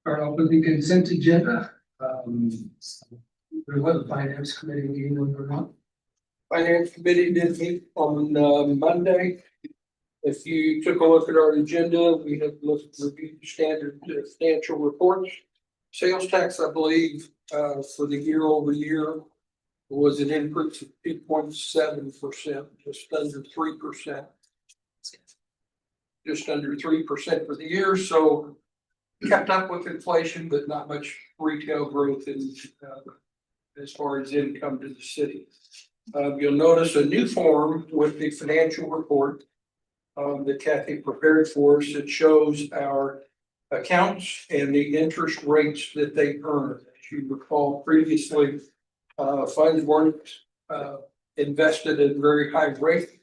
Start off with the consent agenda. There was a finance committee meeting on the month. Finance committee did meet on Monday. If you took a look at our agenda, we have reviewed standard financial reports. Sales tax, I believe, for the year over year was an increase of 2.7%, just under 3%. Just under 3% for the year, so kept up with inflation, but not much retail growth in as far as income to the city. You'll notice a new form with the financial report that Kathy prepared for us. It shows our accounts and the interest rates that they earn. As you recall previously, funds weren't invested at a very high rate.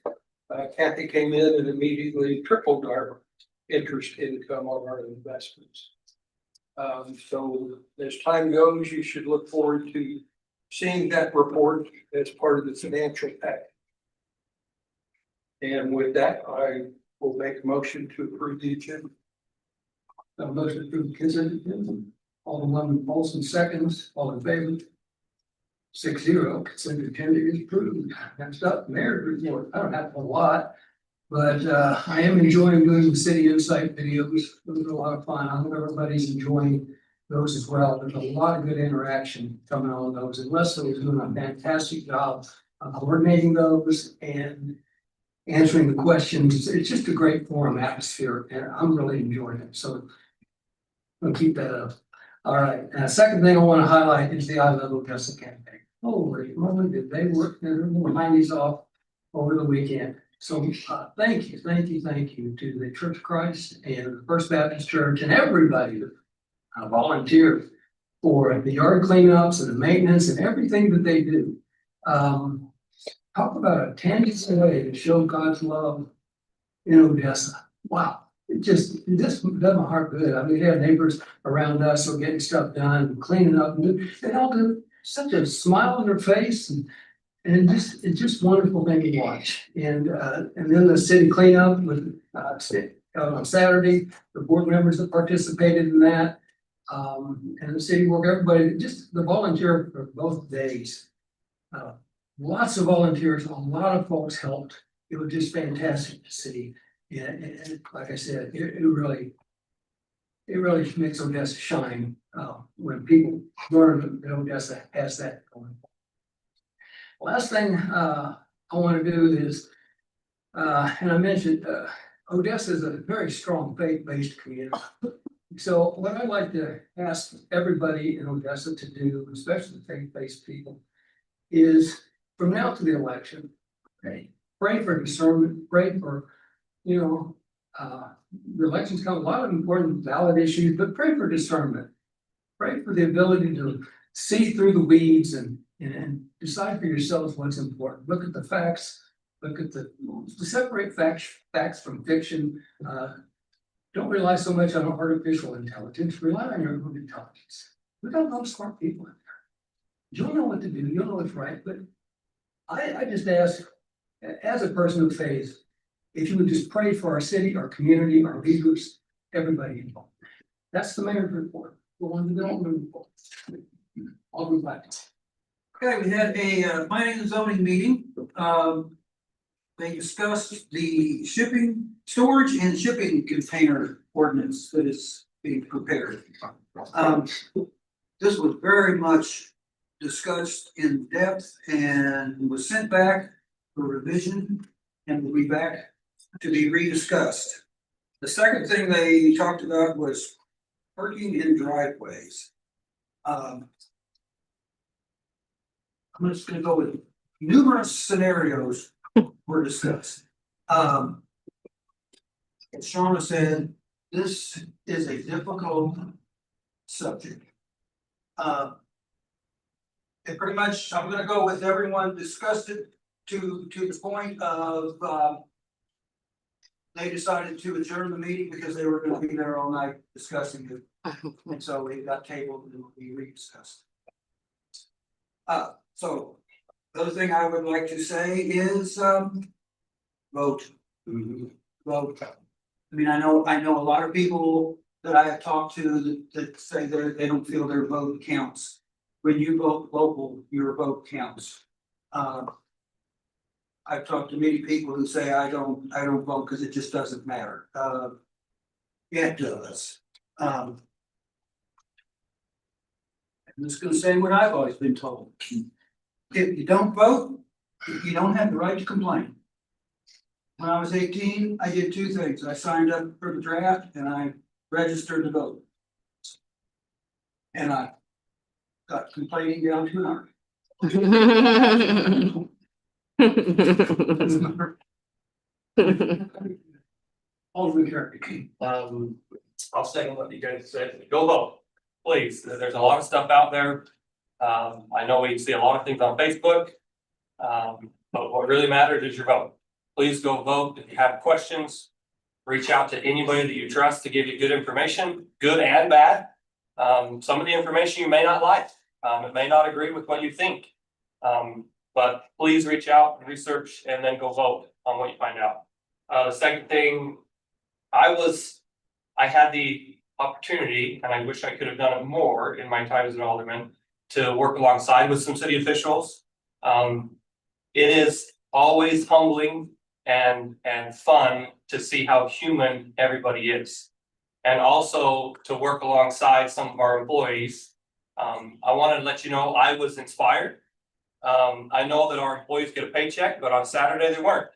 Kathy came in and immediately tripled our interest income on our investments. So as time goes, you should look forward to seeing that report as part of the financial pack. And with that, I will make a motion to approve the agenda. A motion to approve the consent agenda. Alderman Paulson seconds, all in favor? 6-0, consent agenda is approved. Next up, mayor's report. I don't have a lot, but I am enjoying doing the city insight videos. Those are a lot of fun. I hope everybody's enjoying those as well. There's a lot of good interaction coming on those. And Leslie is doing a fantastic job of coordinating those and answering the questions. It's just a great forum atmosphere, and I'm really enjoying it. So I'll keep that up. All right. Second thing I want to highlight is the I Love Odessa campaign. Holy moly, did they work their minds off over the weekend. So thank you to the Church of Christ and the First Baptist Church and everybody that volunteered for the yard cleanups and the maintenance and everything that they do. Talk about a tangible way to show God's love in Odessa. Wow. It just does my heart good. I mean, we have neighbors around us who are getting stuff done, cleaning up, and they all do such a smile on their face, and it's just wonderful thing to watch. And then the city cleanup with on Saturday, the board members that participated in that, and the city work, everybody, just the volunteer for both days. Lots of volunteers, a lot of folks helped. It was just fantastic to see. And like I said, it really makes Odessa shine when people learn that Odessa has that going. Last thing I want to do is, and I mentioned Odessa is a very strong faith-based community. So what I'd like to ask everybody in Odessa to do, especially faith-based people, is from now to the election, pray for discernment, pray for, the elections come, a lot of important valid issues, but pray for discernment. Pray for the ability to see through the weeds and decide for yourselves what's important. Look at the facts, to separate facts from fiction. Don't rely so much on artificial intelligence, rely on your own intelligence. We got a lot of smart people in there. You'll know what to do, you'll know what's right, but I just ask, as a person of faith, if you would just pray for our city, our community, our leaders, everybody involved. That's the mayor's report. Go on to the Alderman report. I'll be back. Okay, we had a planning and zoning meeting. They discussed the storage and shipping container ordinance that is being prepared. This was very much discussed in depth and was sent back for revision and will be back to be rediscussed. The second thing they talked about was parking in driveways. I'm just going to go with numerous scenarios were discussed. As Shauna said, this is a difficult subject. And pretty much, I'm going to go with everyone discussed it to the point of they decided to adjourn the meeting because they were going to be there all night discussing it. And so it got tabled and will be rediscussed. So the other thing I would like to say is vote. Vote. I mean, I know a lot of people that I have talked to that say they don't feel their vote counts. When you vote local, your vote counts. I've talked to many people who say I don't vote because it just doesn't matter. Yeah, it does. I'm just gonna say what I've always been told. If you don't vote, you don't have the right to complain. When I was 18, I did two things. I signed up for the draft and I registered to vote. And I got complaining down to an art. Alderman Kirk. I'll second what you guys said. Go vote, please. There's a lot of stuff out there. I know we see a lot of things on Facebook. But what really matters is your vote. Please go vote. If you have questions, reach out to anybody that you trust to give you good information, good and bad. Some of the information you may not like. It may not agree with what you think. But please reach out and research and then go vote on what you find out. The second thing, I had the opportunity, and I wish I could have done it more in my time as an alderman, to work alongside with some city officials. It is always humbling and fun to see how human everybody is. And also to work alongside some of our employees. I wanted to let you know I was inspired. I know that our employees get a paycheck, but on Saturday they weren't.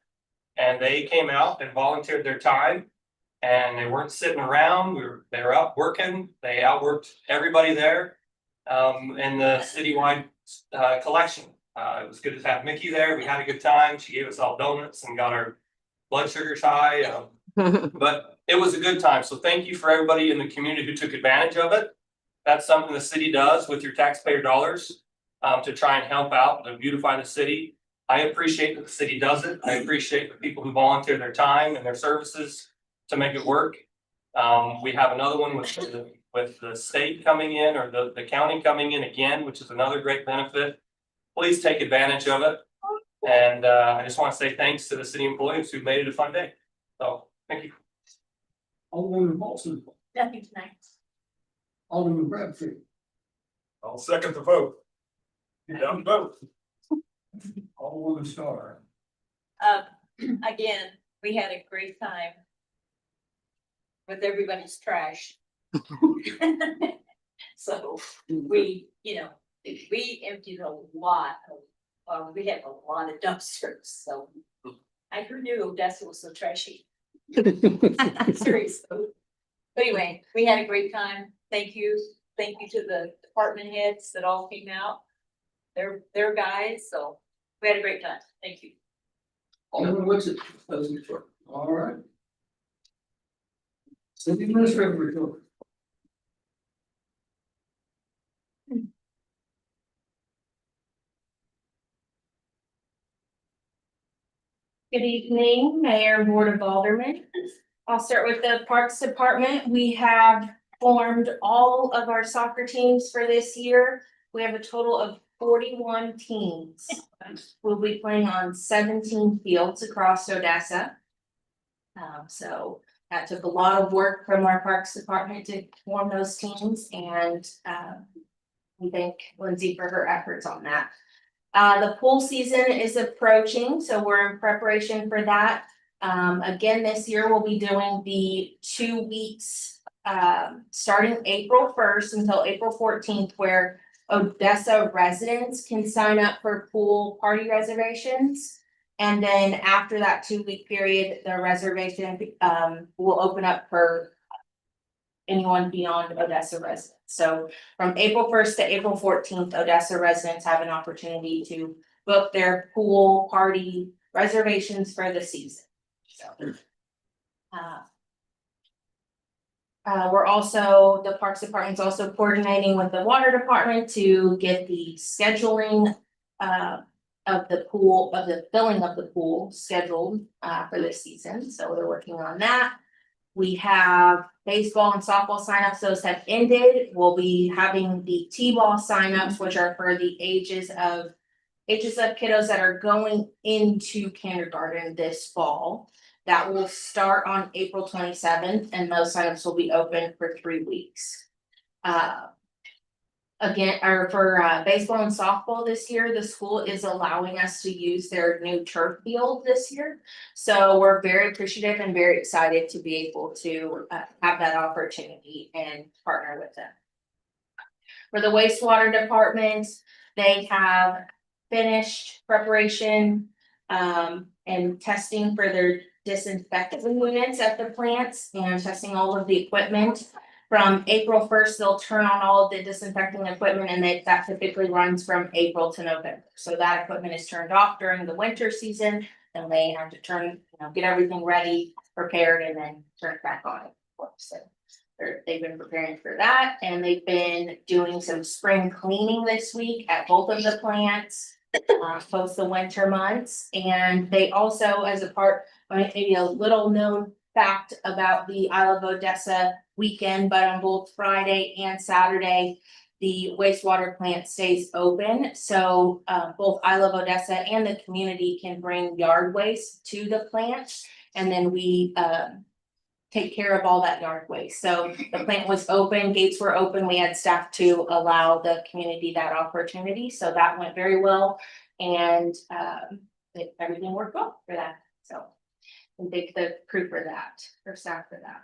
And they came out and volunteered their time. And they weren't sitting around. They were up working. They outworked everybody there in the citywide collection. It was good to have Mickey there. We had a good time. She gave us all donuts and got our blood sugars high. But it was a good time. So thank you for everybody in the community who took advantage of it. That's something the city does with your taxpayer dollars to try and help out and beautify the city. I appreciate that the city does it. I appreciate the people who volunteer their time and their services to make it work. We have another one with the state coming in, or the county coming in again, which is another great benefit. Please take advantage of it. And I just want to say thanks to the city employees who made it a fun day. So thank you. Alderman Paulson. Nothing tonight. Alderman Bradford. I'll second the vote. Down vote. Alderman Starr. Again, we had a great time with everybody's trash. So we, we emptied a lot of, we have a lot of dumpsters, so. I knew Odessa was so trashy. Seriously. But anyway, we had a great time. Thank you to the department heads that all came out. They're guys, so we had a great time. Thank you. Alderman Woodson. All right. City administrator report. Good evening, Mayor, Board of Aldermen. I'll start with the Parks Department. We have formed all of our soccer teams for this year. We have a total of 41 teams. We'll be playing on 17 fields across Odessa. So that took a lot of work from our Parks Department to form those teams, and we thank Lindsay for her efforts on that. The pool season is approaching, so we're in preparation for that. Again, this year we'll be doing the 2 weeks, starting April 1st until April 14th, where Odessa residents can sign up for pool party reservations. And then after that 2-week period, the reservation will open up for anyone beyond Odessa residents. So from April 1st to April 14th, Odessa residents have an opportunity to book their pool party reservations for the season. So, the Parks Department's also coordinating with the Water Department to get the scheduling of the filling of the pool scheduled for this season. So we're working on that. We have baseball and softball signups. Those have ended. We'll be having the T-ball signups, which are for the ages of kiddos that are going into kindergarten this fall. That will start on April 27th, and those signups will be open for 3 weeks. Again, or for baseball and softball this year, the school is allowing us to use their new turf field this year. So we're very appreciative and very excited to be able to have that opportunity and partner with them. For the wastewater department, they have finished preparation and testing for their disinfectant units at the plants and testing all of the equipment. From April 1st, they'll turn on all of the disinfecting equipment, and that typically runs from April to November. So that equipment is turned off during the winter season, and they have to get everything ready, prepared, and then turn it back on. So they've been preparing for that, and they've been doing some spring cleaning this week at both of the plants, post the winter months. And they also, as a part, maybe a little known fact about the I Love Odessa weekend, but on both Friday and Saturday, the wastewater plant stays open. So both I Love Odessa and the community can bring yard waste to the plant, and then we take care of all that yard waste. So the plant was open, gates were open, we had staff to allow the community that opportunity, so that went very well. And everything worked well for that, so we thank the crew for that, or staff for that.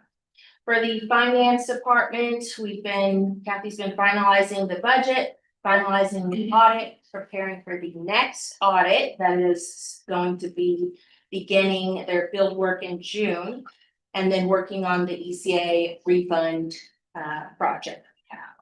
For the finance department, Kathy's been finalizing the budget, finalizing the audit, preparing for the next audit that is going to be beginning their field work in June, and then working on the ECA refund project we have.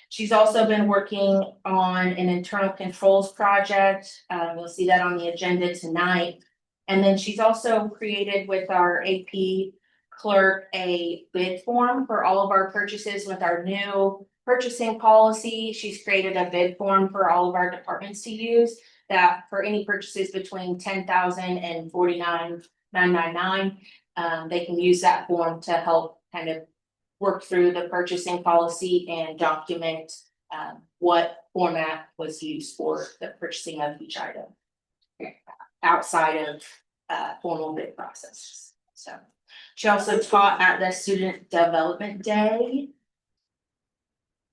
She's also been working on an internal controls project. You'll see that on the agenda tonight. And then she's also created with our AP clerk a bid form for all of our purchases with our new purchasing policy. She's created a bid form for all of our departments to use, that for any purchases between $10,000 and $49,999, they can use that form to help kind of work through the purchasing policy and document what format was used for the purchasing of each item outside of formal bid processes. So she also taught at the Student Development Day.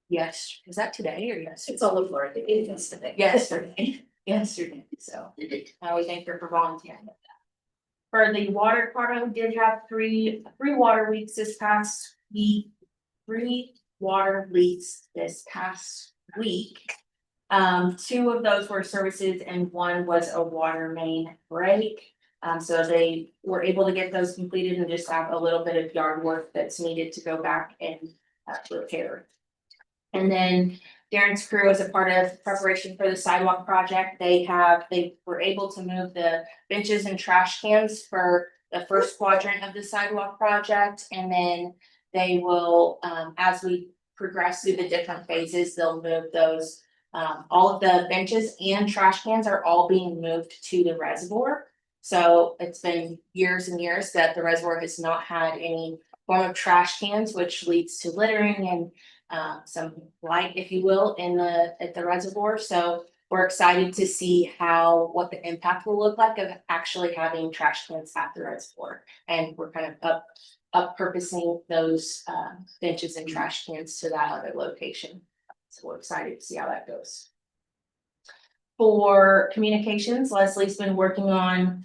Yes, is that today or yesterday? It's all over. It's today. Yesterday, so I would thank her for volunteering with that. For the water department, we did have three water leaks this past week. 3 water leaks this past week. 2 of those were services and 1 was a water main break. So they were able to get those completed and just have a little bit of yard work that's needed to go back and repair. And then Darren's crew, as a part of preparation for the sidewalk project, they were able to move the benches and trash cans for the first quadrant of the sidewalk project. And then they will, as we progress through the different phases, they'll move those. All of the benches and trash cans are all being moved to the reservoir. So it's been years and years that the reservoir has not had any form of trash cans, which leads to littering and some blight, if you will, at the reservoir. So we're excited to see what the impact will look like of actually having trash cans at the reservoir. And we're kind of up purposing those benches and trash cans to that other location. So we're excited to see how that goes. For communications, Leslie's been working on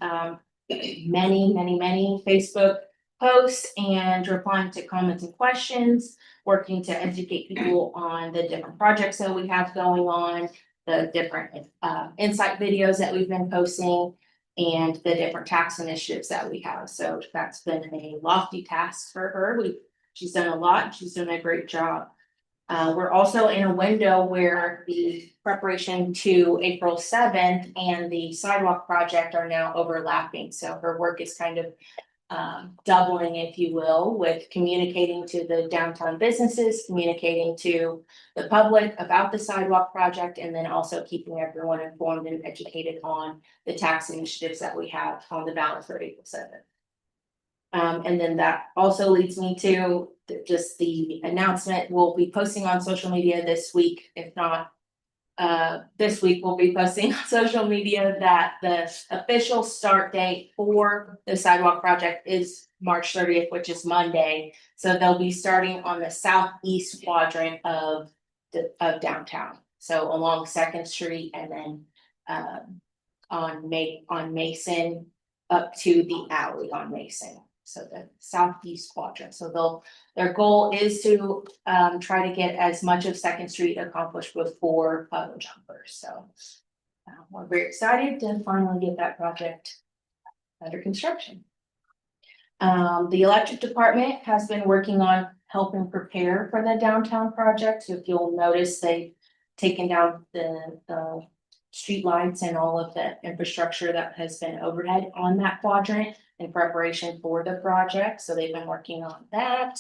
many Facebook posts and replying to comments and questions, working to educate people on the different projects that we have going on, the different insight videos that we've been posting, and the different tax initiatives that we have. So that's been a lofty task for her. She's done a lot. She's done a great job. We're also in a window where the preparation to April 7th and the sidewalk project are now overlapping. So her work is kind of doubling, if you will, with communicating to the downtown businesses, communicating to the public about the sidewalk project, and then also keeping everyone informed and educated on the tax initiatives that we have on the ballot for April 7th. And then that also leads me to just the announcement. We'll be posting on social media this week, if not this week we'll be posting on social media that the official start date for the sidewalk project is March 30th, which is Monday. So they'll be starting on the southeast quadrant of downtown. So along Second Street and then on Mason up to the alley on Mason. So the southeast quadrant. So their goal is to try to get as much of Second Street accomplished before puddle jumpers. So we're very excited to finally get that project under construction. The electric department has been working on helping prepare for the downtown project. So if you'll notice, they've taken down the street lights and all of the infrastructure that has been overhead on that quadrant in preparation for the project. So they've been working on that.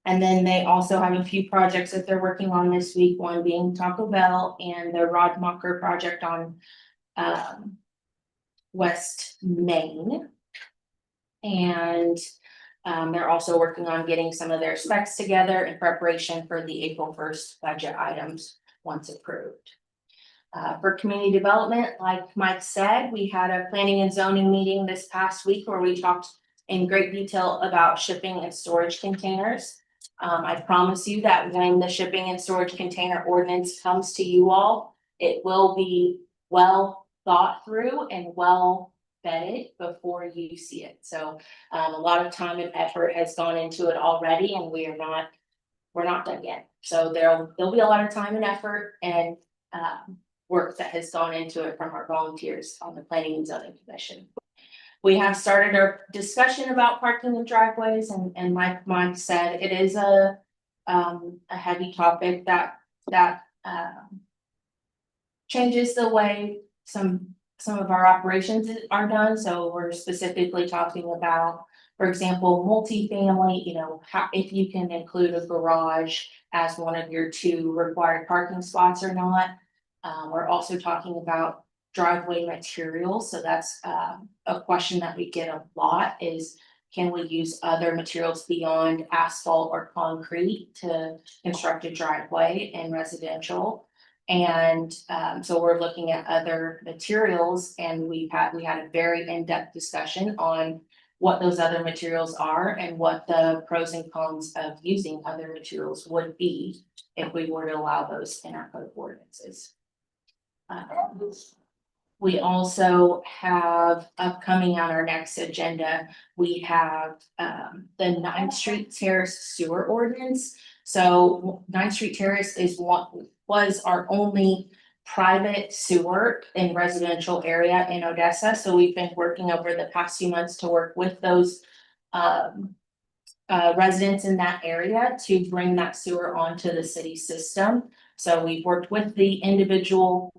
And then they also have a few projects that they're working on this week, one being Taco Bell and the Rodmacher project on West Main. And they're also working on getting some of their specs together in preparation for the April 1st budget items once approved. For community development, like Mike said, we had a planning and zoning meeting this past week where we talked in great detail about shipping and storage containers. I promise you that when the shipping and storage container ordinance comes to you all, it will be well thought through and well vetted before you see it. So a lot of time and effort has gone into it already, and we're not done yet. So there'll be a lot of time and effort and work that has gone into it from our volunteers on the Planning and Zoning Commission. We have started our discussion about parking and driveways, and like Mike said, it is a heavy topic that changes the way some of our operations are done. So we're specifically talking about, for example, multifamily, if you can include a garage as one of your 2 required parking spots or not. We're also talking about driveway materials. So that's a question that we get a lot is, can we use other materials beyond asphalt or concrete to construct a driveway in residential? And so we're looking at other materials, and we had a very in-depth discussion on what those other materials are and what the pros and cons of using other materials would be if we were to allow those in our code ordinances. We also have upcoming on our next agenda, we have the 9th Street Terrace sewer ordinance. So 9th Street Terrace was our only private sewer in residential area in Odessa. So we've been working over the past few months to work with those residents in that area to bring that sewer onto the city system. So we've worked with the individual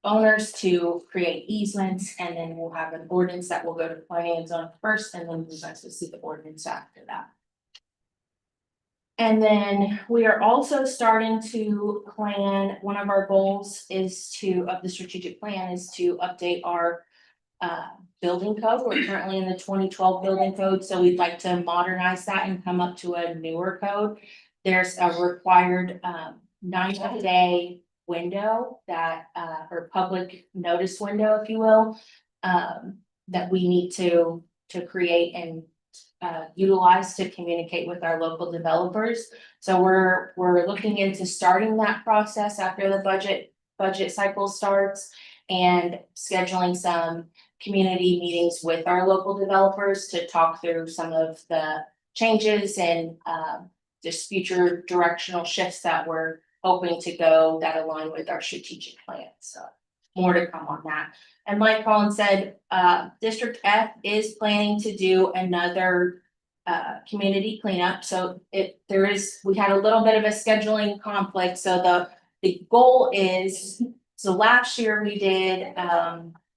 owners to create easements, and then we'll have an ordinance that will go to planning and zoning first, and then we'll actually see the ordinance after that. And then we are also starting to plan, one of our goals is of the strategic plan is to update our building code. We're currently in the 2012 building code, so we'd like to modernize that and come up to a newer code. There's a required 90-day window that or public notice window, if you will, that we need to create and utilize to communicate with our local developers. So we're looking into starting that process after the budget cycle starts, and scheduling some community meetings with our local developers to talk through some of the changes and just future directional shifts that we're hoping to go that align with our strategic plan. So more to come on that. And like Colin said, District F is planning to do another community cleanup. So we had a little bit of a scheduling conflict. So the goal is, so last year we did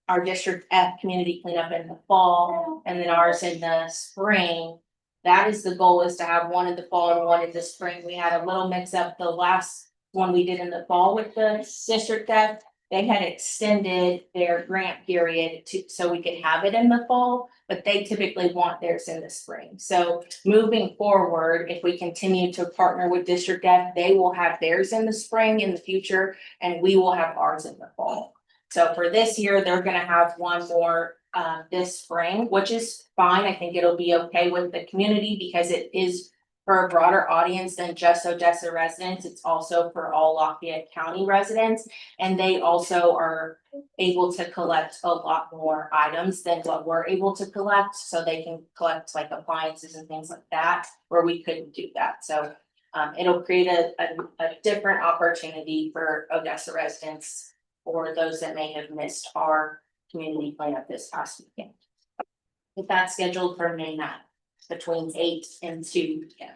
our District F community cleanup in the fall, and then ours in the spring. That is the goal, is to have one in the fall and one in the spring. We had a little mix up the last one we did in the fall with the District F They had extended their grant period so we could have it in the fall, but they typically want theirs in the spring. So moving forward, if we continue to partner with District F, they will have theirs in the spring in the future, and we will have ours in the fall. So for this year, they're gonna have one more this spring, which is fine. I think it'll be okay with the community because it is for a broader audience than just Odessa residents. It's also for all Lafayette County residents. And they also are able to collect a lot more items than what we're able to collect. So they can collect like appliances and things like that, where we couldn't do that. So it'll create a different opportunity for Odessa residents or those that may have missed our community cleanup this past weekend. With that scheduled for May 9th, between 8 and 2 p.m.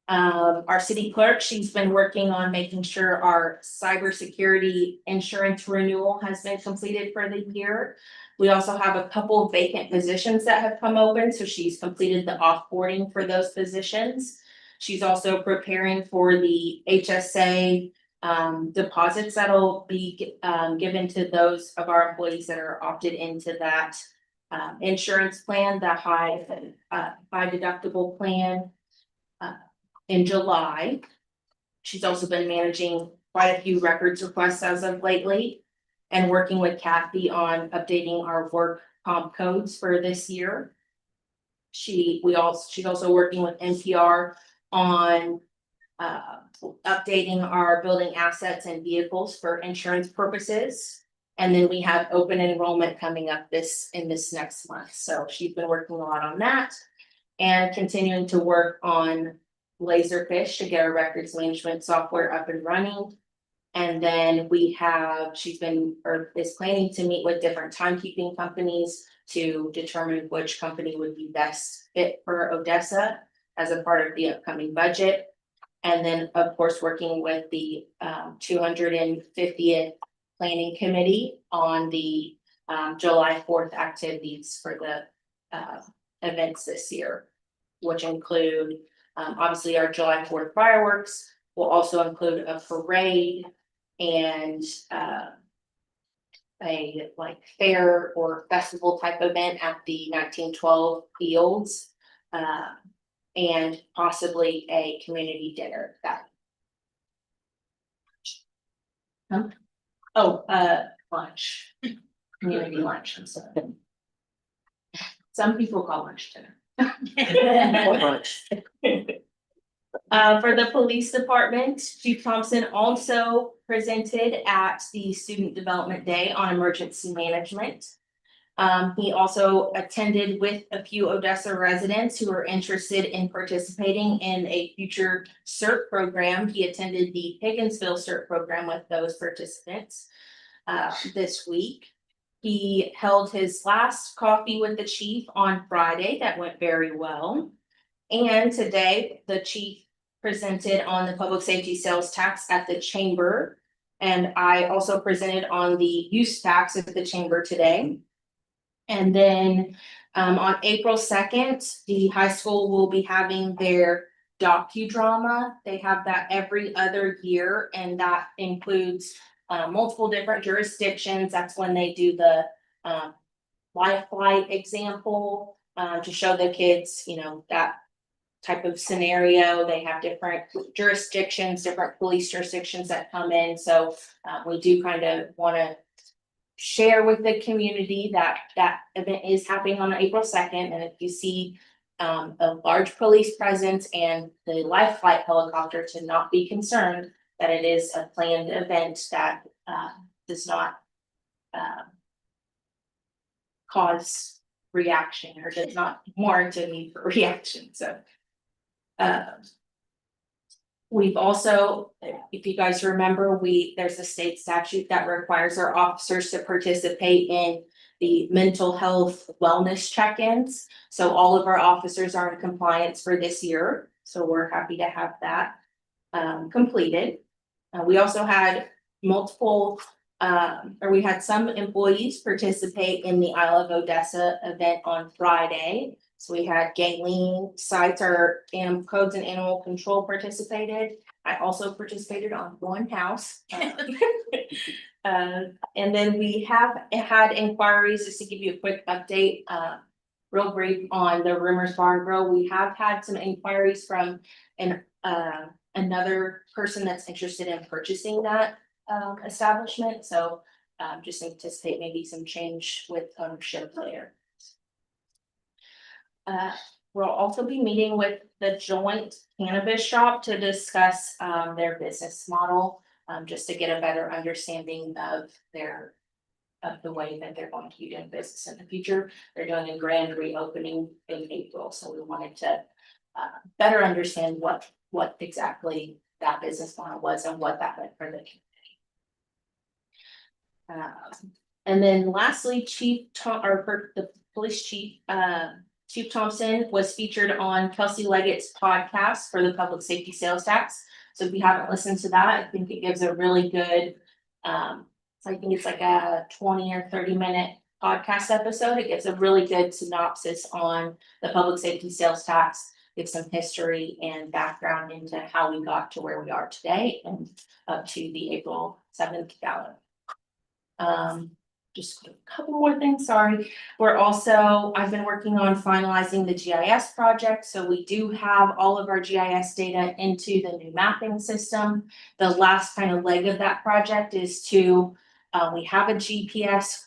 Our city clerk, she's been working on making sure our cybersecurity insurance renewal has been completed for the year. We also have a couple vacant positions that have come open, so she's completed the offboarding for those positions. She's also preparing for the HSA deposits that'll be given to those of our employees that are opted into that insurance plan, the high deductible plan in July. She's also been managing quite a few records requests as of lately and working with Kathy on updating our work comp codes for this year. She's also working with NPR on updating our building assets and vehicles for insurance purposes. And then we have open enrollment coming up this next month. So she's been working a lot on that and continuing to work on Laserfish to get our records management software up and running. And then she's been or is planning to meet with different timekeeping companies to determine which company would be best fit for Odessa as a part of the upcoming budget. And then, of course, working with the 250th Planning Committee on the July 4th activities for the events this year, which include obviously our July 4th fireworks. Will also include a parade and a like fair or festival type event at the 1912 fields. And possibly a community dinner that. Lunch, community lunch, I'm sorry. Some people call lunch dinner. For the police department, Chief Thompson also presented at the Student Development Day on emergency management. He also attended with a few Odessa residents who are interested in participating in a future CERT program. He attended the Higginsville CERT program with those participants this week. He held his last coffee with the chief on Friday. That went very well. And today, the chief presented on the public safety sales tax at the chamber. And I also presented on the use tax at the chamber today. And then on April 2nd, the high school will be having their docudrama. They have that every other year, and that includes multiple different jurisdictions. That's when they do the life flight example to show the kids, that type of scenario. They have different jurisdictions, different police jurisdictions that come in. So we do kind of want to share with the community that event is happening on April 2nd. And if you see a large police presence and the life flight helicopter, to not be concerned that it is a planned event that does not cause reaction or does not warrant a need for reaction. So we've also, if you guys remember, there's a state statute that requires our officers to participate in the mental health wellness check-ins. So all of our officers are in compliance for this year. So we're happy to have that completed. We also had we had some employees participate in the Isle of Odessa event on Friday. So we had Galen Sites, our codes and animal control participated. I also participated on one house. And then we have had inquiries, just to give you a quick update, real brief on the Rumors Bar and Grill. We have had some inquiries from another person that's interested in purchasing that establishment, so just anticipate maybe some change with ownership there. We'll also be meeting with the joint cannabis shop to discuss their business model, just to get a better understanding of the way that they're going to be doing business in the future. They're doing a grand reopening in April, so we wanted to better understand what exactly that business model was and what that meant for the community. And then lastly, the police chief, Chief Thompson was featured on Kelsey Leggett's podcast for the public safety sales tax. So if you haven't listened to that, I think it gives a really good, I think it's like a 20 or 30-minute podcast episode. It gives a really good synopsis on the public safety sales tax, gives some history and background into how we got to where we are today and up to the April 7th ballot. Just a couple more things, sorry. I've been working on finalizing the GIS project, so we do have all of our GIS data into the new mapping system. The last kind of leg of that project is to, we have a GPS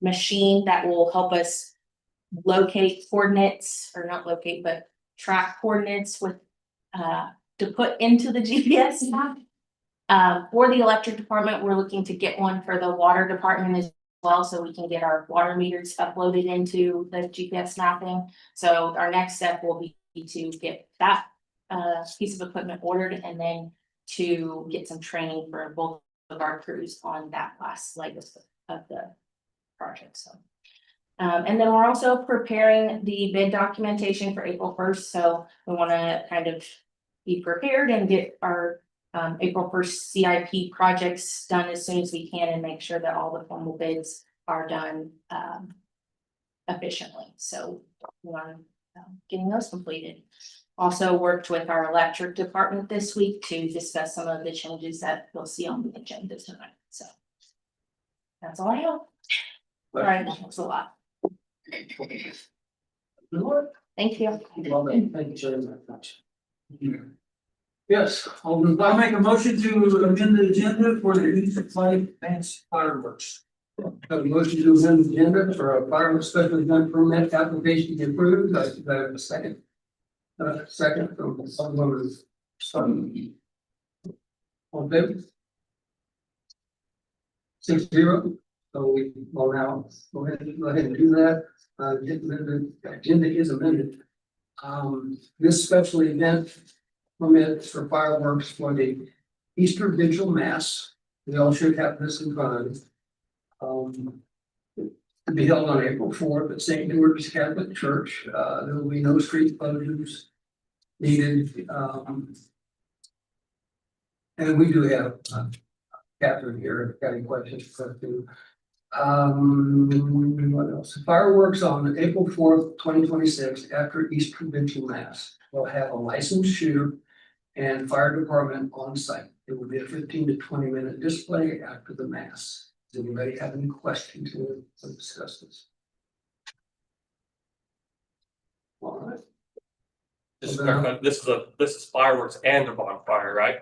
machine that will help us locate coordinates, or not locate, but track coordinates with to put into the GPS map. For the electric department, we're looking to get one for the water department as well, so we can get our water meters uploaded into the GPS mapping. So our next step will be to get that piece of equipment ordered, and then to get some training for both of our crews on that last leg of the project. So, and then we're also preparing the bid documentation for April 1st. So we want to kind of be prepared and get our April 1st CIP projects done as soon as we can, and make sure that all the formal bids are done efficiently. So we want getting those completed. Also worked with our electric department this week to discuss some of the changes that you'll see on the agenda tonight. So that's all I have. All right, that's a lot. Thank you. Well done. Thank you very much. Yes, Alderman I'll Black. make a motion to amend the agenda for the use of flight advance fireworks. Have a motion to amend the agenda for a fireworks special event permit application to be approved. I have a second. Second from Alderman Sutton. All in favor? 6-0. So we will now go ahead and do that. The agenda is amended. This special event permit for fireworks for the Easter Vigil Mass. We all should have this in front of us. To be held on April 4th at St. George's Catholic Church. There will be no street closures needed. And we do have Catherine here, got any questions for her too. What else? Fireworks on April 4th, 2026, after Easter Vigil Mass. We'll have a licensed shooter and fire department on site. It will be a 15 to 20-minute display after the mass. Does anybody have any questions to discuss this? All right. This is fireworks and a bonfire, right?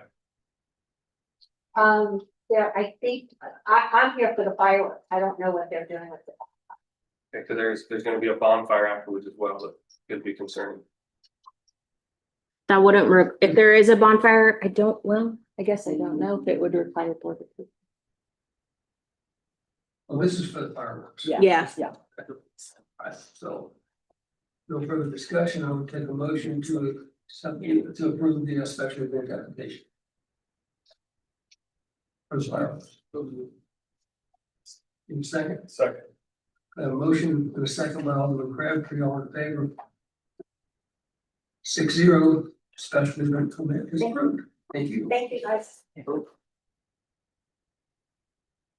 Yeah, I think, I'm here for the fireworks. I don't know what they're doing with it. Okay, so there's gonna be a bonfire afterwards as well, that could be concerning. That wouldn't, if there is a bonfire, I guess I don't know if it would require board approval. Well, this is for the fireworks. Yeah. Right, so. No further discussion. I would take a motion to approve the special event application. For the fireworks. In second. Second. A motion and a second by Alderman Crabtree, all in favor. 6-0, special event permit is approved. Thank you. Thank you, guys.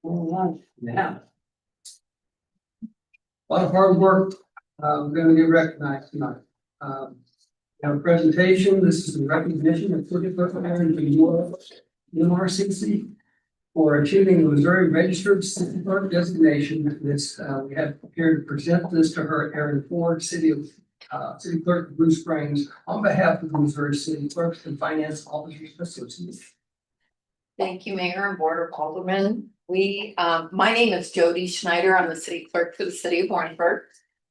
All right, now. A lot of hard work, we're gonna get recognized tonight. We have a presentation, this is the recognition of 45th American MRCC for achieving the Missouri Registered City Clerk designation. This, we have here to present this to her, Erin Ford, City Clerk of Blue Springs, on behalf of the Missouri City Clerks and Finance Officers Association. Thank you, Mayor and Board of Aldermen. My name is Jody Schneider. I'm the city clerk for the city of Warrenburg.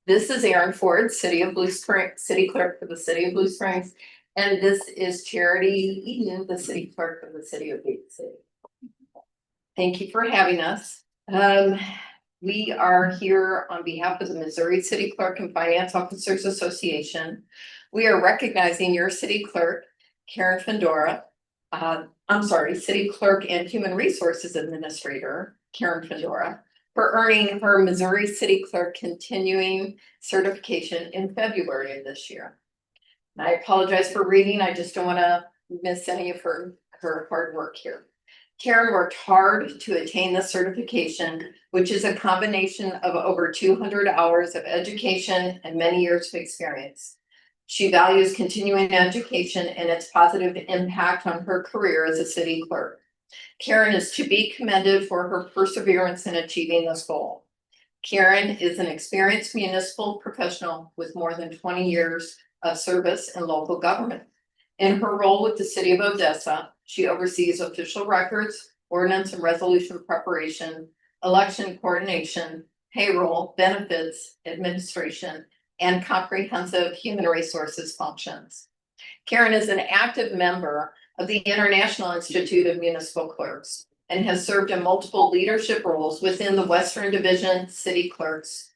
This is Erin Ford, City Clerk for the city of Blue Springs. And this is Charity Eden, the city clerk for the city of Gate City. Thank you for having us. We are here on behalf of the Missouri City Clerk and Finance Officers Association. We are recognizing your city clerk, Karen Fendora. City Clerk and Human Resources Administrator, Karen Fendora, for earning her Missouri City Clerk continuing certification in February of this year. And I apologize for reading, I just don't want to miss any of her hard work here. Karen worked hard to attain this certification, which is a combination of over 200 hours of education and many years of experience. She values continuing education and its positive impact on her career as a city clerk. Karen is to be commended for her perseverance in achieving this goal. Karen is an experienced municipal professional with more than 20 years of service in local government. In her role with the city of Odessa, she oversees official records, ordinance and resolution preparation, election coordination, payroll, benefits, administration, and comprehensive human resources functions. Karen is an active member of the International Institute of Municipal Clerks and has served in multiple leadership roles within the Western Division City Clerks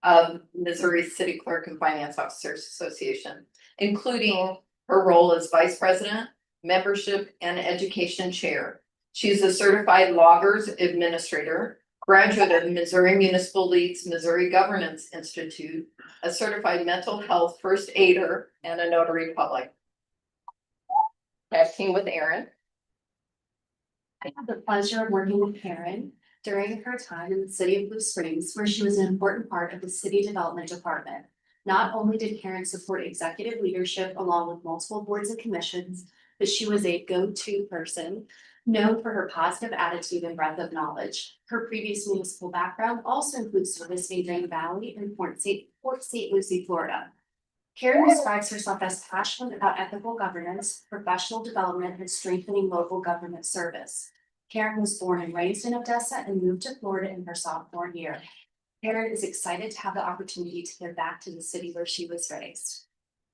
of Missouri City Clerk and Finance Officers Association, including her role as Vice President, Membership and Education Chair. She's a certified loggers administrator, graduate of Missouri Municipal League's Missouri Governance Institute, a certified mental health first aider, and a notary public. Acting with Erin. I had the pleasure of working with Karen during her time in the city of Blue Springs, where she was an important part of the city development department. Not only did Karen support executive leadership along with multiple boards and commissions, but she was a go-to person known for her positive attitude and breadth of knowledge. Her previous municipal background also includes service in Green Valley and Port St. Lucie, Florida. Karen describes herself as passionate about ethical governance, professional development, and strengthening local government service. Karen was born and raised in Odessa and moved to Florida in her sophomore year. Karen is excited to have the opportunity to give back to the city where she was raised.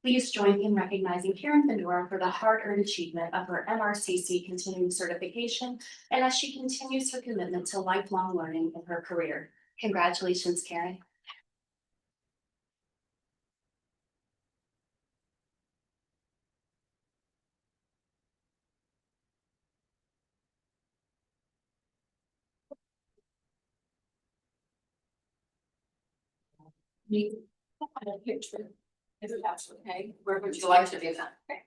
Please join me in recognizing Karen Fendora for the hard-earned achievement of her MRCC continuing certification and as she continues her commitment to lifelong learning in her career. Congratulations, Karen. Is it okay? Where would you like to do that? Okay.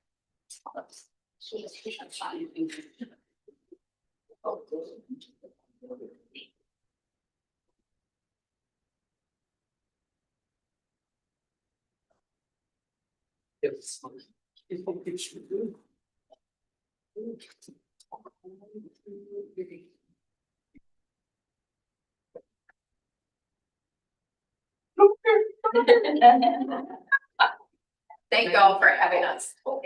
Thank you all for having us. Don't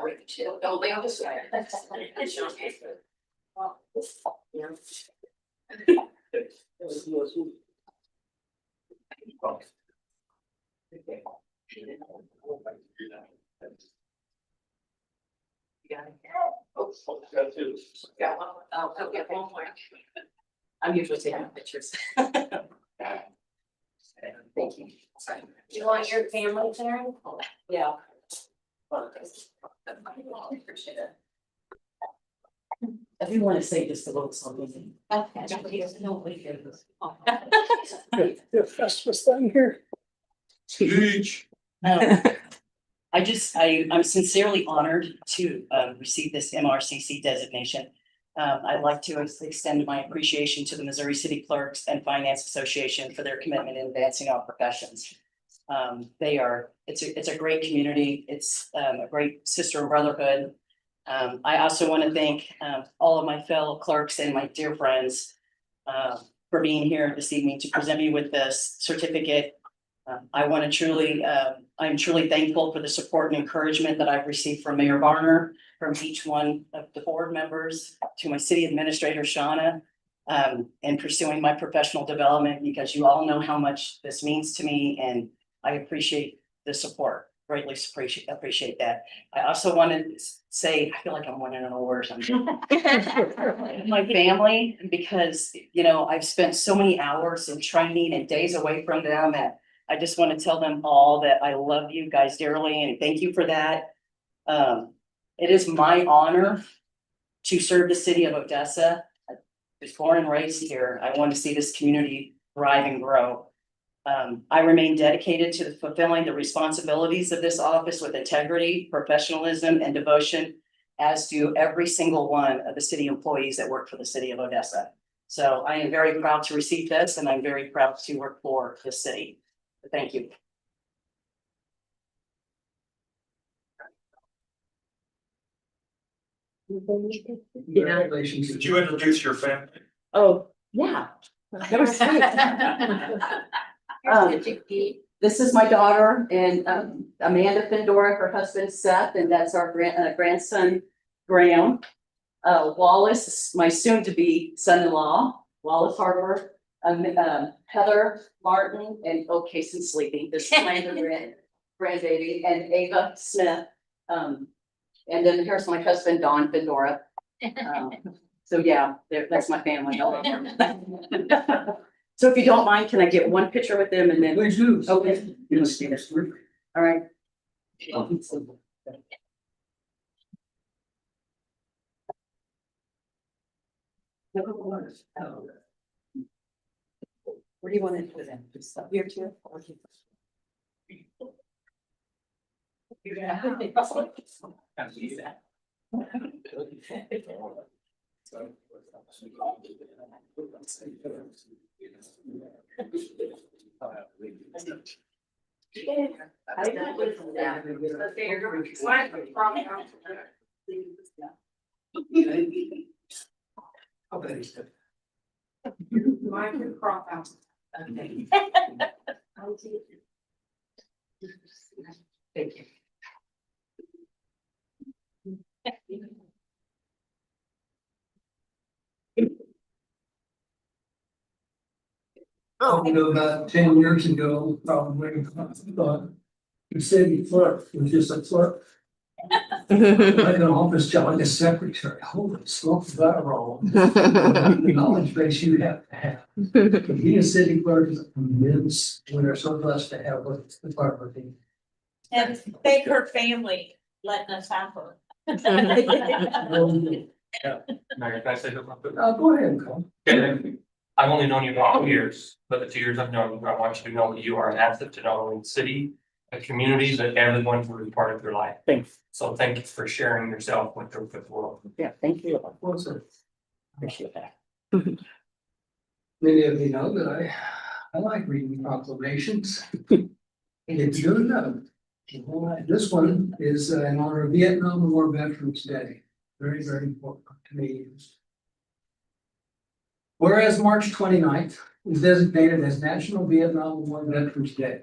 read the chill. Don't leave this way. Got one. Oh, I'll get one more. I'm usually taking pictures. Thank you. Do you want your family there? Yeah. Appreciate it. I do want to say just a little something. The Festus thing here. I'm sincerely honored to receive this MRCC designation. I'd like to extend my appreciation to the Missouri City Clerks and Finance Association for their commitment in advancing our professions. It's a great community. It's a great sister and brotherhood. I also want to thank all of my fellow clerks and my dear friends for being here this evening to present me with this certificate. I'm truly thankful for the support and encouragement that I've received from Mayor Varner, from each one of the board members, to my city administrator, Shauna, and pursuing my professional development, because you all know how much this means to me, and I appreciate the support. Greatly appreciate that. I also wanted to say, I feel like I'm winning an award or something. My family, because, you know, I've spent so many hours in training and days away from them, and I just want to tell them all that I love you guys dearly and thank you for that. It is my honor to serve the city of Odessa. I was born and raised here. I want to see this community thrive and grow. I remain dedicated to fulfilling the responsibilities of this office with integrity, professionalism, and devotion, as do every single one of the city employees that work for the city of Odessa. So I am very proud to receive this, and I'm very proud to work for the city. Thank you. Congratulations. Did you introduce your family? Oh, yeah. That was sweet. This is my daughter and Amanda Findora, her husband Seth, and that's our grandson Graham. Wallace is my soon-to-be son-in-law, Wallace Harper. Heather Martin, and Casey's sleeping. This is my other grandbaby, and Ava Smith. And then here's my husband, Don Findora. So yeah, that's my family. So if you don't mind, can I get one picture with them and then? Please do. Okay. You must see this. All right. Where do you want to put them? Just up here too? Thank you. You know, about 10 years ago, probably, I thought the city clerk was just a clerk. Like an office job, like a secretary, holy smokes, that wrong. The knowledge base you have to have. To be a city clerk is immense, when they're so blessed to have a department. And thank her family letting us have her. Mayor, can I say something? Go ahead, Cole. Okay, I've only known you about 2 years, but the 2 years I've known you, I want you to know that you are an asset to not only the city, the community, but everyone who is part of your life. Thanks. So thank you for sharing yourself with the world. Yeah, thank you. What's it? Appreciate that. Many of you know that I like reading proclamations. It's good enough. This one is in honor of Vietnam War Veterans Day. Very, very important to me. Whereas March 29th is designated as National Vietnam War Veterans Day,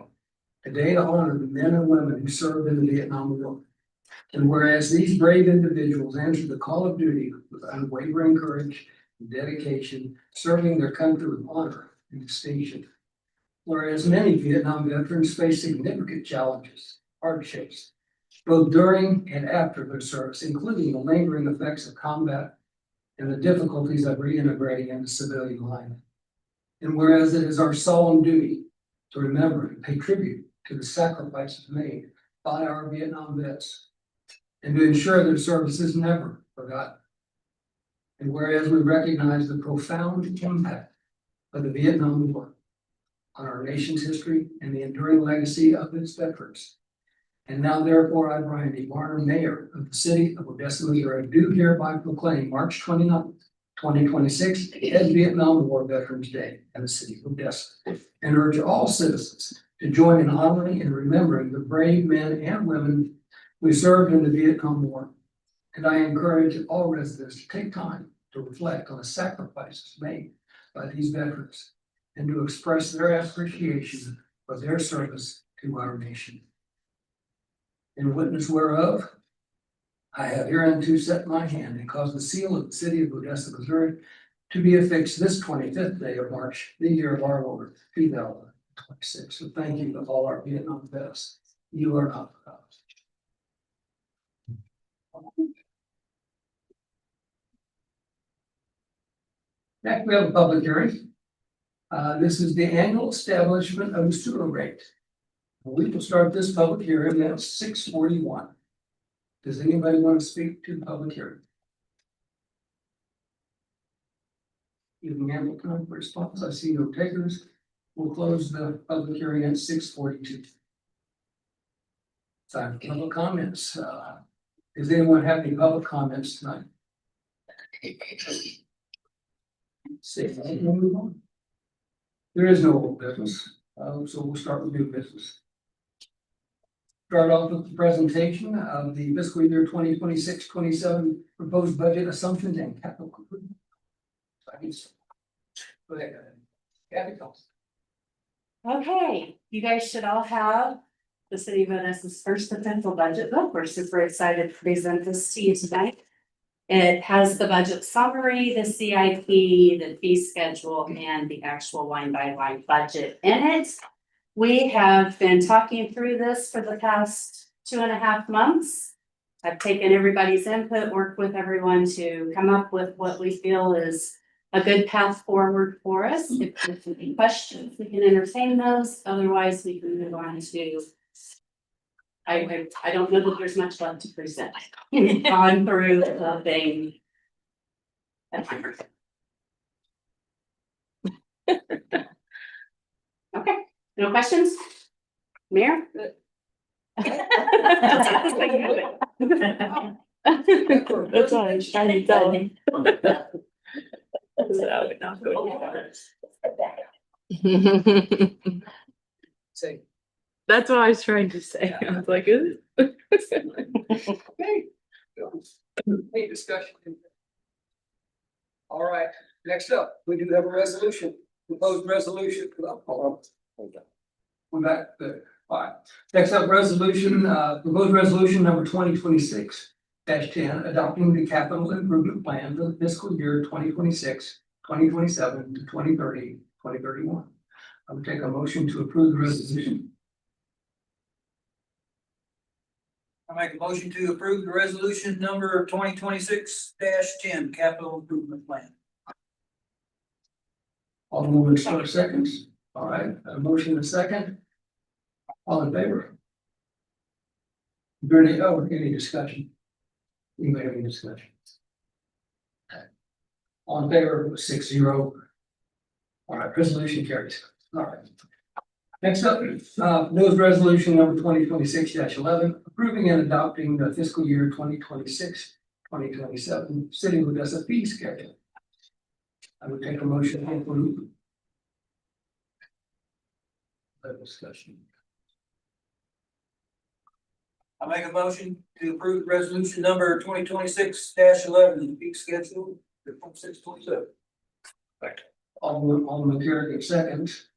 a day to honor the men and women who served in the Vietnam War. And whereas these brave individuals answered the call of duty with unwavering courage and dedication, serving their country with honor and distinction. Whereas many Vietnam veterans face significant challenges, hardships, both during and after their service, including the lingering effects of combat and the difficulties of reintegrating into civilian life. And whereas it is our solemn duty to remember and pay tribute to the sacrifices made by our Vietnam vets, and to ensure their service is never forgotten. And whereas we recognize the profound impact of the Vietnam War on our nation's history and the enduring legacy of its veterans. And now therefore, I, Brian D. Varner, Mayor of the City of Odessa, Missouri, do hereby proclaim March 29th, 2026 as Vietnam War Veterans Day in the City of Odessa, and urge all citizens to join in honoring and remembering the brave men and women who served in the Vietnam War, And I encourage all residents to take time to reflect on the sacrifices made by these veterans and to express their appreciation for their service to our nation. In witness whereof, I have hereunto set my hand and caused the seal of the city of Odessa, Missouri, to be affixed this 25th day of March, the year of our Lord, 2026. So thank you to all our Vietnam vets. You are not proud. Next, we have a public hearing. This is the annual establishment of the sewer rate. We will start this public hearing at 6:41. Does anybody want to speak to the public hearing? Giving ample time for response. I see no takers. We'll close the public hearing at 6:42. Time for public comments. Does anyone have any public comments tonight? See, we'll move on. There is no old business, so we'll start with new business. Start off with the presentation of the fiscal year 2026-27 proposed budget assumptions and capital. Go ahead. Kathy, go. Okay, you guys should all have the city of Odessa's first official budget book. We're super excited to present this to you tonight. It has the budget summary, the CIP, the fee schedule, and the actual line by line budget in it. We have been talking through this for the past 2.5 months. I've taken everybody's input, worked with everyone to come up with what we feel is a good path forward for us. If there's any questions, we can entertain those. Otherwise, we can move on to. I don't know that there's much left to present. On through the thing. Okay, no questions? Mayor? That's what I was trying to tell him. Say. That's what I was trying to say. I was like, "Ooh." Okay. Any discussion? All right, next up, we do have a resolution, proposed resolution. Hold on. We're back there. All right. Next up, resolution, proposed resolution number 2026-10, adopting the capital improvement plan for the fiscal year 2026, 2027 to 2030, 2031. I would take a motion to approve the resolution. I make a motion to approve the resolution number 2026-10 capital improvement plan. Alderman Stark seconds. All right, a motion and a second. All in favor? Is there any discussion? Anybody have any discussion? All in favor, 6-0. All right, resolution carries. All right. Next up, notice resolution number 2026-11, approving and adopting the fiscal year 2026-2027 City of Odessa fee schedule. I would take a motion to approve. That discussion. I make a motion to approve resolution number 2026-11 fee schedule for 26-27. Alderman Kerrigan seconds.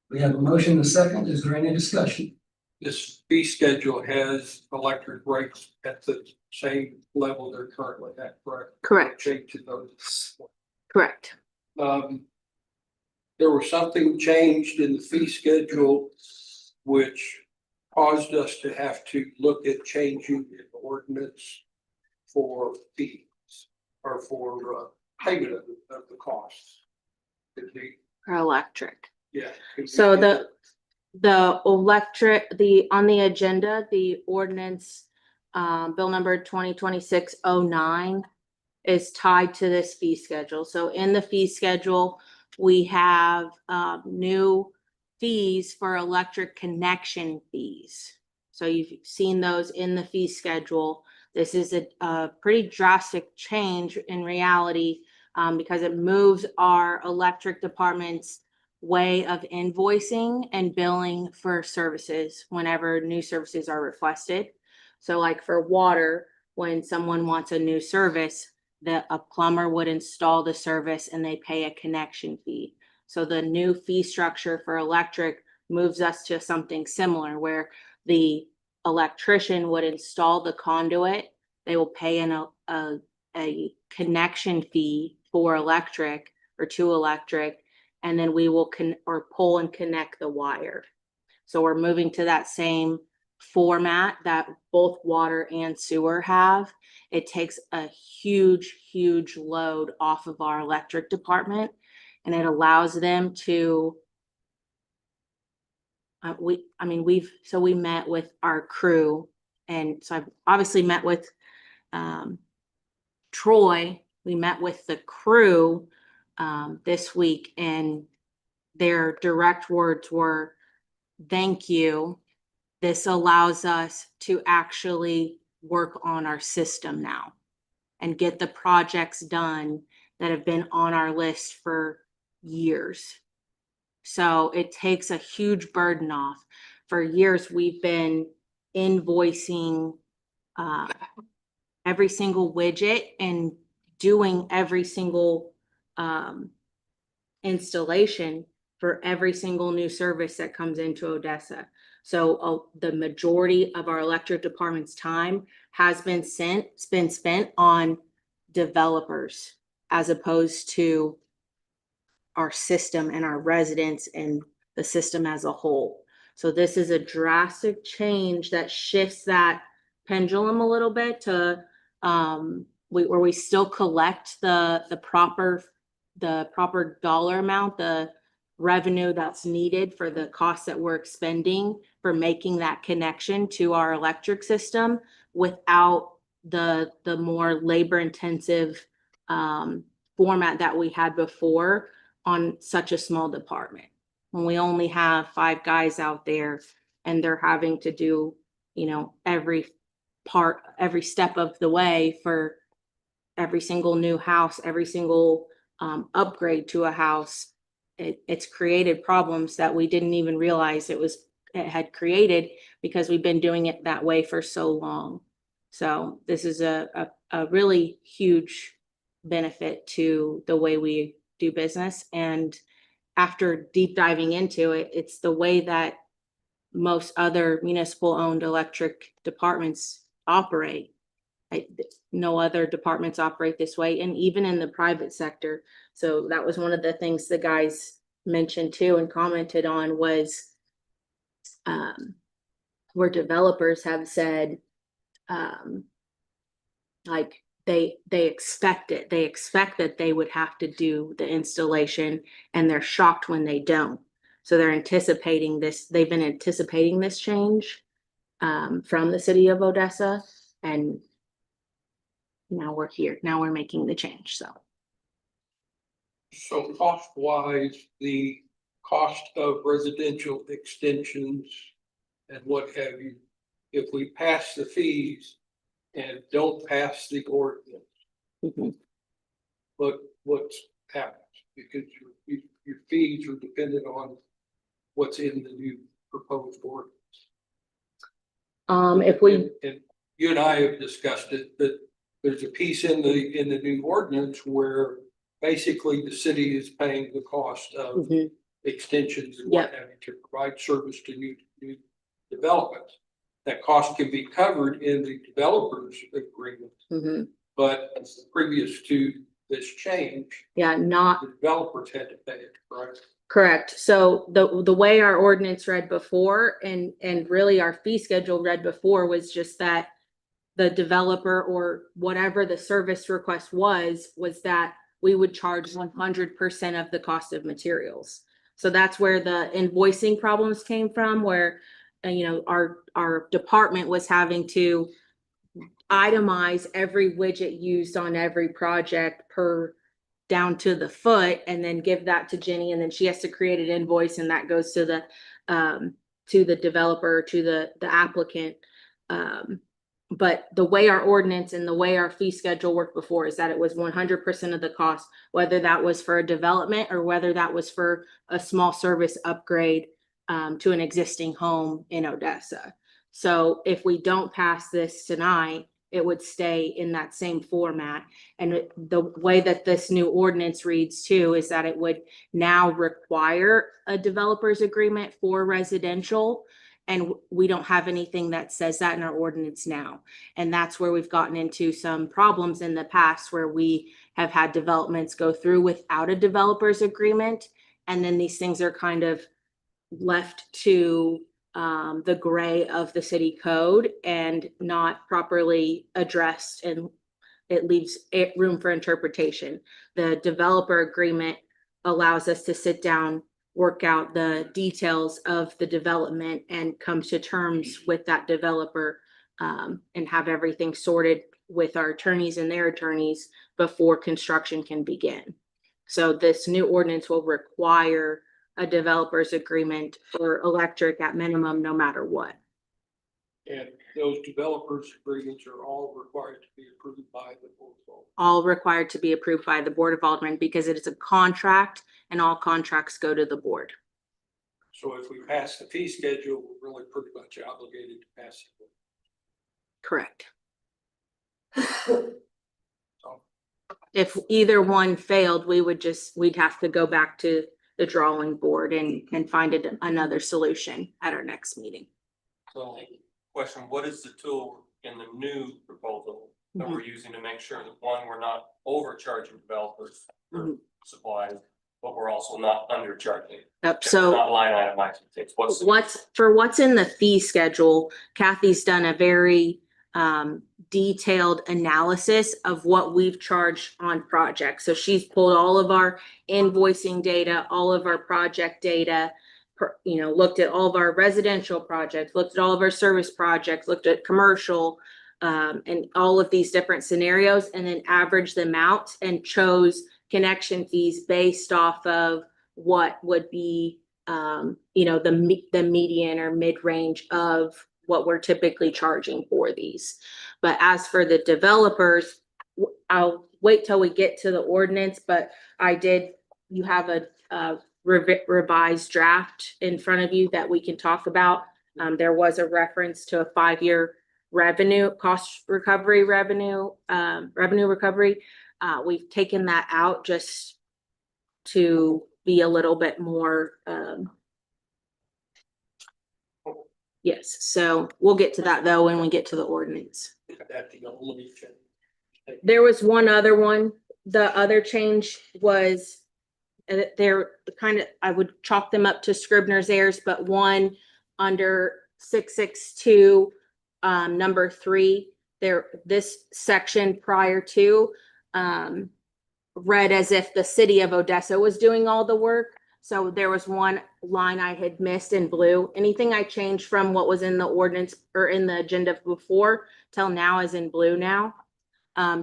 We have a motion and a second. Is there any discussion? This fee schedule has electric rates at the same level they're currently at, correct? Correct, Change to those. correct. There was something changed in the fee schedule which caused us to have to look at changing the ordinance for fees or for payment of the costs. Could be, For electric. yeah. could be- So the on the agenda, the ordinance, bill number 2026-09 is tied to this fee schedule. So in the fee schedule, we have, new fees for electric connection fees. So you've seen those in the fee schedule. This is a pretty drastic change in reality, because it moves our electric department's way of invoicing and billing for services whenever new services are requested. So like for water, when someone wants a new service, a plumber would install the service and they pay a connection fee. So the new fee structure for electric moves us to something similar where the electrician would install the conduit. They will pay a connection fee for electric or to electric, and then we will pull and connect the wire. So we're moving to that same format that both water and sewer have. It takes a huge, huge load off of our electric department, and it allows them to we met with our crew, and so I've obviously met with Troy. We met with the crew this week, and their direct words were, "Thank you. This allows us to actually work on our system now and get the projects done that have been on our list for years." So it takes a huge burden off. For years, we've been invoicing every single widget and doing every single installation for every single new service that comes into Odessa. So the majority of our electric department's time has been spent on developers as opposed to our system and our residents and the system as a whole. So this is a drastic change that shifts that pendulum a little bit to where we still collect the proper dollar amount, the revenue that's needed for the costs that we're expending for making that connection to our electric system without the more labor intensive format that we had before on such a small department. When we only have 5 guys out there and they're having to do, every step of the way for every single new house, every single upgrade to a house, it's created problems that we didn't even realize it had created because we've been doing it that way for so long. So this is a really huge benefit to the way we do business. And after deep diving into it, it's the way that most other municipal owned electric departments operate. No other departments operate this way, and even in the private sector. So that was one of the things the guys mentioned too and commented on was where developers have said like they expect it. They expect that they would have to do the installation, and they're shocked when they don't. So they're anticipating this. They've been anticipating this change from the city of Odessa, and now we're here. Now we're making the change. So cost wise, the cost of residential extensions and what have you, if we pass the fees and don't pass the ordinance, what's happens? Because your fees are dependent on what's in the new proposed ordinance. And you and I have discussed it, that there's a piece in the new ordinance where basically the city is paying the cost of extensions and what have you to provide service to new developments. That cost can be covered in the developer's agreement, but previous to this change, the developers had to pay it, right? Correct. So the way our ordinance read before and really our fee schedule read before was just that the developer or whatever the service request was that we would charge 100% of the cost of materials. So that's where the invoicing problems came from, where our department was having to itemize every widget used on every project per down to the foot, and then give that to Jenny, and then she has to create an invoice, and that goes to the developer, to the applicant. But the way our ordinance and the way our fee schedule worked before is that it was 100% of the cost, whether that was for a development or whether that was for a small service upgrade to an existing home in Odessa. So if we don't pass this tonight, it would stay in that same format. And the way that this new ordinance reads too is that it would now require a developer's agreement for residential. And we don't have anything that says that in our ordinance now. And that's where we've gotten into some problems in the past where we have had developments go through without a developer's agreement. And then these things are kind of left to the gray of the city code and not properly addressed, and it leaves room for interpretation. The developer agreement allows us to sit down, work out the details of the development and come to terms with that developer, and have everything sorted with our attorneys and their attorneys before construction can begin. So this new ordinance will require a developer's agreement for electric at minimum, no matter what. And those developers' agreements are all required to be approved by the board of Aldermen. All required to be approved by the Board of Aldermen because it is a contract and all contracts go to the board. So if we pass the fee schedule, we're really pretty much obligated to pass it. Correct. So, If either one failed, we'd have to go back to the drawing board and find another solution at our next meeting. So, question, what is the tool in the new proposal that we're using to make sure that, one, we're not overcharging developers for supplies, but we're also not undercharging? Yep, If so we're not line itemizing things, what's in the fee schedule, Kathy's done a very detailed analysis of what we've charged on projects. So she's pulled all of our invoicing data, all of our project data, looked at all of our residential projects, looked at all of our service projects, looked at commercial, and all of these different scenarios, and then averaged them out and chose connection fees based off of what would be, the median or mid-range of what we're typically charging for these. But as for the developers, I'll wait till we get to the ordinance, but you have a revised draft in front of you that we can talk about. There was a reference to a 5-year cost recovery revenue recovery. We've taken that out just to be a little bit more, yes, so we'll get to that though when we get to the ordinance. that the only thing. There was one other one. The other change was they're kind of, I would chalk them up to Scribner's errors, but one under 662, number 3, this section prior to read as if the city of Odessa was doing all the work. So there was one line I had missed in blue. Anything I changed from what was in the ordinance or in the agenda before till now is in blue now.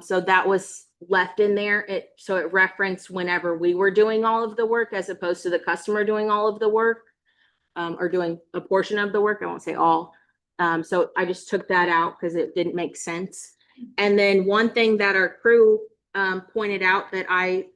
So that was left in there. So it referenced whenever we were doing all of the work as opposed to the customer doing all of the work, or doing a portion of the work. I won't say all. So I just took that out because it didn't make sense. And then one thing that our crew pointed out that I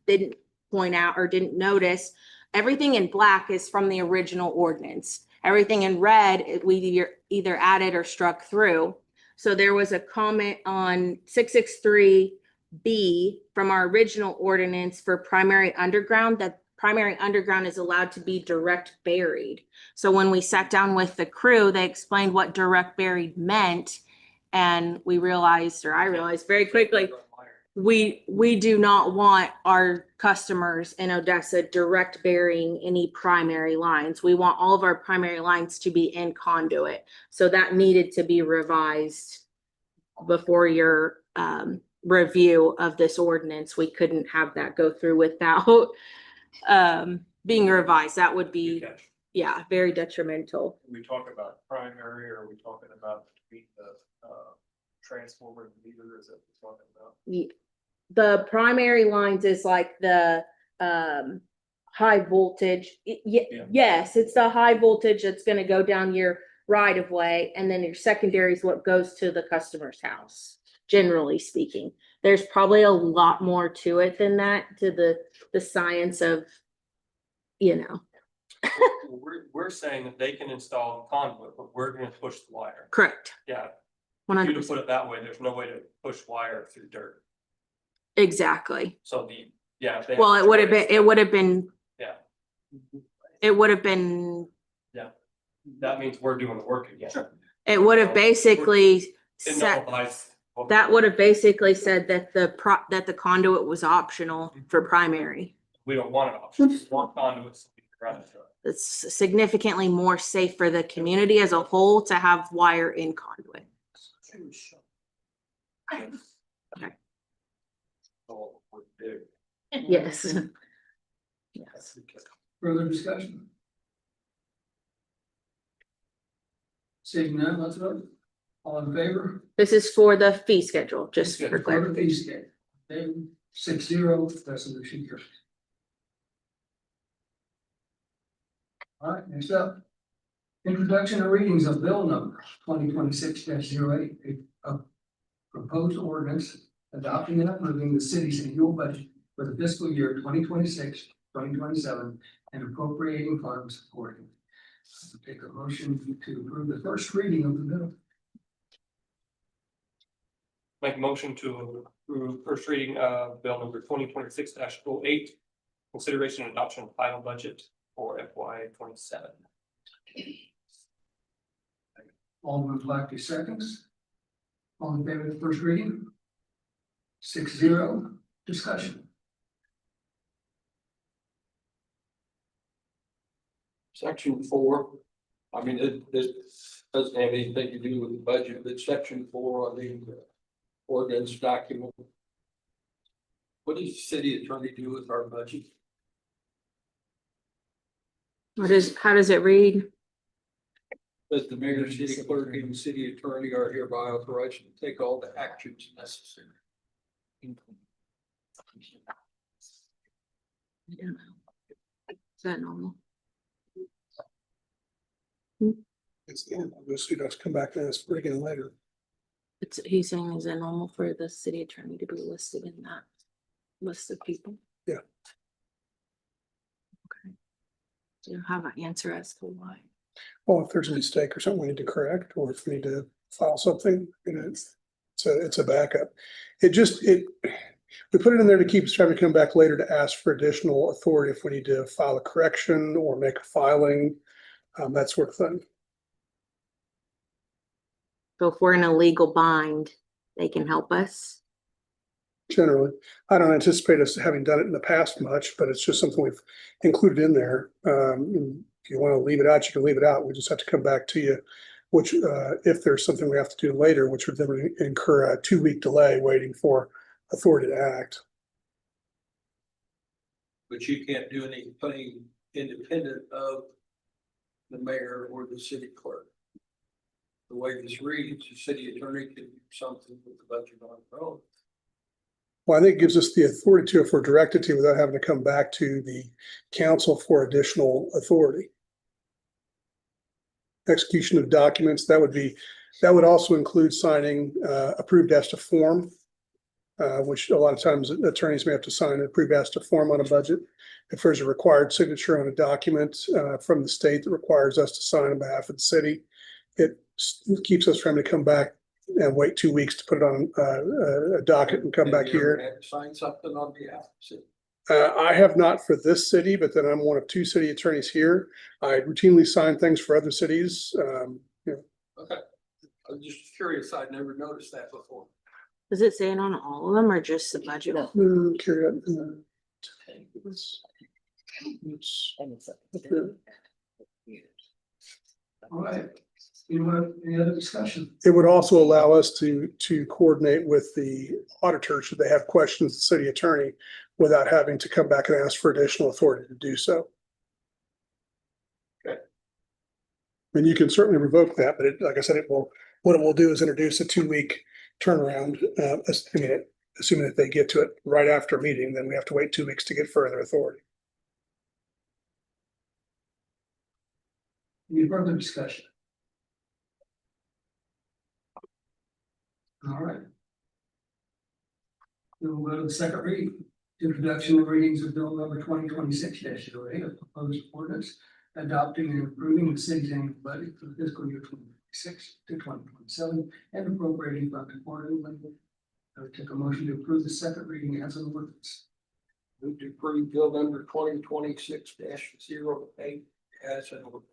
didn't point out or didn't notice, everything in black is from the original ordinance. Everything in red, we either added or struck through. So there was a comment on 663B from our original ordinance for primary underground, that primary underground is allowed to be direct buried. So when we sat down with the crew, they explained what direct buried meant. And I realized very quickly, we do not want our customers in Odessa direct burying any primary lines. We want all of our primary lines to be in conduit. So that needed to be revised before your review of this ordinance. We couldn't have that go through without being revised. That would be, yeah, very detrimental. We talk about primary, or are we talking about the transformer meters that we're talking about? The primary lines is like the high voltage. Yes, it's the high voltage that's going to go down your right of way, and then your secondary is what goes to the customer's house. Generally speaking, there's probably a lot more to it than that, to the science of, We're saying that they can install conduit, but we're gonna push the wire. Correct. Yeah. If you put it that way, there's no way to push wire through dirt. Exactly. So the, yeah. if they have Well, a it would have been, choice, it would have been, Yeah, it would have been, that means we're doing the work again. it would have basically It said, nullifies. that would have basically said that that the conduit was optional for primary. We don't want it option, we want conduits. To be running through it. It's significantly more safe for the community as a whole to have wire in conduit. So we're big. Yes. Yes. Further discussion? Seeing none, let's vote. All in favor? This is for the fee schedule, just Fee for schedule. For the clarity. fee scale. Okay, 6-0, resolution carries. All right, next up. Introduction and readings of bill number 2026-08, a proposed ordinance adopting and approving the city's annual budget for the fiscal year 2026-2027 and appropriating funds accordingly. Take a motion to approve the first reading of the bill. Make a motion to approve first reading of bill number 2026-08. Consideration and adoption of final budget for FY 27. Alderman Blackley seconds. All in favor of the first reading? 6-0, discussion. Section 4, I mean, it doesn't have anything to do with the budget, but section 4 on the ordinance document. What does the city attorney do with our budget? How does it read? That the mayor, city clerk, and city attorney are hereby authorized to take all the actions necessary. I don't know. Is that normal? It's the end of this, he does come back and ask for it again later. He's saying, is it normal for the city attorney to be listed in that list of people? Yeah. Okay. Do you have an answer as to why? Well, if there's a mistake or something we need to correct, or if we need to file something, you know, it's a backup. We put it in there to keep us trying to come back later to ask for additional authority if we need to file a correction or make a filing, that sort of thing. So if we're in a legal bind, they can help us. Generally, I don't anticipate us having done it in the past much, but it's just something we've included in there. If you want to leave it out, you can leave it out. We just have to come back to you, which if there's something we have to do later, which would then incur a 2-week delay waiting for authority to act. But you can't do anything independent of the mayor or the city clerk. The way this reads, the city attorney can do something with the budget on their own. Well, I think it gives us the authority to, if we're directed to, without having to come back to the council for additional authority. Execution of documents, that would also include signing approved as to form, which a lot of times attorneys may have to sign an approved as to form on a budget. If there's a required signature on a document from the state that requires us to sign on behalf of the city, it keeps us from having to come back and wait 2 weeks to put it on a docket and come back Have you ever here. had to sign something on behalf of the city? I have not for this city, but then I'm one of 2 city attorneys here. I routinely sign things for other cities. Okay, I'm just curious, I'd never noticed that before. Does it say it on all of them or just the budget? All right. Any other discussion? It would also allow us to coordinate with the auditors should they have questions, the city attorney, without having to come back and ask for additional authority to do so. Okay. And you can certainly revoke that, but like I said, what it will do is introduce a 2-week turnaround, assuming that they get to it right after a meeting, then we have to wait 2 weeks to get further authority. Any further discussion? All right. We'll go to the second reading. Introduction and readings of bill number 2026-08, a proposed ordinance adopting and approving the city's annual budget for the fiscal year 2026 to 2027, and appropriating funds accordingly. I would take a motion to approve the second reading as an ordinance. Move to approve bill number 2026-08 as an ordinance.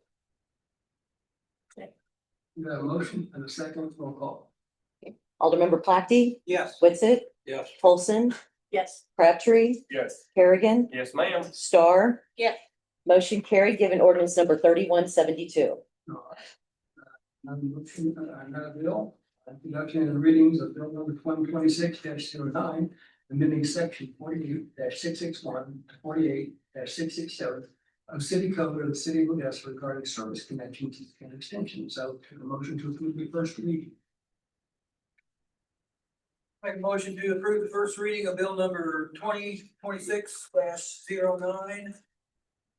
We have a motion and a second, roll call. Aldermember Placky, Yes. Whitsitt, Yes. Polson, Yes. Crabtree, Yes. Harrigan, Yes, ma'am. Star. Yes. Motion carried, given ordinance number 3172. Another motion, another bill, introduction and readings of bill number 2026-09, amending section 48-661 to 48-667 of city code of the city of Odessa regarding service connections and extensions. I would take a motion to approve the first reading. Make a motion to approve the first reading of bill number 2026-09.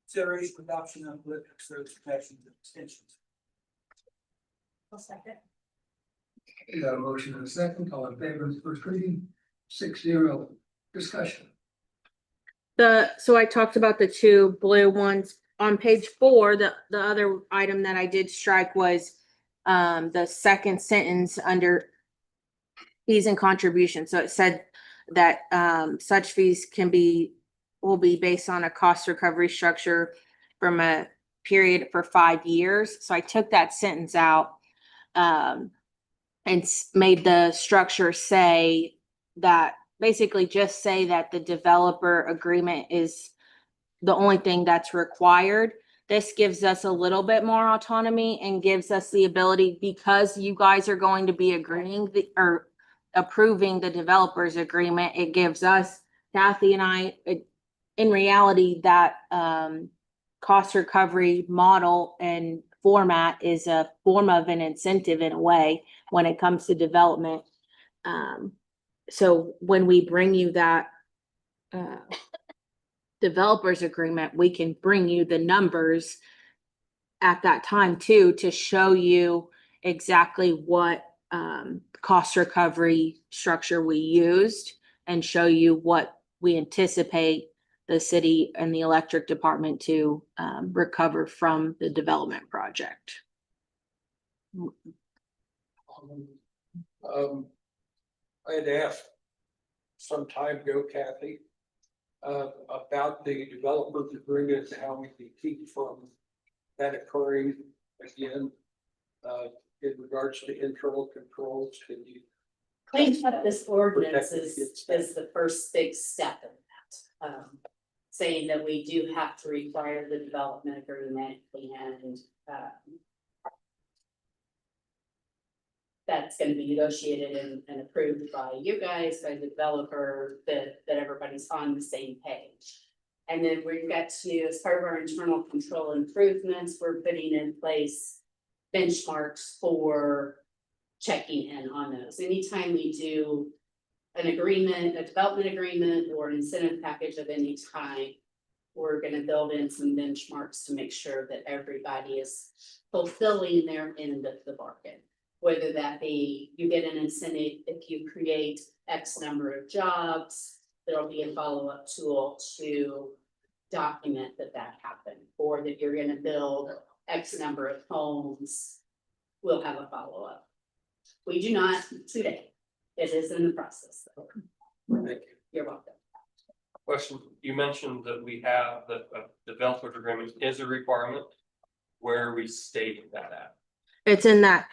Consideration of adoption of electric service connections and extensions. I'll second. We got a motion and a second, all in favor of the first reading, 6-0, discussion. So I talked about the two blue ones on page 4. The other item that I did strike was the second sentence under fees and contributions. So it said that such fees will be based on a cost recovery structure from a period for 5 years. So I took that sentence out and made the structure say that, basically just say that the developer agreement is the only thing that's required. This gives us a little bit more autonomy and gives us the ability, because you guys are going to be agreeing or approving the developer's agreement. It gives us, Kathy and I, in reality, that cost recovery model and format is a form of an incentive in a way when it comes to development. So when we bring you that developer's agreement, we can bring you the numbers at that time too, to show you exactly what cost recovery structure we used and show you what we anticipate the city and the electric department to recover from the development project. I had asked some time ago, Kathy, about the developer's agreement, how we can keep from that occurring again, in regards to internal controls. Can you? Cleaning up this ordinance is the first big step in that. Saying that we do have to require the development agreement and that's gonna be negotiated and approved by you guys, by the developer, that everybody's on the same page. And then we've got to, as part of our internal control improvements, we're putting in place benchmarks for checking in on those. Anytime we do an agreement, a development agreement, or an incentive package of any kind, we're gonna build in some benchmarks to make sure that everybody is fulfilling their end of the bargain. Whether that be you get an incentive if you create X number of jobs, there'll be a follow-up tool to document that happened, or that you're gonna build X number of homes, we'll have a follow-up. We do not today. It is in the process. Thank you. You're welcome. Question, you mentioned that we have the developer's agreement is a requirement. Where are we stating that at? It's in that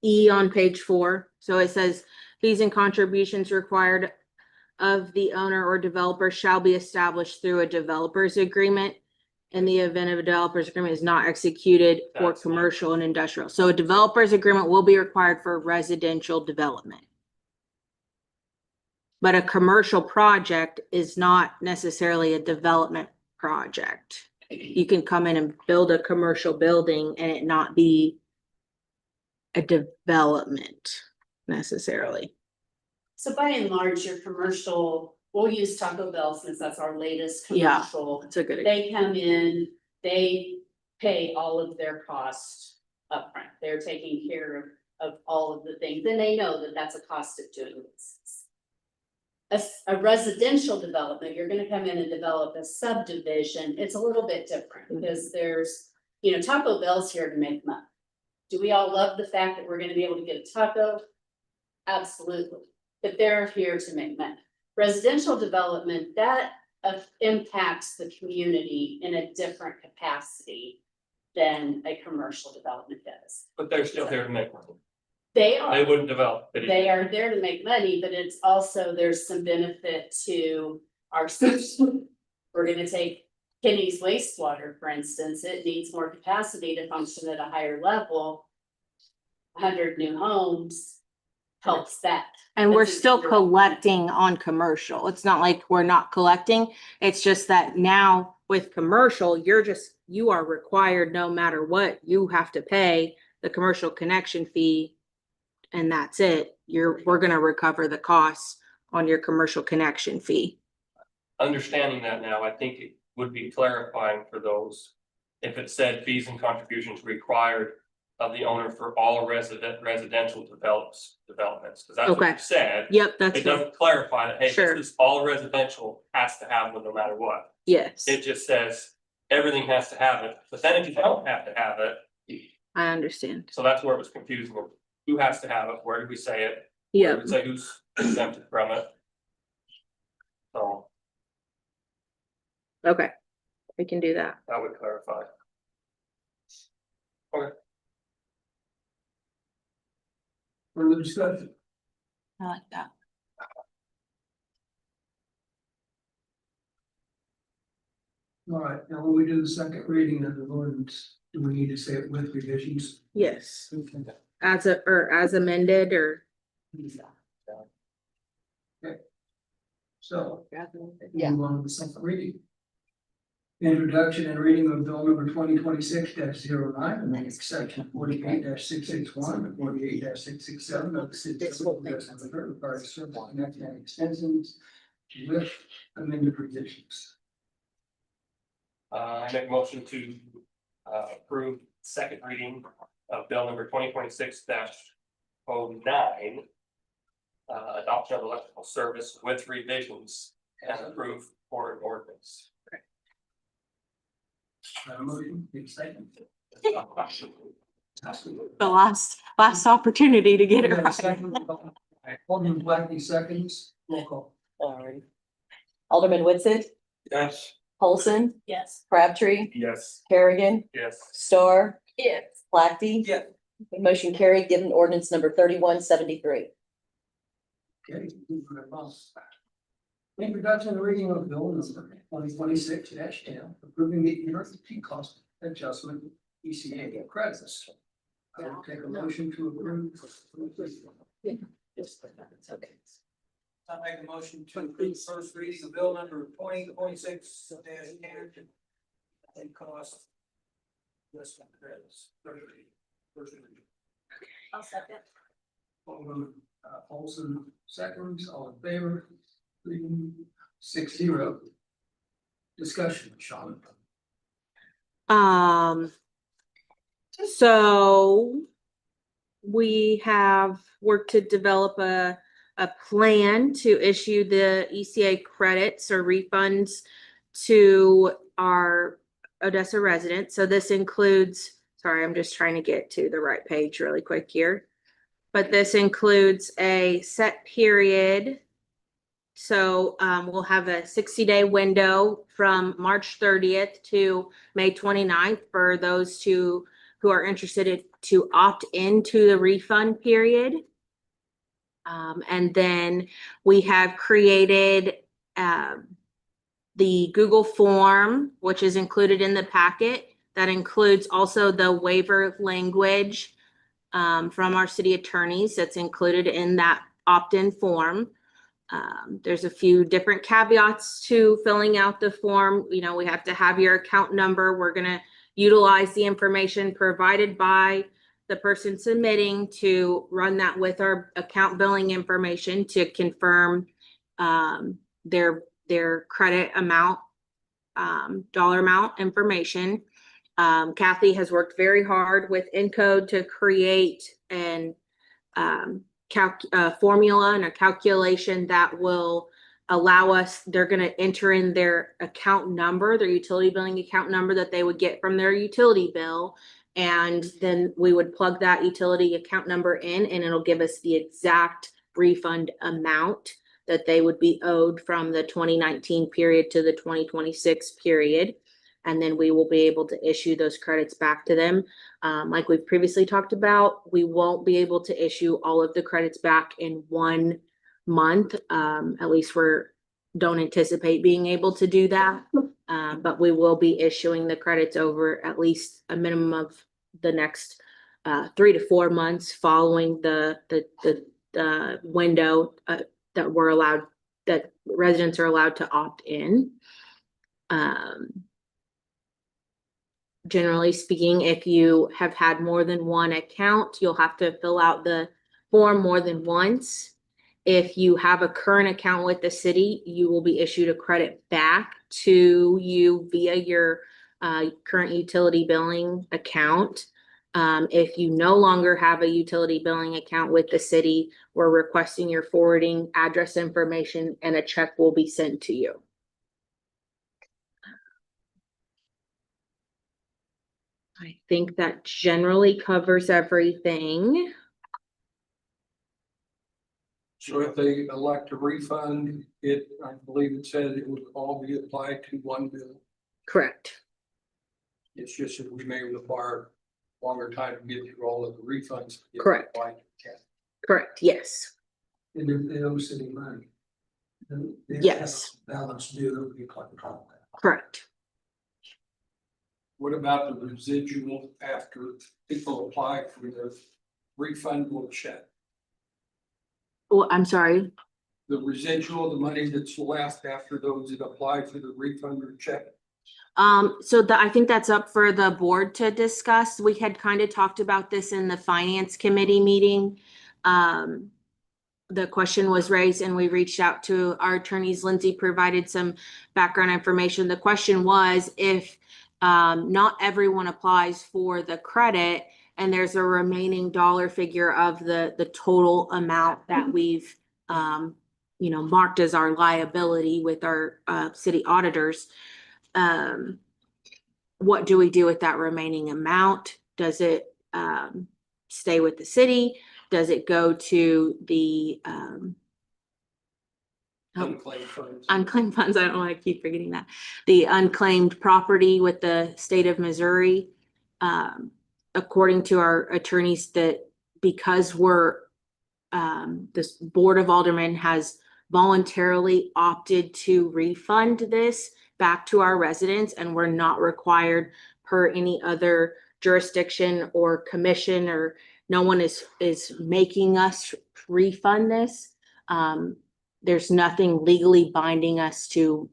E on page 4. So it says fees and contributions required of the owner or developer shall be established through a developer's agreement in the event of a developer's agreement is not executed for That's commercial and industrial. So a developer's agreement will be required for residential development. But a commercial project is not necessarily a development project. You can come in and build a commercial building and it not be a development necessarily. So by and large, your commercial, we'll use Taco Bell since that's our latest Yeah. commercial. That's a good. They come in, they pay all of their costs upfront. They're taking care of all of the things, and they know that that's a cost of doing this. A residential development, you're gonna come in and develop a subdivision, it's a little bit different because there's, Taco Bell's here to make money. Do we all love the fact that we're gonna be able to get a taco? Absolutely, but they're here to make money. Residential development, that impacts the community in a different capacity than a commercial development does. But they're still there to make money. They They are, wouldn't develop. they are there to make money, but it's also, there's some benefit to our system. We're gonna take Kenny's wastewater, for instance, it needs more capacity to function at a higher level. 100 new homes helps that. And we're That's still a- collecting on commercial. It's not like we're not collecting. It's just that now with commercial, you are required, no matter what, you have to pay the commercial connection fee. And that's it. We're gonna recover the costs on your commercial connection fee. Understanding that now, I think it would be clarifying for those. If it said fees and contributions required of the owner for all residential developments, because that's what Okay. you said. Yep, that's It what, doesn't clarify that, hey, Sure. this is all residential has to have one no matter what. yes, It just says everything has to have it, but then if you don't have to have it, I understand. so that's where it was confusing. Who has to have it? Where did we say it? Where Yep, did we say who's exempted from it? So okay. We can do that. that would clarify. Further discussion? I like that. All right, now when we do the second reading of the ordinance, do we need to say it with revisions? Yes, as amended or. So, Yeah. move on to the second reading. Introduction and reading of bill number 2026-09, amending section 48-661 and 48-667 of the city This code whole of thing. Westminster regarding service connection and extensions with amended provisions. I make a motion to approve second reading of bill number 2026-09. Adoption of electrical service with revisions and approve for an ordinance. Motion, need a second. The last opportunity to get We it got a right. second. Alderman Blackie seconds, roll call. Alright. Alderman Whitsit, Yes. Paulson, Yes. Crabtree, Yes. Kerrigan, Yes. Star, Yes. Blackie. Yeah. Motion carried, given ordinance number 3173. Okay. move right along. Introduction and reading of bill number 2026-10, approving the emergency cost adjustment ECA credits. I will take a motion to approve. Okay. I make a motion to approve first reading of bill number 2026-10. And cost. Less than credits. First reading. I'll second. Alderman Olson seconds, all in favor, 6-0. Discussion, Sean. So we have worked to develop a plan to issue the ECA credits or refunds to our Odessa residents. So this includes, sorry, I'm just trying to get to the right page really quick here. But this includes a set period. So we'll have a 60-day window from March 30th to May 29th for those who are interested to opt into the refund period. And then we have created the Google form, which is included in the packet. That includes also the waiver language from our city attorneys that's included in that opt-in form. There's a few different caveats to filling out the form. You know, we have to have your account number. We're going to utilize the information provided by the person submitting to run that with our account billing information to confirm their credit amount, dollar amount information. Kathy has worked very hard with Encode to create an formula and a calculation that will allow us, they're going to enter in their account number, their utility billing account number that they would get from their utility bill. And then we would plug that utility account number in and it'll give us the exact refund amount that they would be owed from the 2019 period to the 2026 period. And then we will be able to issue those credits back to them. Like we've previously talked about, we won't be able to issue all of the credits back in 1 month. At least don't anticipate being able to do that. But we will be issuing the credits over at least a minimum of the next 3 to 4 months following the window that residents are allowed to opt in. Generally speaking, if you have had more than one account, you'll have to fill out the form more than once. If you have a current account with the city, you will be issued a credit back to you via your current utility billing account. If you no longer have a utility billing account with the city, we're requesting your forwarding address information and a check will be sent to you. I think that generally covers everything. So if they elect a refund, I believe it said it would all be applied to one bill. Correct. It's just that we may require longer time to get through all of the refunds. Correct. Correct, yes. And if they owe city money. then they have Yes. a balance due, it'll be collected from that. Correct. What about the residual after people apply for their refundable check? Well, I'm sorry. The residual, the money that's left after those that apply for the refund or check? I think that's up for the board to discuss. We had kind of talked about this in the finance committee meeting. The question was raised and we reached out to our attorneys. Lindsay provided some background information. The question was if not everyone applies for the credit and there's a remaining dollar figure of the total amount that we've marked as our liability with our city auditors. What do we do with that remaining amount? Does it stay with the city? Does it go to the Unclaimed funds. unclaimed funds? I don't want to keep forgetting that. The unclaimed property with the state of Missouri. According to our attorneys, that because this Board of Aldermen has voluntarily opted to refund this back to our residents, and we're not required per any other jurisdiction or commission, or no one is making us refund this. There's nothing legally binding us to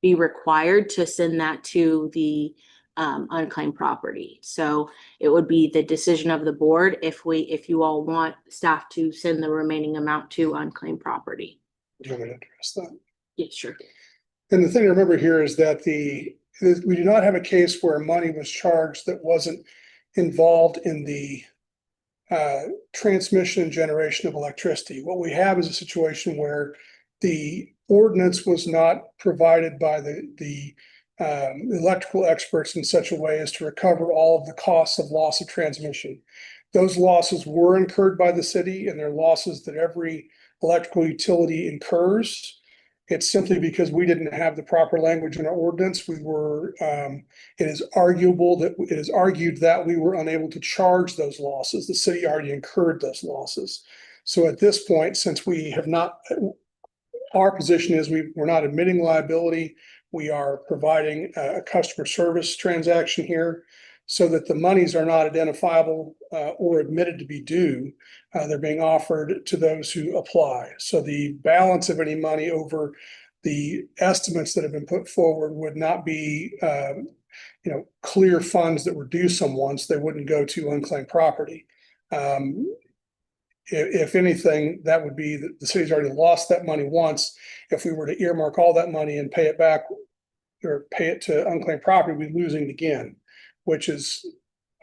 be required to send that to the unclaimed property. So it would be the decision of the board if you all want staff to send the remaining amount to unclaimed property. Do you want me to address that? Yes, sure. And the thing to remember here is that we do not have a case where money was charged that wasn't involved in the transmission and generation of electricity. What we have is a situation where the ordinance was not provided by the electrical experts in such a way as to recover all of the costs of loss of transmission. Those losses were incurred by the city, and they're losses that every electrical utility incurs. It's simply because we didn't have the proper language in our ordinance. It is argued that we were unable to charge those losses. The city already incurred those losses. So at this point, since we have not, our position is we're not admitting liability. We are providing a customer service transaction here so that the monies are not identifiable or admitted to be due. They're being offered to those who apply. So the balance of any money over the estimates that have been put forward would not be clear funds that were due someone, so they wouldn't go to unclaimed property. If anything, that would be that the city's already lost that money once. If we were to earmark all that money and pay it back or pay it to unclaimed property, we'd be losing it again, which is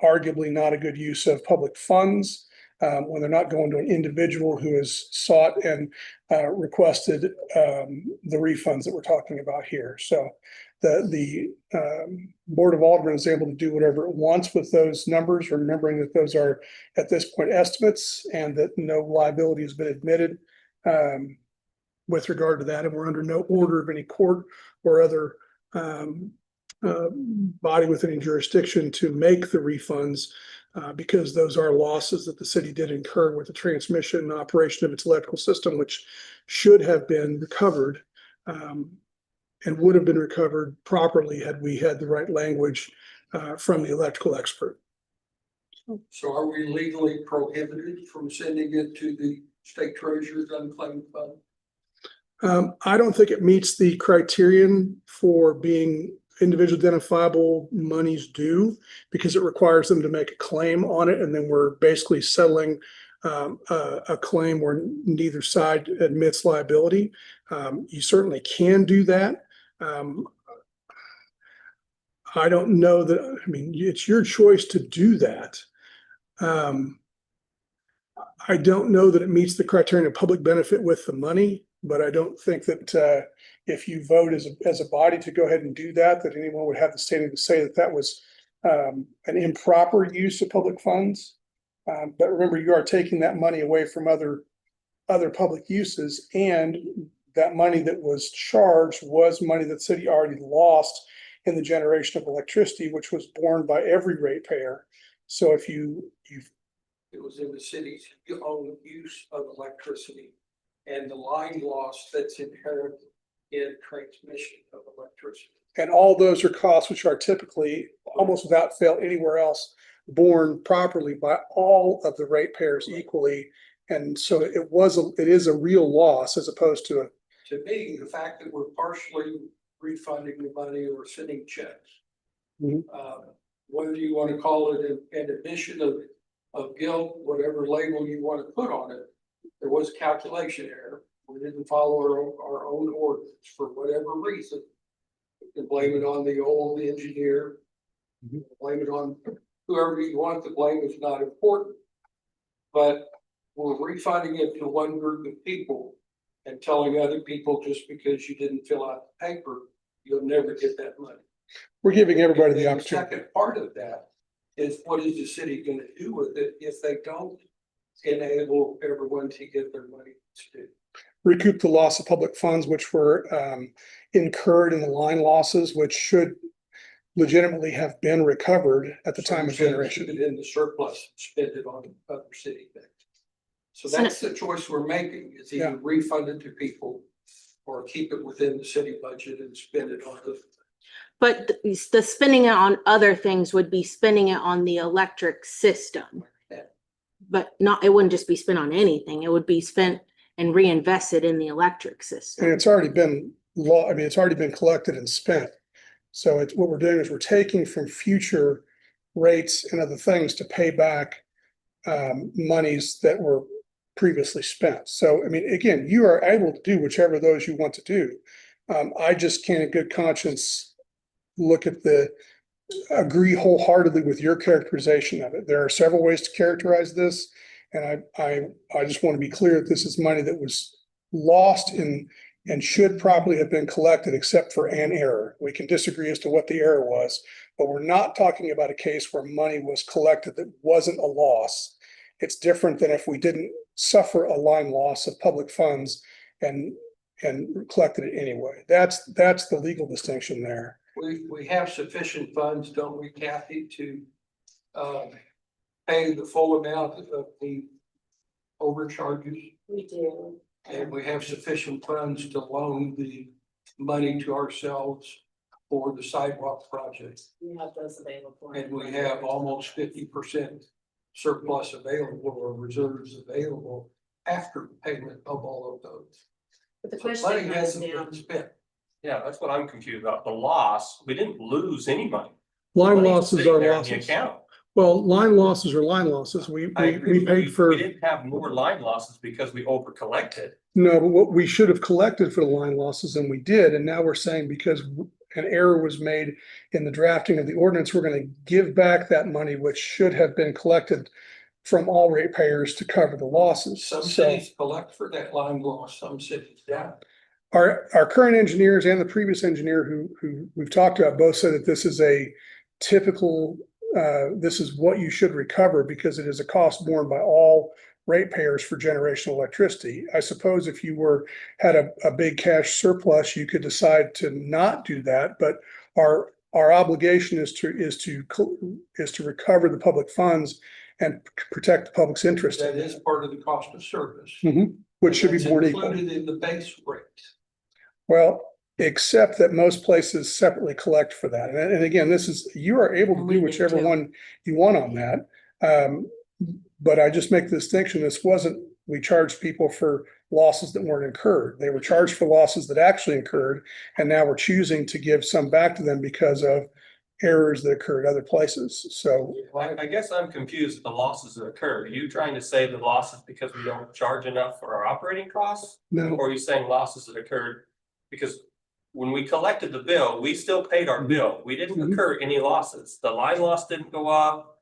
arguably not a good use of public funds when they're not going to an individual who has sought and requested the refunds that we're talking about here. So the Board of Aldermen is able to do whatever it wants with those numbers, remembering that those are at this point estimates and that no liability has been admitted with regard to that. And we're under no order of any court or other body with any jurisdiction to make the refunds because those are losses that the city did incur with the transmission and operation of its electrical system, which should have been recovered and would have been recovered properly had we had the right language from the electrical expert. So are we legally prohibited from sending it to the state treasurer's unclaimed fund? I don't think it meets the criterion for being individual identifiable monies due because it requires them to make a claim on it. And then we're basically settling a claim where neither side admits liability. You certainly can do that. I don't know that, I mean, it's your choice to do that. I don't know that it meets the criterion of public benefit with the money, but I don't think that if you vote as a body to go ahead and do that, that anyone would have the standing to say that that was an improper use of public funds. But remember, you are taking that money away from other public uses, and that money that was charged was money that the city already lost in the generation of electricity, which was borne by every ratepayer. So if you It was in the city's own use of electricity and the line loss that's inherent in transmission of electricity. and all those are costs which are typically almost without fail anywhere else borne properly by all of the ratepayers equally. And so it is a real loss as opposed to a. To me, the fact that we're partially refunding the money or sending checks. Mhm. Whether you want to call it an admission of guilt, whatever label you want to put on it, there was a calculation error. We didn't follow our own ordinance for whatever reason. You can blame it on the old engineer, blame it on whoever you want to blame is not important. But we're refunding it to one group of people and telling other people just because you didn't fill out the paper, you'll never get that money. We're giving everybody the And opportunity. second part of that is what is the city gonna do with it if they don't enable everyone to get their money to do? Recoup the loss of public funds, which were incurred in the line losses, which should legitimately have been recovered at the time of generation. Keep it in the surplus, spend it on other city things. So that's the choice we're making, is either refund it to people or keep it within the city budget and spend it on other things. But the spending it on other things would be spending it on the electric system. Yeah. But not, it wouldn't just be spent on anything. It would be spent and reinvested in the electric system. And it's already been it's already been collected and spent. So it's what we're doing is we're taking from future rates and other things to pay back monies that were previously spent. So, I mean, again, you are able to do whichever of those you want to do. I just can't in good conscience agree wholeheartedly with your characterization of it. There are several ways to characterize this. And I just want to be clear that this is money that was lost and should probably have been collected except for an error. We can disagree as to what the error was, but we're not talking about a case where money was collected that wasn't a loss. It's different than if we didn't suffer a line loss of public funds and collected it anyway. That's the legal distinction there. We have sufficient funds, don't we, Kathy, to pay the full amount of the overcharges? We do. And we have sufficient funds to loan the money to ourselves for the sidewalk project. We have those available. And we have almost 50% surplus available or reserves available after payment of all of those. But the So question money comes hasn't down, been spent. Yeah, that's what I'm confused about. The loss, we didn't lose any money. Line Money's losses sitting are there in the losses. account. Well, line losses are line losses. We paid for. We didn't have more line losses because we over collected. No, but what we should have collected for the line losses and we did, and now we're saying because an error was made in the drafting of the ordinance, we're going to give back that money, which should have been collected from all ratepayers to cover the losses. Some So cities collect for that line loss, some cities don't. Our current engineers and the previous engineer who we've talked about both said that this is a typical, this is what you should recover because it is a cost borne by all ratepayers for generational electricity. I suppose if you had a big cash surplus, you could decide to not do that, but our obligation is to recover the public funds and protect the public's interest. That is part of the cost of service. Which should be That's borne equal. included in the base rate. Well, except that most places separately collect for that. And again, you are able to We do do whichever too. one you want on that. But I just make the distinction, we charged people for losses that weren't incurred. They were charged for losses that actually incurred, and now we're choosing to give some back to them because of errors that occurred other places. So I guess I'm confused with the losses that occur. Are you trying to say the losses because we don't charge enough for our operating costs? no, Or are you saying losses that occurred because when we collected the bill, we still paid our bill. We didn't incur any losses. The line loss didn't go up.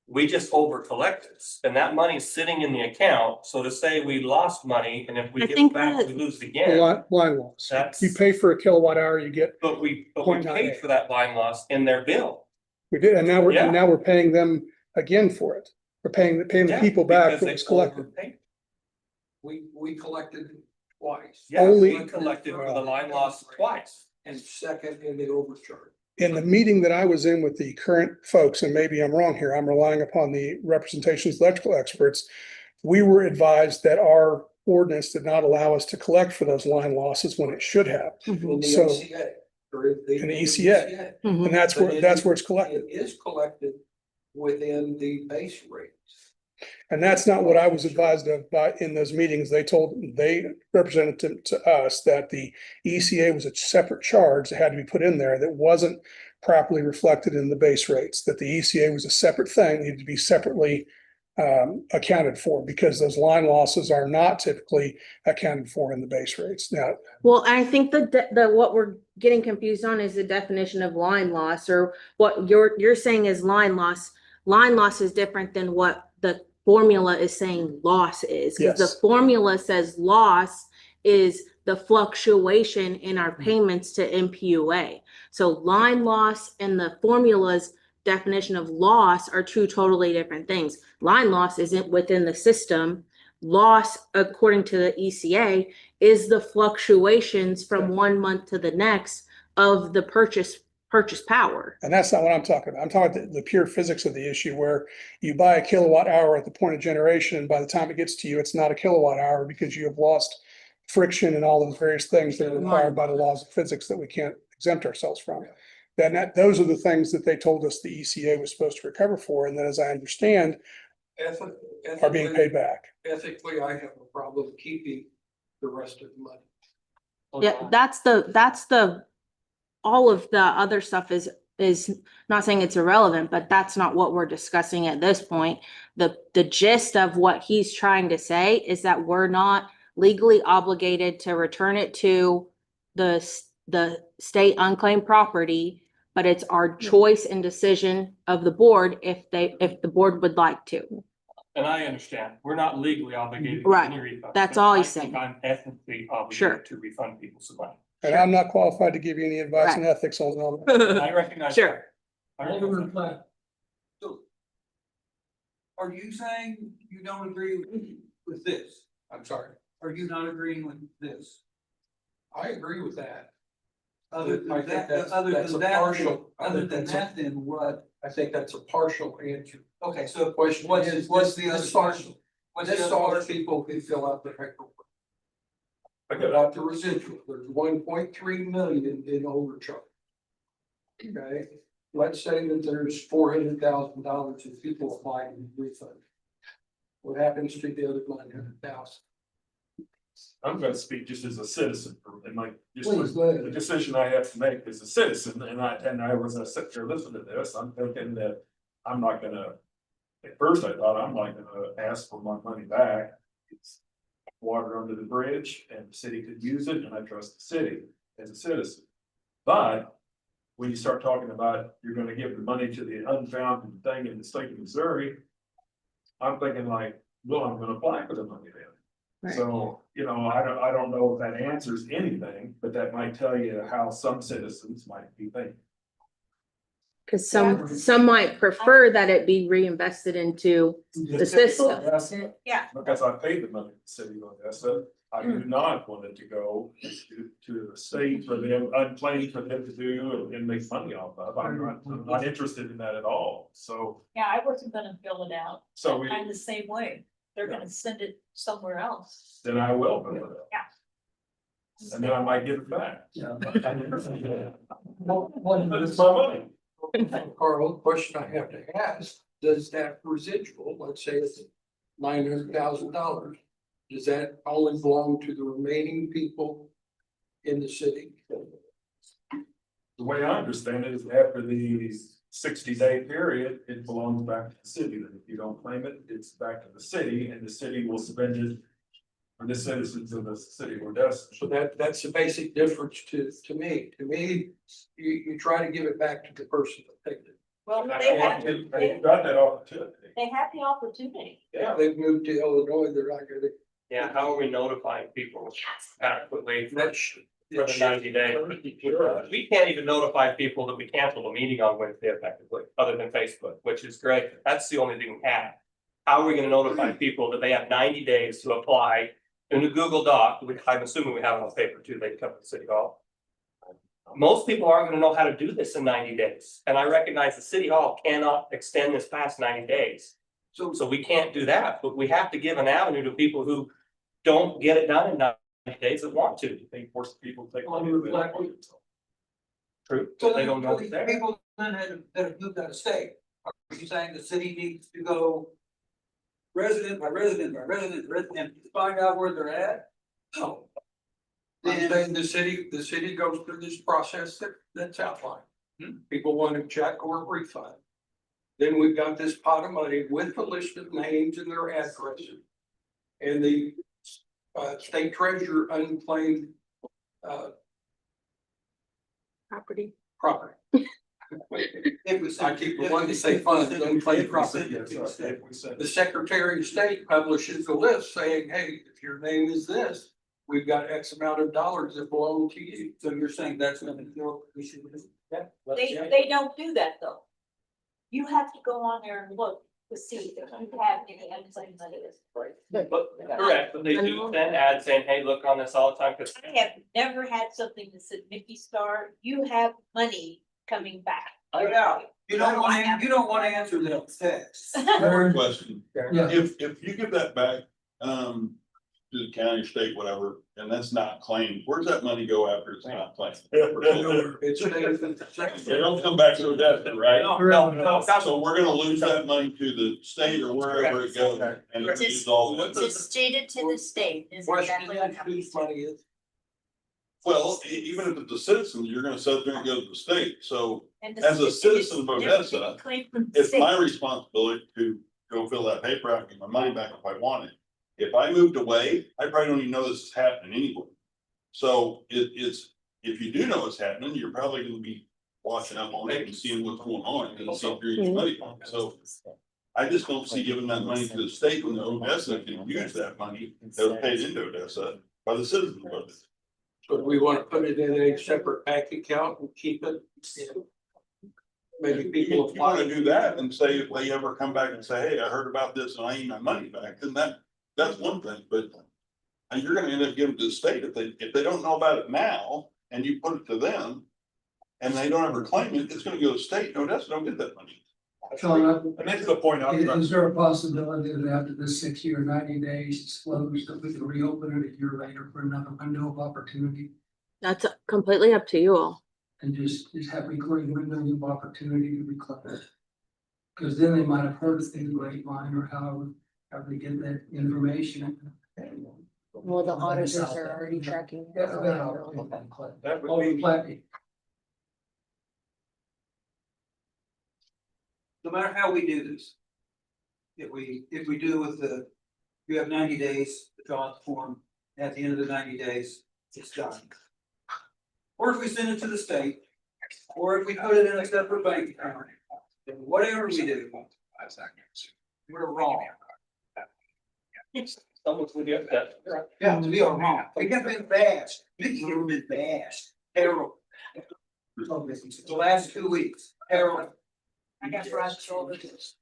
We just over collected and that money's sitting in the account. So to say we lost money and if we I give think it back, that- we lose it again. line loss. That's- You pay for a kilowatt hour, you get, But we 0.98. paid for that line loss in their bill. we did, and now Yeah. we're paying them again for it. We're paying the Yeah, people back because what they was collected. overpaid. We collected twice. Yeah, Only- we collected for the line loss twice. And second in the overcharge. In the meeting that I was in with the current folks, and maybe I'm wrong here, I'm relying upon the representations of electrical experts. We were advised that our ordinance did not allow us to collect for those line losses when it should have. In the So- ECA. Or In the ECA. And that's But where it's collected. It is collected within the base rate. And that's not what I was advised of in those meetings. They represented to us that the ECA was a separate charge that had to be put in there that wasn't properly reflected in the base rates, that the ECA was a separate thing, needed to be separately accounted for because those line losses are not typically accounted for in the base rates. Now, Well, I think what we're getting confused on is the definition of line loss, or what you're saying is line loss. Line loss is different than what the formula is saying loss is. Because Yes. the formula says loss is the fluctuation in our payments to MPUA. So line loss and the formula's definition of loss are two totally different things. Line loss isn't within the system. Loss, according to the ECA, is the fluctuations from one month to the next of the purchase power. and that's not what I'm talking about. I'm talking about the pure physics of the issue where you buy a kilowatt hour at the point of generation, and by the time it gets to you, it's not a kilowatt hour because you have lost friction and all those various things that are required by the laws of physics that we can't exempt ourselves from. Then those are the things that they told us the ECA was supposed to recover for, and then as I understand, are being paid back. Ethically, I have a problem keeping the rest of the money. Yeah, all of the other stuff is not saying it's irrelevant, but that's not what we're discussing at this point. The gist of what he's trying to say is that we're not legally obligated to return it to the state unclaimed property, but it's our choice and decision of the board if the board would like to. And I understand, we're not legally obligated to Right. any refund. That's but all I he's think saying. I'm ethically Sure. obligated to refund people some money. And I'm not qualified to give you any advice on ethics on all that. And I recognize. Sure. that. I recognize Alderman that. Platt, Are you saying you don't agree with this? I'm sorry, Are you not agreeing with this? I agree with that. Other I than think that, that's other a than that, partial. other than that, then what? I think that's a partial answer. Okay, so The question what's is, the other this partial? solves, What's the this other solves partial? people who fill out the paperwork. Fill out the residual, there's 1.3 million in overcharge. Okay, let's say that there's $400,000 of people applying for refund. What happens to the other 900,000? I'm gonna speak just as a citizen, and like, just Please, go ahead. the decision I have to make as a citizen, and I was gonna sit there listening to this, I'm thinking that I'm not gonna. At first, I thought I'm not gonna ask for my money back. It's water under the bridge, and the city could use it, and I trust the city as a citizen. But when you start talking about you're gonna give the money to the unfounded thing in the state of Missouri, I'm thinking like, well, I'm gonna apply for the money then. Right. So, I don't know if that answers anything, but that might tell you how some citizens might be thinking. Cause some might prefer that it be reinvested into the system. Yeah. Because I paid the money to the city of Odessa, I do not want it to go to the state for them, unclaimed for them to do and make money off of. I'm not interested in that at all, so. Yeah, I wasn't gonna fill it out. So we, I'm the same way. They're gonna send it somewhere else. then I will fill it out. Yeah. And then I might get it back. Yeah. It's my money. Carl, question I have to ask, does that residual, let's say it's $900,000, does that only belong to the remaining people in the city? The way I understand it is after the 60-day period, it belongs back to the city. Then if you don't claim it, it's back to the city and the city will spend it for the citizens of the city of Odessa. So that's the basic difference to me. To me, you try to give it back to the person that picked it. Well, I they have got that opportunity. the opportunity. Yeah, they've moved to Illinois, they're not gonna. Yeah, how are we notifying people adequately for That should. the 90 days? We can't even notify people that we canceled a meeting on Wednesday effectively, other than Facebook, which is great. That's the only thing we have. How are we gonna notify people that they have 90 days to apply in a Google Doc, which I'm assuming we have it on paper too, they come to the city hall? Most people aren't gonna know how to do this in 90 days, and I recognize the city hall cannot extend this past 90 days. So we can't do that, but we have to give an avenue to people who don't get it done in 90 days that want to. They force people to take. True, So but they don't know it's these there. people then that have moved out of state, are you saying the city needs to go resident by resident by resident, and find out where they're at? No. I'm saying the city goes through this process that's outlined. People want to check or refund. Then we've got this pot of money with the list of names and their addresses. And the state treasurer unclaimed Property. property. If we I send- keep wanting to say funds, unclaimed If we property. send it to the state. The Secretary of State publishes a list saying, hey, if your name is this, we've got X amount of dollars that belong to you. So you're saying that's gonna, we should. They don't do that though. You have to go on there and look to see if you have any unclaimed money. But correct, but they do send ads saying, hey, look on this all the time, because I have never had something that said, Mickey Star, you have money coming back. You don't wanna answer that text. Question. Yeah, if you give that back, to the county, state, whatever, and that's not claimed, where's that money go after it's not claimed? It's They don't come back to Odessa, right? no, So we're gonna lose that money to the state or wherever it goes, and it's used all the way. It's stated to the state is Question exactly is what whose happens. money is. Well, even if it's a citizen, you're gonna sit there and go to the state, so And the as a state citizen of is never Odessa, been claimed from the it's state. my responsibility to go fill that paper out and get my money back if I want it. If I moved away, I probably don't even know this is happening anyway. So it's, if you do know it's happening, you're probably gonna be watching up on it and seeing what's going on and see if you're getting money from it. So I just don't see giving that money to the state when the Odessa can use that money that was paid into Odessa by the citizens of Odessa. So do we want to put it in a separate bank account and keep it? Maybe people If you wanna apply. do that and say, if they ever come back and say, hey, I heard about this and I need my money back, then that's one thing, but. And you're gonna end up giving it to the state if they don't know about it now and you put it to them. And they don't ever claim it, it's gonna go to the state, no, that's, don't get that money. Sean, And that's the point I'm trying. is there a possibility that after this 60 or 90 days it's closed, that we can reopen it a year later for another window of opportunity? That's completely up to you all. And just have recurring windows of opportunity to reclaim it. Because then they might have heard it through the grapevine or however they get that information. Well, the auditors are already tracking. That That would would be be, plenty. No matter how we do this. If we do with you have 90 days to fill out the form, at the end of the 90 days, it's done. Or if we send it to the state, or if we put it in a separate bank account, whatever we do, we're wrong. Someone's gonna get that. Yeah, to be all wrong. It has been fast. It has been fast. Terrible. The last 2 weeks, terrible. I got broad shoulders.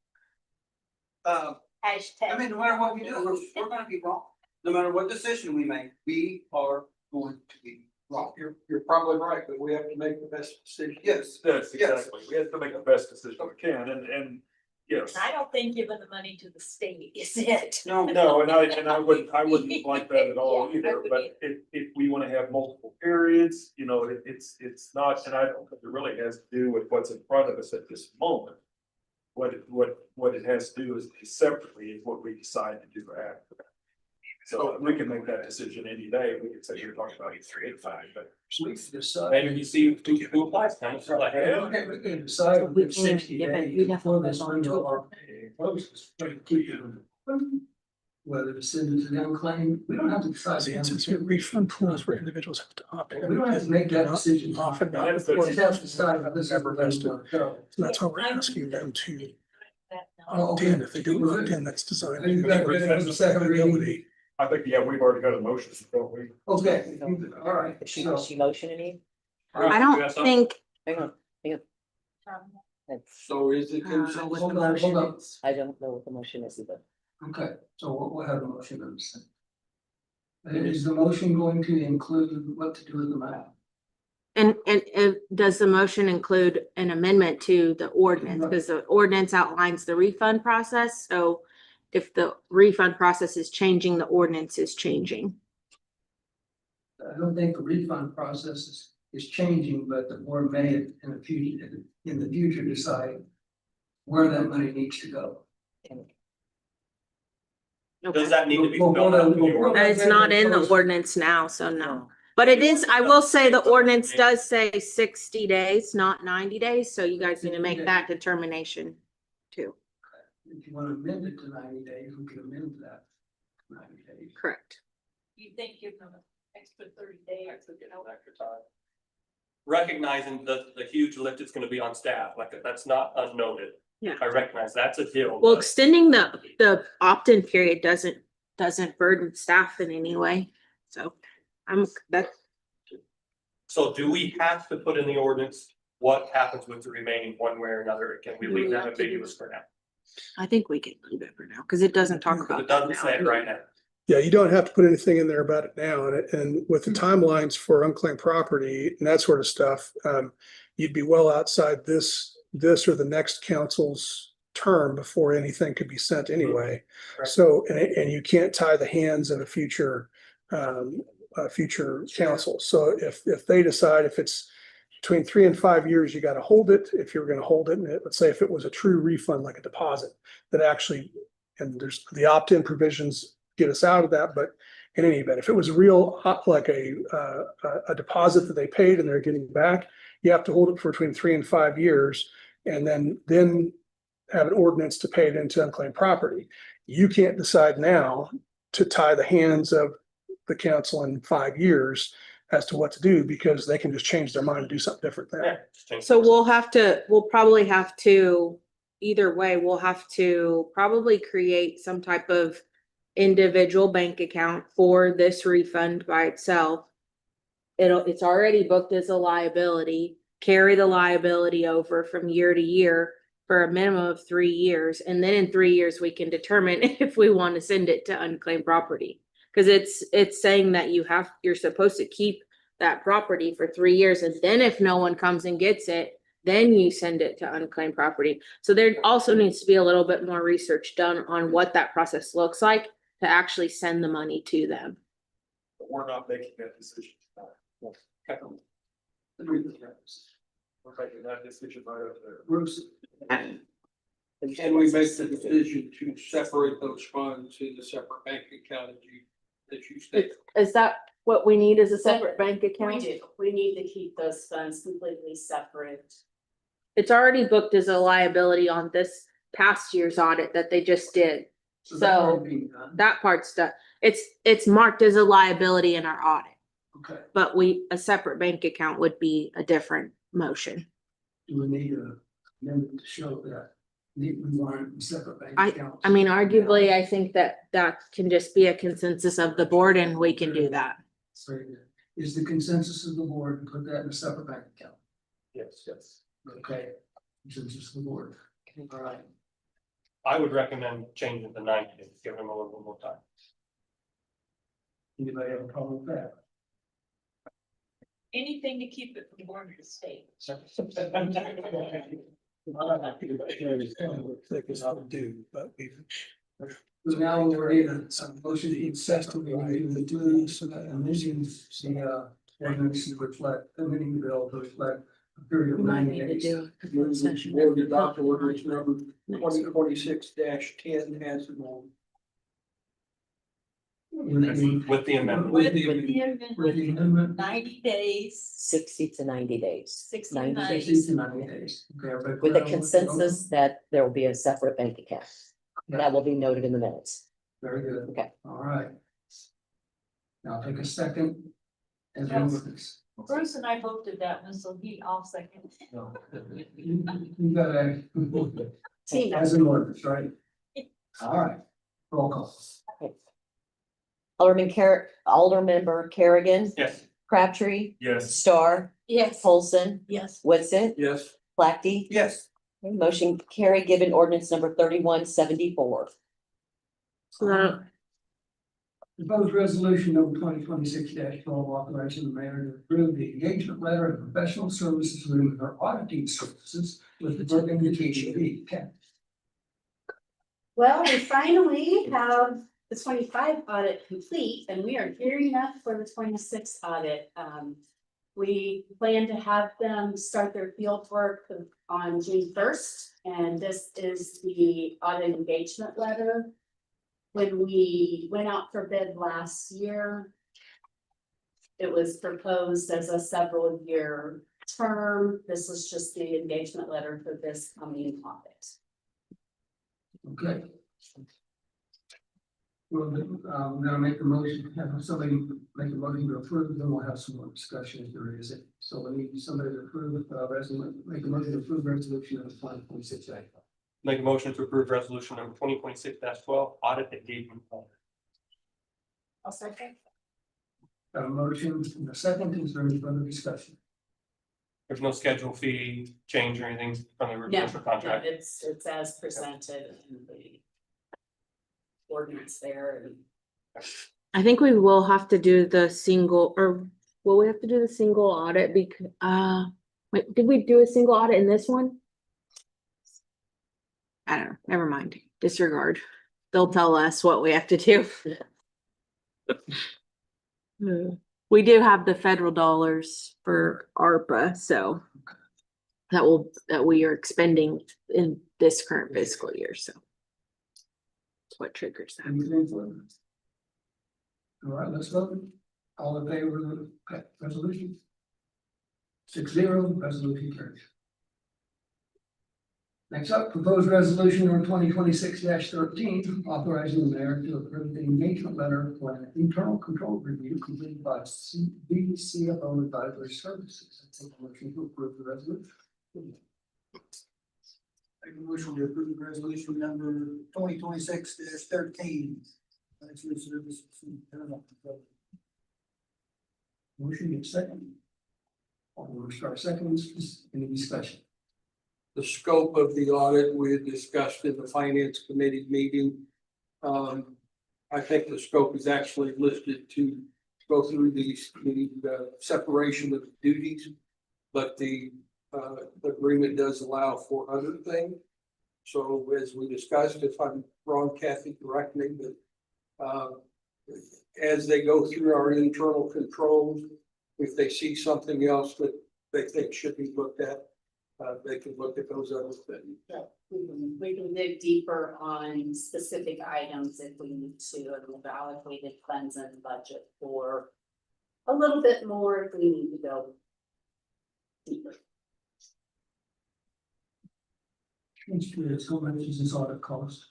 I Hashtag. mean, no matter what we do, we're gonna be wrong. No matter what decision we make, we are going to be wrong. You're probably right, but we have to make the best decision. Yes, Yes, Yes. exactly. We have to make the best decision we can and yes. I don't think giving the money to the state is it. no, No, and I wouldn't like that at all Yeah, I either, wouldn't but if we wanna have multiple periods, you know, it's not, and I don't think it really has to do with what's in front of us at this moment. What it has to do is separately is what we decide to do after that. So we can make that decision any day, we can say you're talking about 3 and 5, but. We can decide. Maybe you see who applies, kind of like, Okay, we can decide So we within can 60 give it- days we'd have to before put this it on window Twitter. or closes, to keep it. Whether to send it to them claim, we don't have to decide. See, it says here refund pools where individuals have to opt in. We don't have to make that decision. Often not We before just have to decide how this is ever vested. going to go. So that's why we're asking them to Oh, opt in. If they do opt in, that's designed. And you've got the second reading. I think, yeah, we've already got a motion, don't we? Okay, all right. Is she, So- is she motioning any? I don't think, Hang on, So is it Hold on, hold on. I don't know what the motion is either. Okay, so we'll have a motion on this. Is the motion going to include what to do with the map? and does the motion include an amendment to the ordinance? Because the ordinance outlines the refund process, so if the refund process is changing, the ordinance is changing. I don't think the refund process is changing, but the board may in the future decide where that money needs to go. does that need to be Well, spelled out in the well, ordinance? It's not in the ordinance now, so no. But it is, I will say the ordinance does say 60 days, not 90 days, so you guys need to make that determination too. If you want to amend it to 90 days, we can amend that. 90 days. Correct. You think give them an extra 30 days? Extra time. Recognizing the huge lift it's gonna be on staff, like that's not unnoted. Yeah. I recognize that's a deal. Well, but- extending the opt-in period doesn't burden staff in any way, so So do we have to put in the ordinance what happens with the remaining one way or another? Can we leave that ambiguous for now? I think we can leave it for now, because it doesn't talk Because about it that doesn't say it now. right now. Yeah, you don't have to put anything in there about it now, and with the timelines for unclaimed property and that sort of stuff, you'd be well outside this or the next council's term before anything could be sent anyway. Correct. So, and you can't tie the hands of a future council. So if they decide if it's between 3 and 5 years, you gotta hold it. If you're gonna hold it, and let's say if it was a true refund, like a deposit, that actually, and there's the opt-in provisions get us out of that, but in any event, if it was real, like a deposit that they paid and they're getting back, you have to hold it for between 3 and 5 years, and then have an ordinance to pay it into unclaimed property. You can't decide now to tie the hands of the council in 5 years as to what to do, because they can just change their mind and do something different then. Yeah, just change So the- we'll probably have to, either way, we'll have to probably create some type of individual bank account for this refund by itself. It's already booked as a liability, carry the liability over from year to year for a minimum of 3 years. And then in 3 years, we can determine if we want to send it to unclaimed property. Cause it's saying that you're supposed to keep that property for 3 years. And then if no one comes and gets it, then you send it to unclaimed property. So there also needs to be a little bit more research done on what that process looks like to actually send the money to them. But we're not making that decision tonight. We're making that decision right up there. Bruce, Can we make the decision to separate those funds in a separate bank account that you stated? Is that what we need as a separate bank We account? do, we need to keep those funds completely separate. It's already booked as a liability on this past year's audit that they just did. that's So already being done. that part's done. It's marked as a liability in our audit, Okay, but a separate bank account would be a different motion. do we need a amendment to show that We want separate bank I accounts. mean, arguably, I think that can just be a consensus of the board and we can do that. Very good. Is the consensus of the board to put that in a separate bank account? Yes, yes. Okay, consensus of the board. All right. I would recommend changing the 90 days, give them a little bit more time. Anybody have a problem with that? Anything to keep it from going to the state. So now we're in some motion to accept the duties and missions, the ordinance to reflect, amending the bill to reflect a period of We might 90 need to days. do a complete session. Board to adopt ordinance number 2026-10 as amended. With the amendment. With the amendment, With the amendment, 90 days, 60 to 90 days. 60 90 days. 60 to 90 days. Okay, everybody With the clear on what consensus that there will be a separate bank account. That will be noted in the minutes. Very good. Okay. All right. Now take a second. And Yes. then this. Bruce and I both did that one, so I'll second. You gotta. As an ordinance, right? All right. Roll call. Aldermember Kerrigan, Yes. Crabtree, Yes. Star, Yes. Polson, Yes. Whitsitt, Yes. Blackie. Yes. Okay, motion carried, given ordinance number 3174. So that, Proposed resolution number 2026-12 authorizing the mayor to approve the engagement letter of professional services agreement for auditing services with the Bergen TGB. Okay. Well, we finally have the 25 audit complete and we are gearing up for the 26 audit. We plan to have them start their field work on June 1st. And this is the audit engagement letter. When we went out for bid last year, it was proposed as a several year term. This was just the engagement letter for this coming audit. Okay. Well, I'm gonna make a motion, have somebody make a motion to approve, then we'll have some more discussion if there is it. So we need somebody to approve, resolution, make a motion to approve resolution of 2026. Make a motion to approve resolution number 2026-12, audit engagement plan. I'll second. Got a motion and a second, is there any further discussion? There's no schedule fee change or anything from the No, original contract. it's as presented in the ordinance there and. I think we will have to do the single, or will we have to do the single audit because, wait, did we do a single audit in this one? I don't know, never mind, disregard. They'll tell us what we have to do. We do have the federal dollars for ARPA, so that we are expending in this current fiscal year, so. That's what triggers that. Anything further? All right, let's vote. All in favor of the resolution? 6-0, resolution carries. Next up, proposed resolution number 2026-13, authorizing the mayor to approve the engagement letter for an internal control review completed by CFO Advisory Services. I take a motion to approve the resolution. Make a motion to approve resolution number 2026-13. Motion is second. Alderman Starr seconds, any discussion? The scope of the audit we had discussed in the finance committee meeting. I think the scope is actually listed to go through the separation of duties. But the agreement does allow for other things. So as we discussed, if I'm wrong, Kathy, correct me, but as they go through our internal controls, if they see something else that they think should be looked at, they can look at those other things. We can dig deeper on specific items if we need to, and we've allocated funds in the budget for a little bit more if we need to go deeper. How much does this audit cost?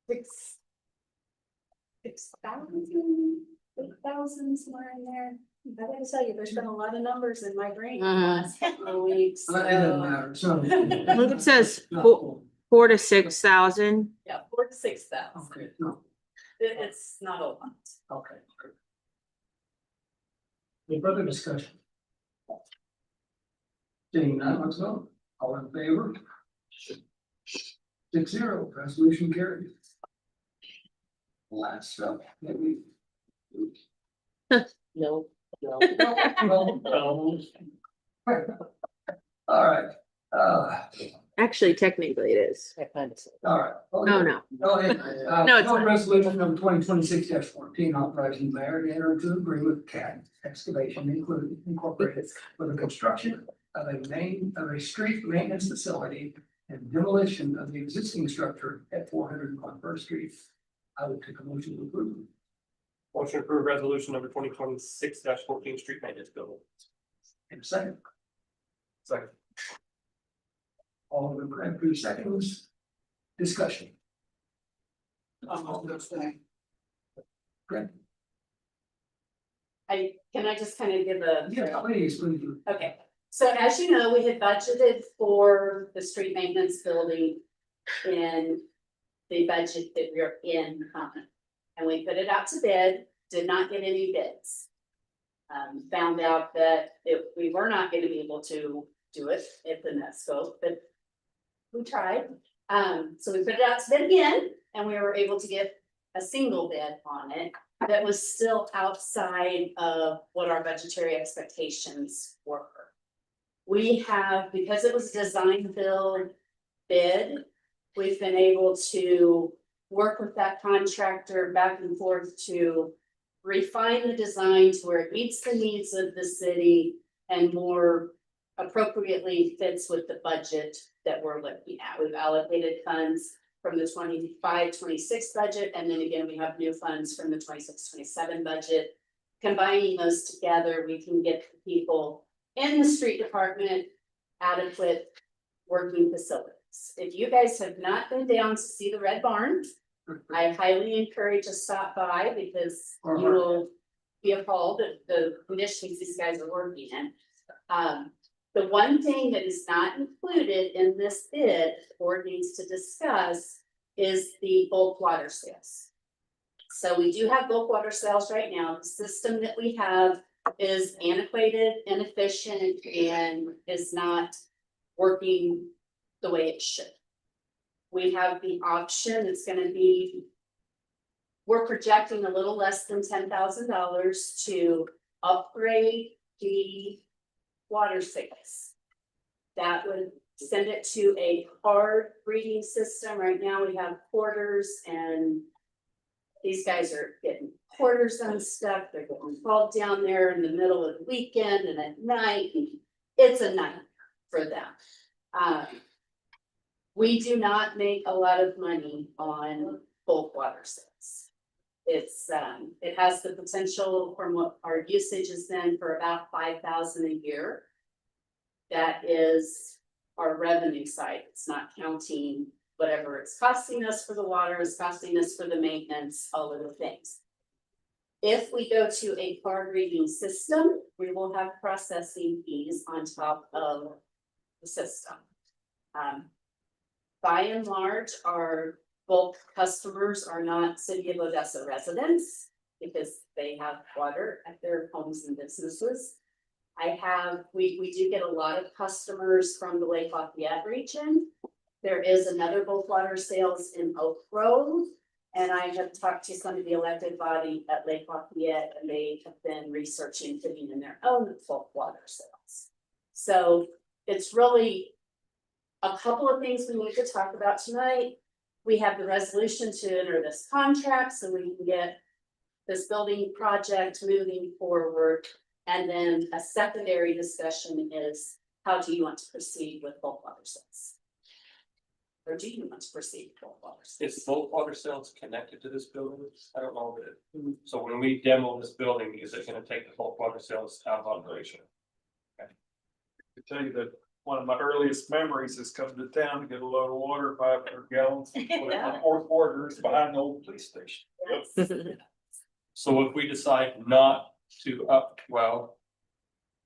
6,000, 8,000 somewhere in there. I gotta tell you, there's been a lot of numbers in my brain the Mhm. last couple of weeks. It doesn't so- matter, so. It says 4 to 6,000. Yeah, 4 to 6,000. Okay, no, It's not a lot. okay. Any further discussion? Seeing none, let's vote. All in favor? 6-0, resolution carried. Last up, maybe. No, no. All right, Actually, technically it is. I kind of. all right. Oh, no. No, No, it's no not. resolution number 2026-14 authorizing the mayor to enter into agreement with CAD Excavation Incorporated for the construction of a street maintenance facility and demolition of the existing structure at 401 Street. I would take a motion to approve. Motion to approve resolution number 2026-14 street maintenance building. In a second, Second. Alderman Crabtree seconds. Discussion. Greg? Can I just kind of give a? Yeah, please, please. Okay, so as you know, we had budgeted for the street maintenance building in the budget that we're in. And we put it out to bid, did not get any bids. Found out that we were not gonna be able to do it at the net scope, but we tried. So we put it out to bid again, and we were able to get a single bid on it that was still outside of what our budgetary expectations were. We have, because it was design build bid, we've been able to work with that contractor back and forth to refine the design to where it meets the needs of the city and more appropriately fits with the budget that we're looking at. We've allocated funds from the 25-26 budget, and then again, we have new funds from the 26-27 budget. Combining those together, we can get people in the street department adequate working facilities. If you guys have not been down to see the Red Barn, I highly encourage a stop by because you will be appalled at the conditions these guys are working in. The one thing that is not included in this bid or needs to discuss is the bulk water sales. So we do have bulk water sales right now. The system that we have is antiquated, inefficient, and is not working the way it should. We have the option, it's gonna be, we're projecting a little less than $10,000 to upgrade the water sales. That would send it to a card reading system. Right now we have quarters, and these guys are getting quarters unstuck. They're getting called down there in the middle of the weekend and at night. It's a nightmare for them. We do not make a lot of money on bulk water sales. It's it has the potential from what our usage has been for about 5,000 a year. That is our revenue side. It's not counting whatever it's costing us for the water, it's costing us for the maintenance, all of the things. If we go to a card reading system, we will have processing fees on top of the system. By and large, our bulk customers are not City of Odessa residents because they have water at their homes and businesses. We do get a lot of customers from the Lake Lafayette region. There is another bulk water sales in Oak Grove. And I have talked to some of the elected body at Lake Lafayette, and they have been researching putting in their own bulk water sales. So it's really a couple of things we need to talk about tonight. We have the resolution to enter this contract so we can get this building project moving forward. And then a secondary discussion is, how do you want to proceed with bulk water sales? Or do you want to proceed with bulk water sales? Is bulk water sales connected to this building? I don't know that. So when we demo this building, is it gonna take the bulk water sales out of operation? I can tell you that one of my earliest memories is coming to town to get a load of water, 500 gallons, put it in the fourth quarters behind the old police station. So if we decide not to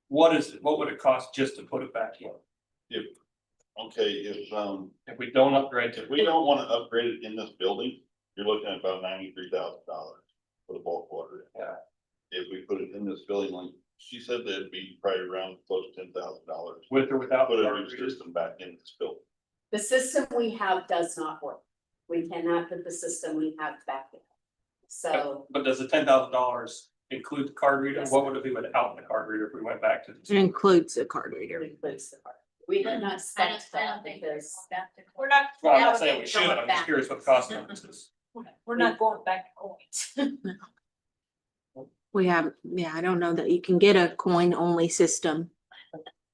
what would it cost just to put it back in? If If we don't upgrade if to, we don't wanna upgrade it in this building, you're looking at about $93,000 for the bulk water. Yeah. If we put it in this building, like she said, that'd be probably around close to $10,000. with or without. Put a the new carburetors? system back in this building. The system we have does not work. We cannot put the system we have back in. So But does the $10,000 include the card reader? Yes. What would it be without the card reader if we went back to? It includes the card it reader. includes the part. We have not spent that because We're not. Well, I'm not saying we should, I'm just curious what the cost difference is. We're not going back to coins. We have, yeah, I don't know that you can get a coin only system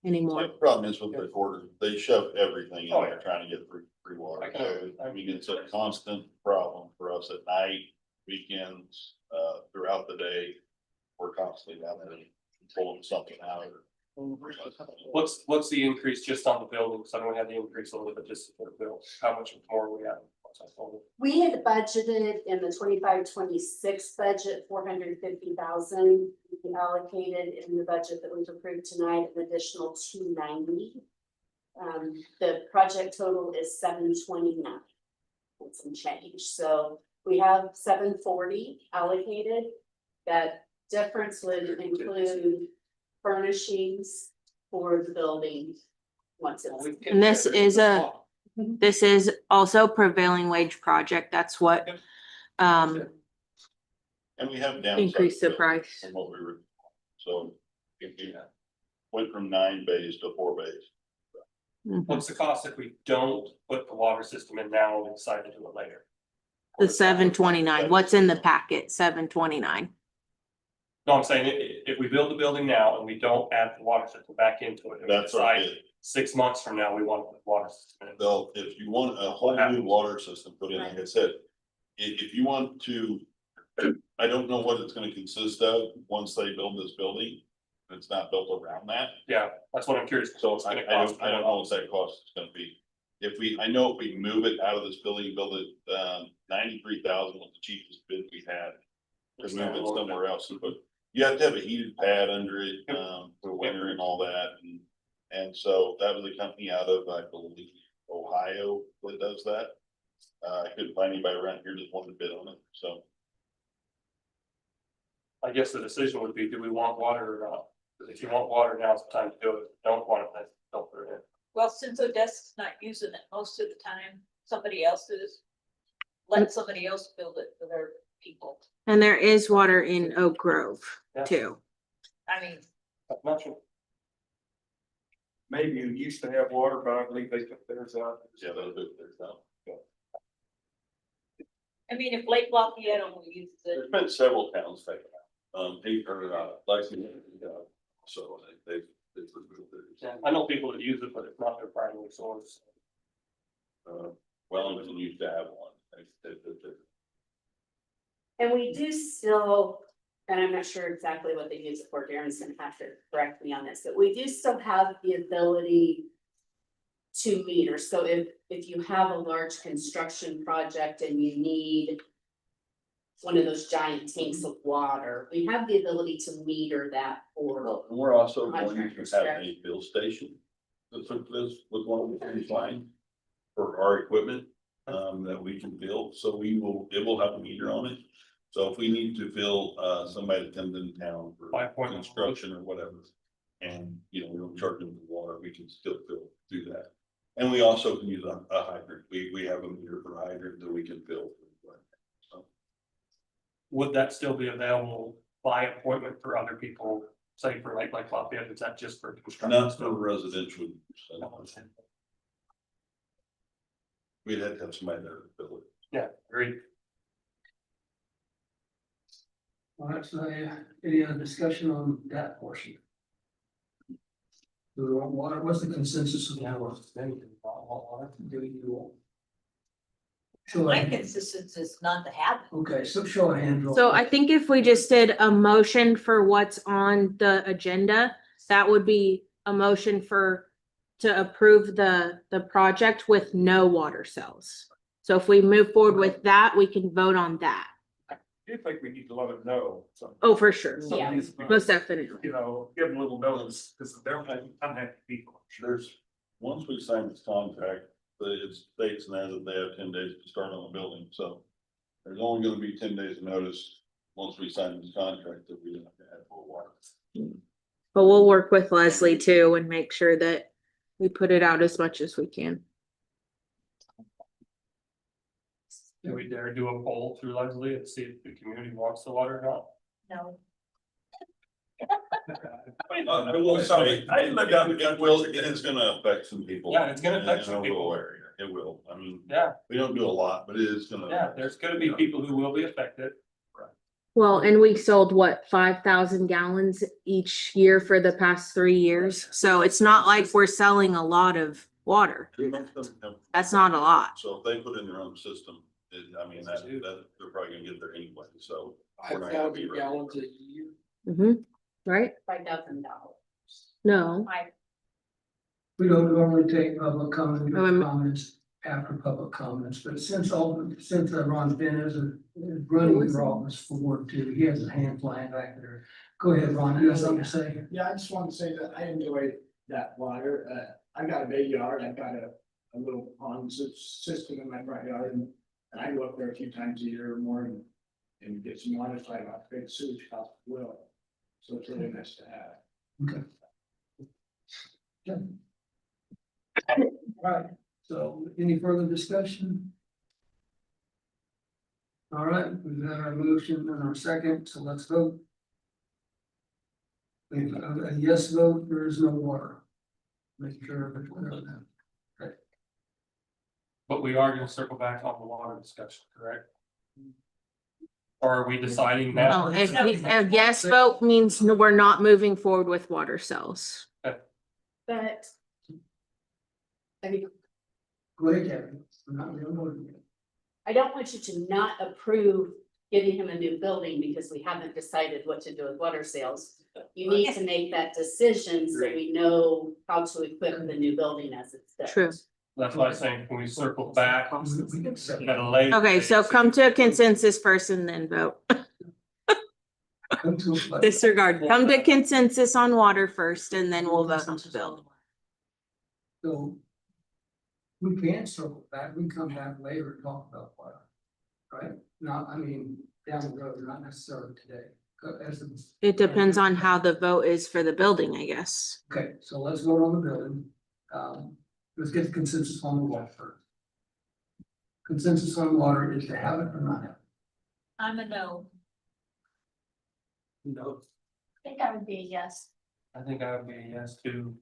anymore. The problem is with the recorder, they shove everything in Oh, there yeah. trying to get free water. I can So, agree. I mean, it's a constant problem for us at night, weekends, throughout the day. We're constantly down there pulling something out or. What's the increase just on the building? So I don't have the increase a little bit just for the bill. How much more we have? we had budgeted in the 25-26 budget, 450,000. We allocated in the budget that we've approved tonight, an additional 290. The project total is 729. And some change, so we have 740 allocated. That difference would include furnishings for the building. Once it's. And this is also prevailing wage project. That's what And we have downside. increased the to it price. From what we were, so if we went from 9 bays to 4 bays. What's the cost if we don't put the water system in now and decide to do it later? The 729, what's in the packet, 729. No, I'm saying if we build the building now and we don't add the water system back into it, and we That's our decide bid. 6 months from now, we want to put the water system in. Though, if you want a whole new water system put in, like I said, if you want to, I don't know what it's gonna consist of once they build this building. It's not built around that, Yeah, that's what I'm curious. so It's I gonna cost. don't know what that cost is gonna be. I know if we move it out of this building, build it, 93,000 was the cheapest bid we had. To move it somewhere else, but you have to have a heated pad under it, for winter and all that, and so that was a company out of, I believe, Ohio that does that. I couldn't find anybody around here that wanted to bid on it, so. I guess the decision would be, do we want water or not? Because if you want water, now's the time to do it. If you don't want it, then don't put it in. Well, since Odessa's not using it most of the time, somebody else is. Let somebody else build it for their people. And there is water in Oak Grove Yeah. too. I mean, I'm not sure. Maybe you used to have water, but I believe they took theirs out. Yeah, that'll do it, there's no. if Lake Lafayette only uses There's it, been several towns taking out, Lexington, so they've removed theirs. Yeah, I know people that use it, but it's not their primary source. Wellington used to have one. And we do still, and I'm not sure exactly what they use it for, Darren's gonna have to correct me on this, but we do still have the ability to meter. So if you have a large construction project and you need one of those giant tanks of water, we have the ability to meter that for. And we're also going Contractors, to have correct. a fill station. That's with this, with one of the finish line for our equipment, that we can build, so it will have a meter on it. So if we need to fill, somebody that comes into town for 5.1. construction or whatever, and, we don't charge them for water, we can still do that. And we also can use a hydrant, we have a meter for a hydrant that we can fill. So, Would that still be available by appointment for other people, say for like Lafayette, is that just for construction? not for residential, so we'd have to have somebody there to fill it. Yeah, agreed. All right, so any other discussion on that portion? Do we want water? What's the consensus of the board? Do you want? Show of my hands. consistency is not to have it. Okay, so show of hands. So I think if we just did a motion for what's on the agenda, that would be a motion to approve the project with no water cells. So if we move forward with that, we can vote on that. do think we need to let them know. Oh, for sure. Some of these people, Most definitely. you know, give them a little notice, because they're unhappy people. There's, once we sign this contract, it states now that they have 10 days to start on the building, so. There's only gonna be 10 days of notice, once we sign this contract, that we don't have to have full water. But we'll work with Leslie too and make sure that we put it out as much as we can. Do we dare do a poll through Leslie and see if the community wants the water or not? No. I will say, it is gonna affect some people. Yeah, it's gonna affect in some our rural people. area. It will, I mean, Yeah, we don't do a lot, but it is gonna. yeah, there's gonna be people who will be affected. Well, and we sold what, 5,000 gallons each year for the past 3 years. So it's not like we're selling a lot of water. That's not a lot. So if they put in their own system, I mean, that, they're probably gonna get there anyway, so. we're not gonna be 5,000 gallons a year. Right? $5,000. No. We don't normally take public comment or Um, comments after public comments, but since Ron Finn is running for office for Ward 2, he has a hand flying back there. Go ahead, Ron, you have something to say? Yeah, I just want to say that I enjoy that water. I got a big yard. I've got a little pond system in my front yard, and I go up there a few times a year or more and get some water, so I don't have to pay the sewage cost as well. So it's really nice to have. Okay. Good. All right, so any further discussion? All right, we've got our motion and our second, so let's vote. If a yes vote, there is no water. Make sure that we're on that. But we are gonna circle back on the water discussion, correct? Or are we deciding Oh, now? if a yes vote means we're not moving forward with water cells. But. I mean, Go ahead, Kevin. I'm not real motivated. I don't want you to not approve giving him a new building because we haven't decided what to do with water sales. You need to make that decision so we know how to equip the new building as it's built. True. That's why I'm saying, can we circle back We can set at a later? Okay, so come to a consensus first and then vote. come to a- Disregard. Come to consensus on water first and then we'll vote on the bill. So. We can circle back, we can come back later and talk about water. Right? Not, I mean, down the road, not necessarily today. It depends on how the vote is for the building, I guess. Okay, so let's vote on the building. Let's get the consensus on the water first. Consensus on water is to have it or not have it. I'm a no. No. I think I would be a yes. I think I would be a yes too.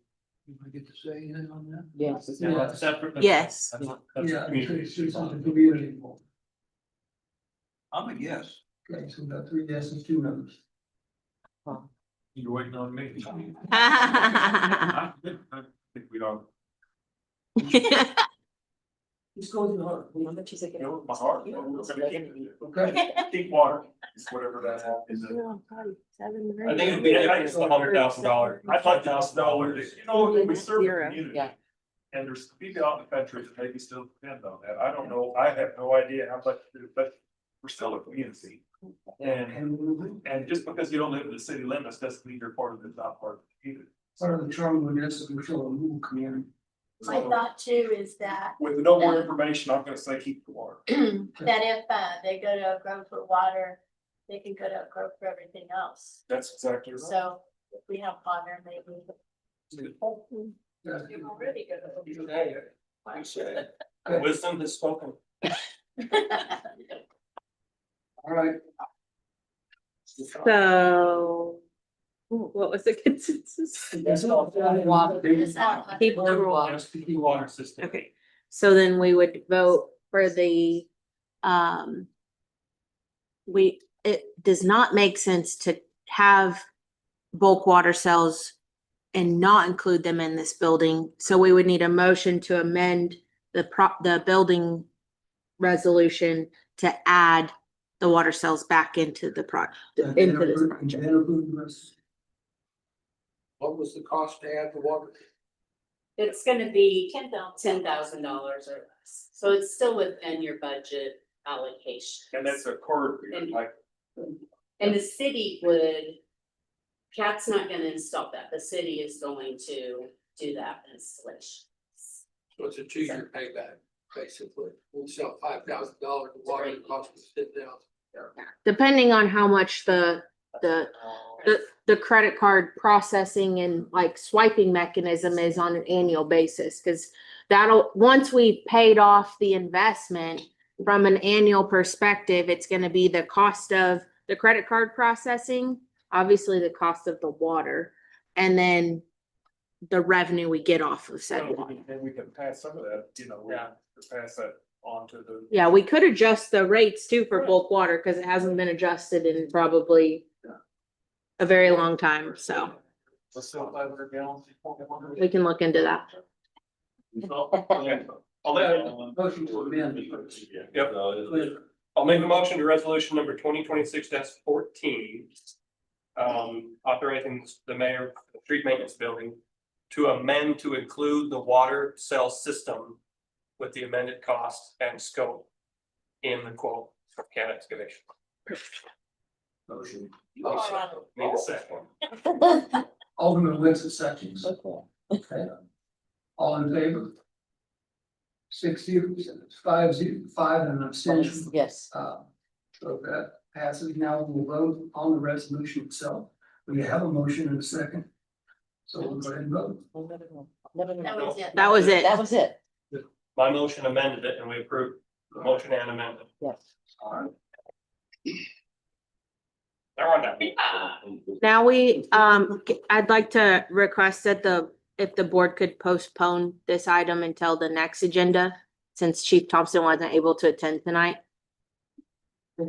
You want to get to say anything on that? Yes. Yeah, that's separate. Yes. That's Yeah, community. it's a community involved. I'm a yes. Okay, so we got 3 yeses, 2 no's. You're waiting on me. I I think we don't, Just go to the heart. you know, my heart, we're gonna Okay. keep water, it's whatever that is. I think it'd be just $100,000. I'd like $1,000, you know, we serve the Zero, community. yeah. And there's people out in the country that maybe still depend on that, I don't know, I have no idea how much, but we're still a community. And just because you don't live in the city limits doesn't mean you're part of the, not part of the community. Part of the charm of this is we're still a rural community. My thought too is that, With no more information, I'm gonna say keep the water. that if they go to a grove for water, they can go to a grove for everything else. That's exactly right. So if we have water, maybe. Yeah. You've already go to. Hey, I say, wisdom has spoken. All right, So. What was the consensus? Keep the rule. Just to keep water system. Okay, so then we would vote for the, it does not make sense to have bulk water cells and not include them in this building. So we would need a motion to amend the building resolution to add the water cells back into the into this project. What was the cost to add the water? It's gonna be $10,000 $10,000 or less, so it's still within your budget allocation. And that's a quarter, And- like And the city would. Cat's not gonna install that, the city is going to do that installation. So it's a 2-year payback, basically. We'll sell $5,000 of water, it costs us $10,000. Depending on how much the credit card processing and like swiping mechanism is on an annual basis, because that'll, once we've paid off the investment from an annual perspective, it's gonna be the cost of the credit card processing, obviously the cost of the water, and then the revenue we get off of said water. And we can pass some of that, you know, we Yeah. can pass that on to the. Yeah, we could adjust the rates too for bulk water, because it hasn't been adjusted in probably a very long time, so Let's sell 500 gallons. we can look into that. I'll make, Motion to amend. yep. I'll make a motion to resolution number 2026-14. Authorizing the mayor, of the street maintenance building to amend to include the water cell system with the amended cost and scope in the quote for cat excavation. Motion. Need a second. Alderman Winston seconds. Okay. All in favor? 6-0, 5-0, 5 and an abstention. Yes. So that passes. Now we'll vote on the resolution itself. We have a motion and a second. So we'll go ahead and vote. That was it. That was it. That was it. My motion amended it and we approved the motion and amendment. Yes. All right. They're on that. Now I'd like to request that if the board could postpone this item until the next agenda, since Chief Thompson wasn't able to attend tonight. We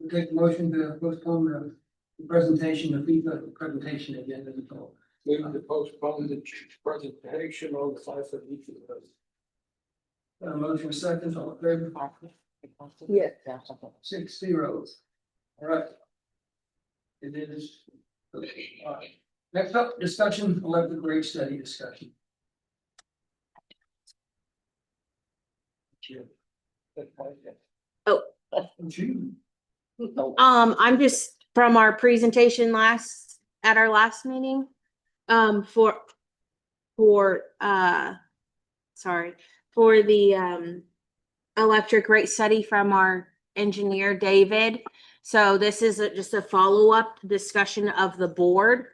take the motion to postpone the presentation, the feedback presentation again as a whole. Move to postpone the chief's presentation on the size of each of those. Motion second, all in favor? Yeah. 6-0. All right. It is. All right. Next up, discussion, electric rate study discussion. Oh. June. I'm just from our presentation at our last meeting, for the electric rate study from our engineer, David. So this is just a follow-up discussion of the board.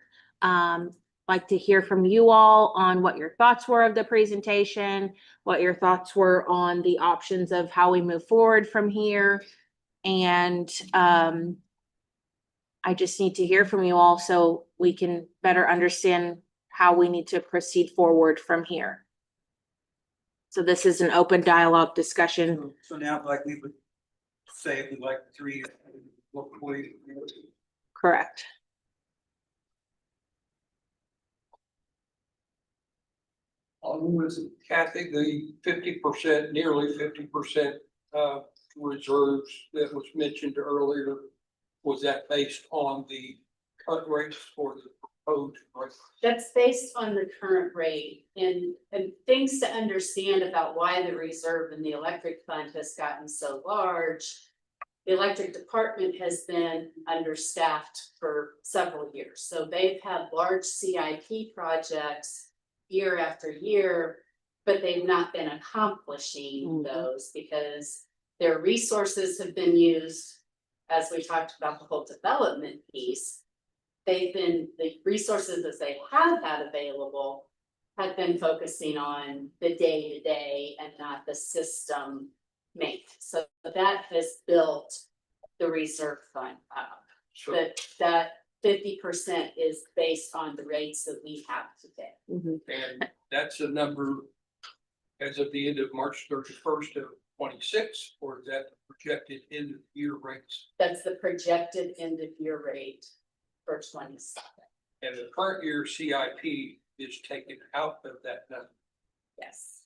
Like to hear from you all on what your thoughts were of the presentation, what your thoughts were on the options of how we move forward from here. And I just need to hear from you all so we can better understand how we need to proceed forward from here. So this is an open dialogue discussion. So now, like we would say, if we like the 3 years, what we. Correct. Kathy, the 50%, nearly 50% reserves that was mentioned earlier, was that based on the cut rates or the proposed rates? That's based on the current rate and things to understand about why the reserve in the electric fund has gotten so large. The electric department has been understaffed for several years, so they've had large CIP projects year after year, but they've not been accomplishing those because their resources have been used, as we talked about the whole development piece. The resources that they have had available have been focusing on the day-to-day and not the system make. So that has built the reserve fund up. So, That 50% is based on the rates that we have today. and that's a number as of the end of March 31st of 26, or is that the projected end of year rates? That's the projected end of year rate for 27. And the current year CIP is taken out of that number. Yes.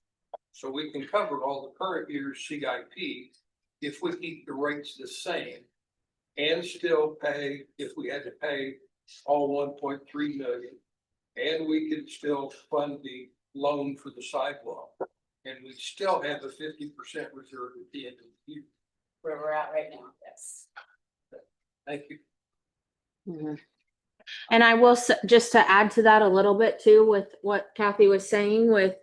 So we can cover all the current year's CIP if we keep the rates the same. And still pay, if we had to pay all 1.3 million. And we could still fund the loan for the sidewalk. And we still have a 50% reserve at the end of the year. Where we're at right now, yes. Thank you. Mhm. And I will, just to add to that a little bit too, with what Kathy was saying with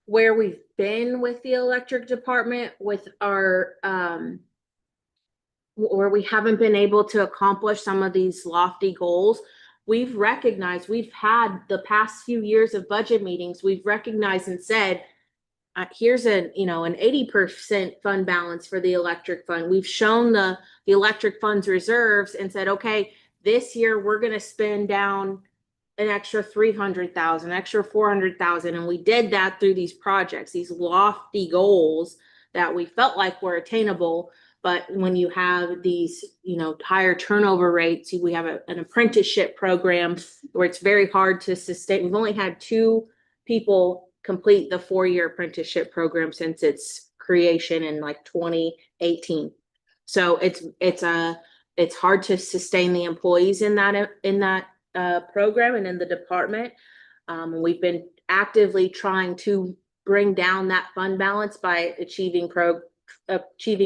where we've been with the electric department, with our, where we haven't been able to accomplish some of these lofty goals. We've recognized, we've had the past few years of budget meetings, we've recognized and said, here's an 80% fund balance for the electric fund. We've shown the electric fund's reserves and said, okay, this year we're gonna spend down an extra 300,000, extra 400,000. And we did that through these projects, these lofty goals that we felt like were attainable. But when you have these, higher turnover rates, we have an apprenticeship program where it's very hard to sustain. We've only had 2 people complete the 4-year apprenticeship program since its creation in like 2018. So it's hard to sustain the employees in that program and in the department. We've been actively trying to bring down that fund balance by achieving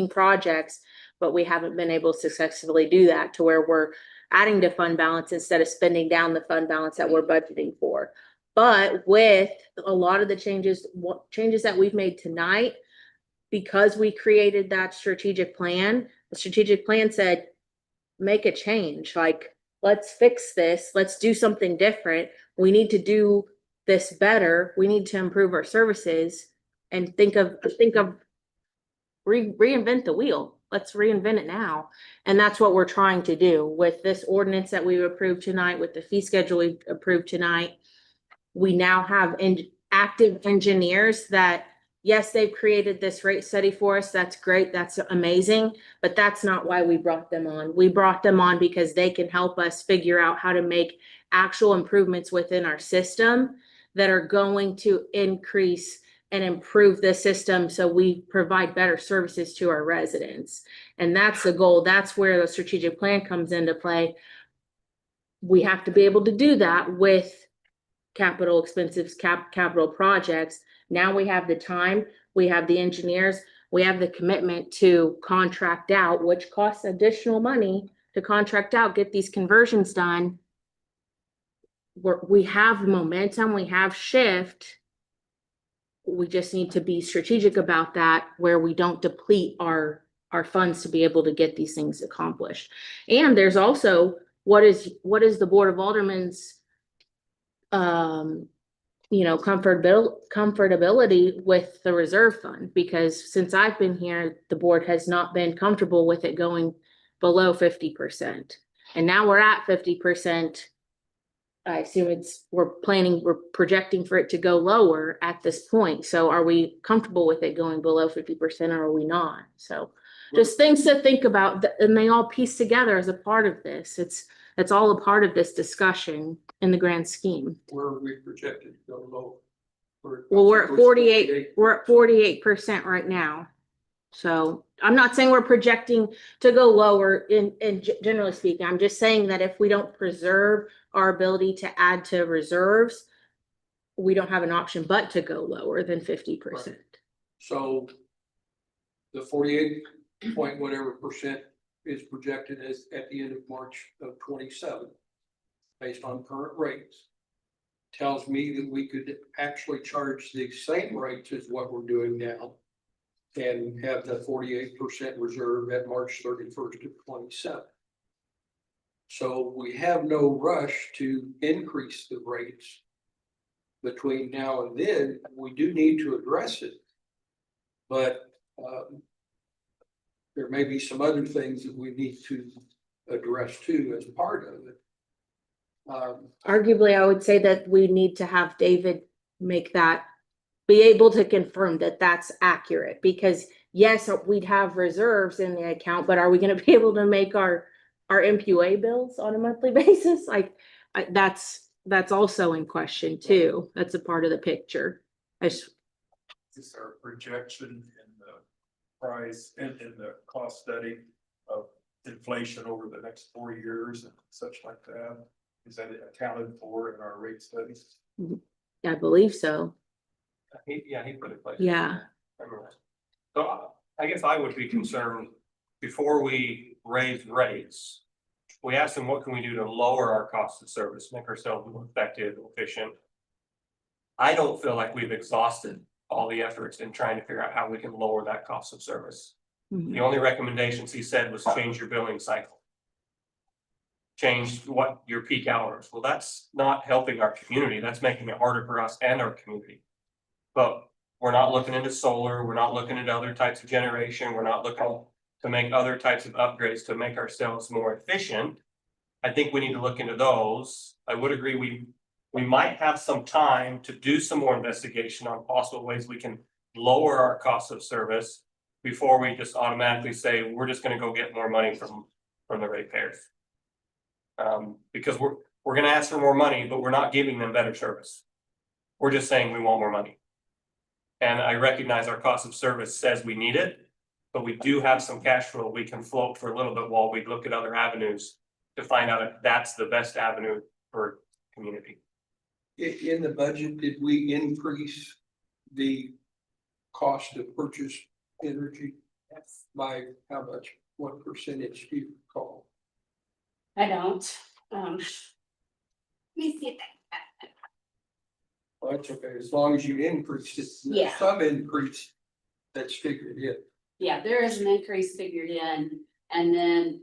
projects, but we haven't been able to successfully do that to where we're adding to fund balance instead of spending down the fund balance that we're budgeting for. But with a lot of the changes that we've made tonight, because we created that strategic plan, the strategic plan said, make a change, like, let's fix this, let's do something different. We need to do this better. We need to improve our services and think of reinvent the wheel. Let's reinvent it now. And that's what we're trying to do with this ordinance that we approved tonight, with the fee schedule we approved tonight. We now have active engineers that, yes, they've created this rate study for us. That's great. That's amazing. But that's not why we brought them on. We brought them on because they can help us figure out how to make actual improvements within our system that are going to increase and improve the system so we provide better services to our residents. And that's the goal. That's where the strategic plan comes into play. We have to be able to do that with capital expenses, capital projects. Now we have the time, we have the engineers, we have the commitment to contract out, which costs additional money to contract out, get these conversions done. We have momentum, we have shift. We just need to be strategic about that, where we don't deplete our funds to be able to get these things accomplished. And there's also what is the Board of Aldermen's comfortability with the reserve fund, because since I've been here, the board has not been comfortable with it going below 50%. And now we're at 50%. I assume we're projecting for it to go lower at this point. So are we comfortable with it going below 50% or are we not? So just things to think about, and they all piece together as a part of this. It's all a part of this discussion in the grand scheme. Where are we projected to go low? Well, we're at 48, we're at 48% right now. So I'm not saying we're projecting to go lower in generally speaking. I'm just saying that if we don't preserve our ability to add to reserves, we don't have an option but to go lower than 50%. Right. So the 48 point whatever percent is projected as at the end of March of 27, based on current rates, tells me that we could actually charge the same rates as what we're doing now and have the 48% reserve at March 31st of 27. So we have no rush to increase the rates between now and then. We do need to address it, but there may be some other things that we need to address too as part of it. Arguably, I would say that we need to have David be able to confirm that that's accurate, because yes, we'd have reserves in the account, but are we going to be able to make our MPUA bills on a monthly basis? That's also in question too. That's a part of the picture. Is there a projection in the price and in the cost study of inflation over the next 4 years and such like that? Is that accounted for in our rate studies? I believe so. He put it like. Yeah. So I guess I would be concerned before we raise rates, we asked them, what can we do to lower our cost of service, make ourselves more effective, efficient? I don't feel like we've exhausted all the efforts in trying to figure out how we can lower that cost of service. The only recommendations he said was change your billing cycle. Change what your peak hours. Well, that's not helping our community. That's making it harder for us and our community. But we're not looking into solar. We're not looking at other types of generation. We're not looking to make other types of upgrades to make ourselves more efficient. I think we need to look into those. I would agree we might have some time to do some more investigation on possible ways we can lower our cost of service before we just automatically say, we're just gonna go get more money from the ratepayers. Because we're gonna ask for more money, but we're not giving them better service. We're just saying we want more money. And I recognize our cost of service says we need it, but we do have some cash flow we can float for a little bit while we look at other avenues to find out if that's the best avenue for community. In the budget, did we increase the cost of purchase energy? By how much? What percentage do you recall? I don't, let me see. Well, that's okay, as long as you increased it. Yeah. Some increase that's figured in. Yeah, there is an increase figured in, and then,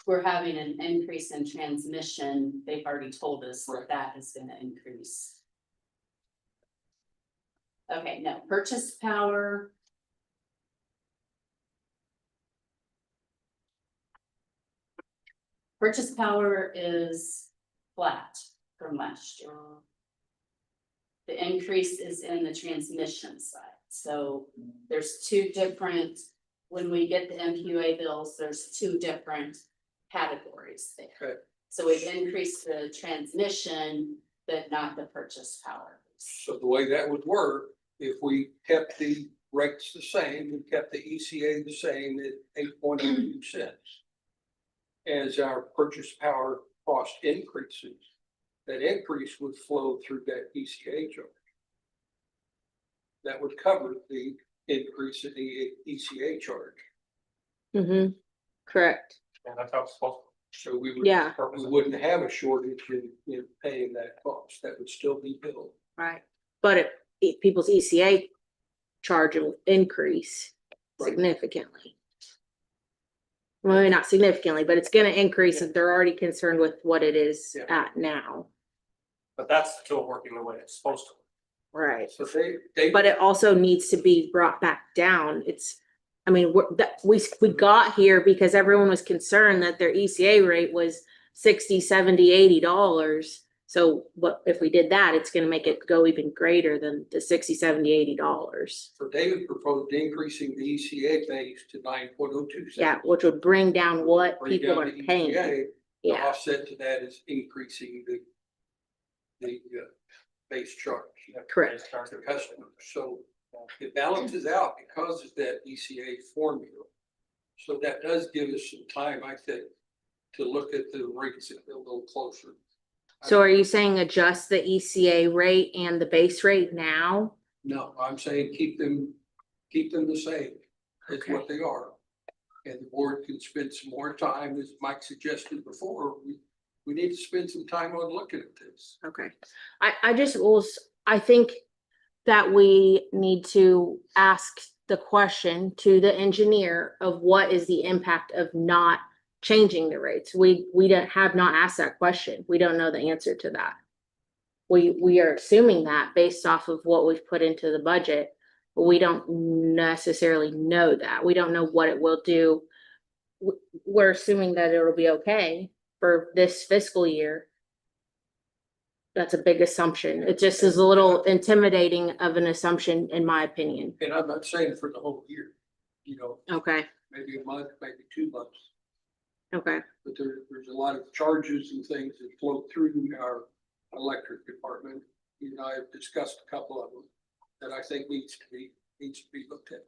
we're having an increase in transmission. They've already told us that that is gonna increase. Okay, no, purchase power. Purchase power is flat from last year. The increase is in the transmission side, so there's two different, when we get the MQA bills, there's two different categories there. Okay. So we've increased the transmission, but not the purchase power. So the way that would work, if we kept the rates the same, we kept the ECA the same at 8.02 cents. As our purchase power cost increases, that increase would flow through that ECA charge. That would cover the increase in the ECA charge. Correct. And that's how it's supposed So we would. Yeah. We wouldn't have a shortage in paying that cost. That would still be billed. Right. But if people's ECA charge will increase Right. significantly. Well, maybe not significantly, but it's gonna increase if they're already concerned with what it is Yeah. at now. But that's still working the way it's supposed to. Right. So they. But it also needs to be brought back down. I mean, we got here because everyone was concerned that their ECA rate was $60, $70, $80. So what if we did that, it's gonna make it go even greater than the $60, $70, $80. So David proposed increasing the ECA base to 9.02 cents. Yeah, which would bring down what Bring people down are the paying. ECA. The Yeah, offset to that is increasing the base charge. correct. To customers, so it balances out because of that ECA formula. So that does give us some time, I think, to look at the rates a little closer. So are you saying adjust the ECA rate and the base rate now? No, I'm saying keep them the same as Okay. what they are. And the board can spend some more time, as Mike suggested before, we need to spend some time on looking at this. Okay. I think that we need to ask the question to the engineer of what is the impact of not changing the rates. We have not asked that question. We don't know the answer to that. We are assuming that based off of what we've put into the budget, but we don't necessarily know that. We don't know what it will do. We're assuming that it'll be okay for this fiscal year. That's a big assumption. It just is a little intimidating of an assumption, in my opinion. And I'm not saying for the whole year, Okay, maybe a month, maybe 2 months. okay. But there's a lot of charges and things that flow through our electric department. You and I have discussed a couple of them that I think needs to be looked at.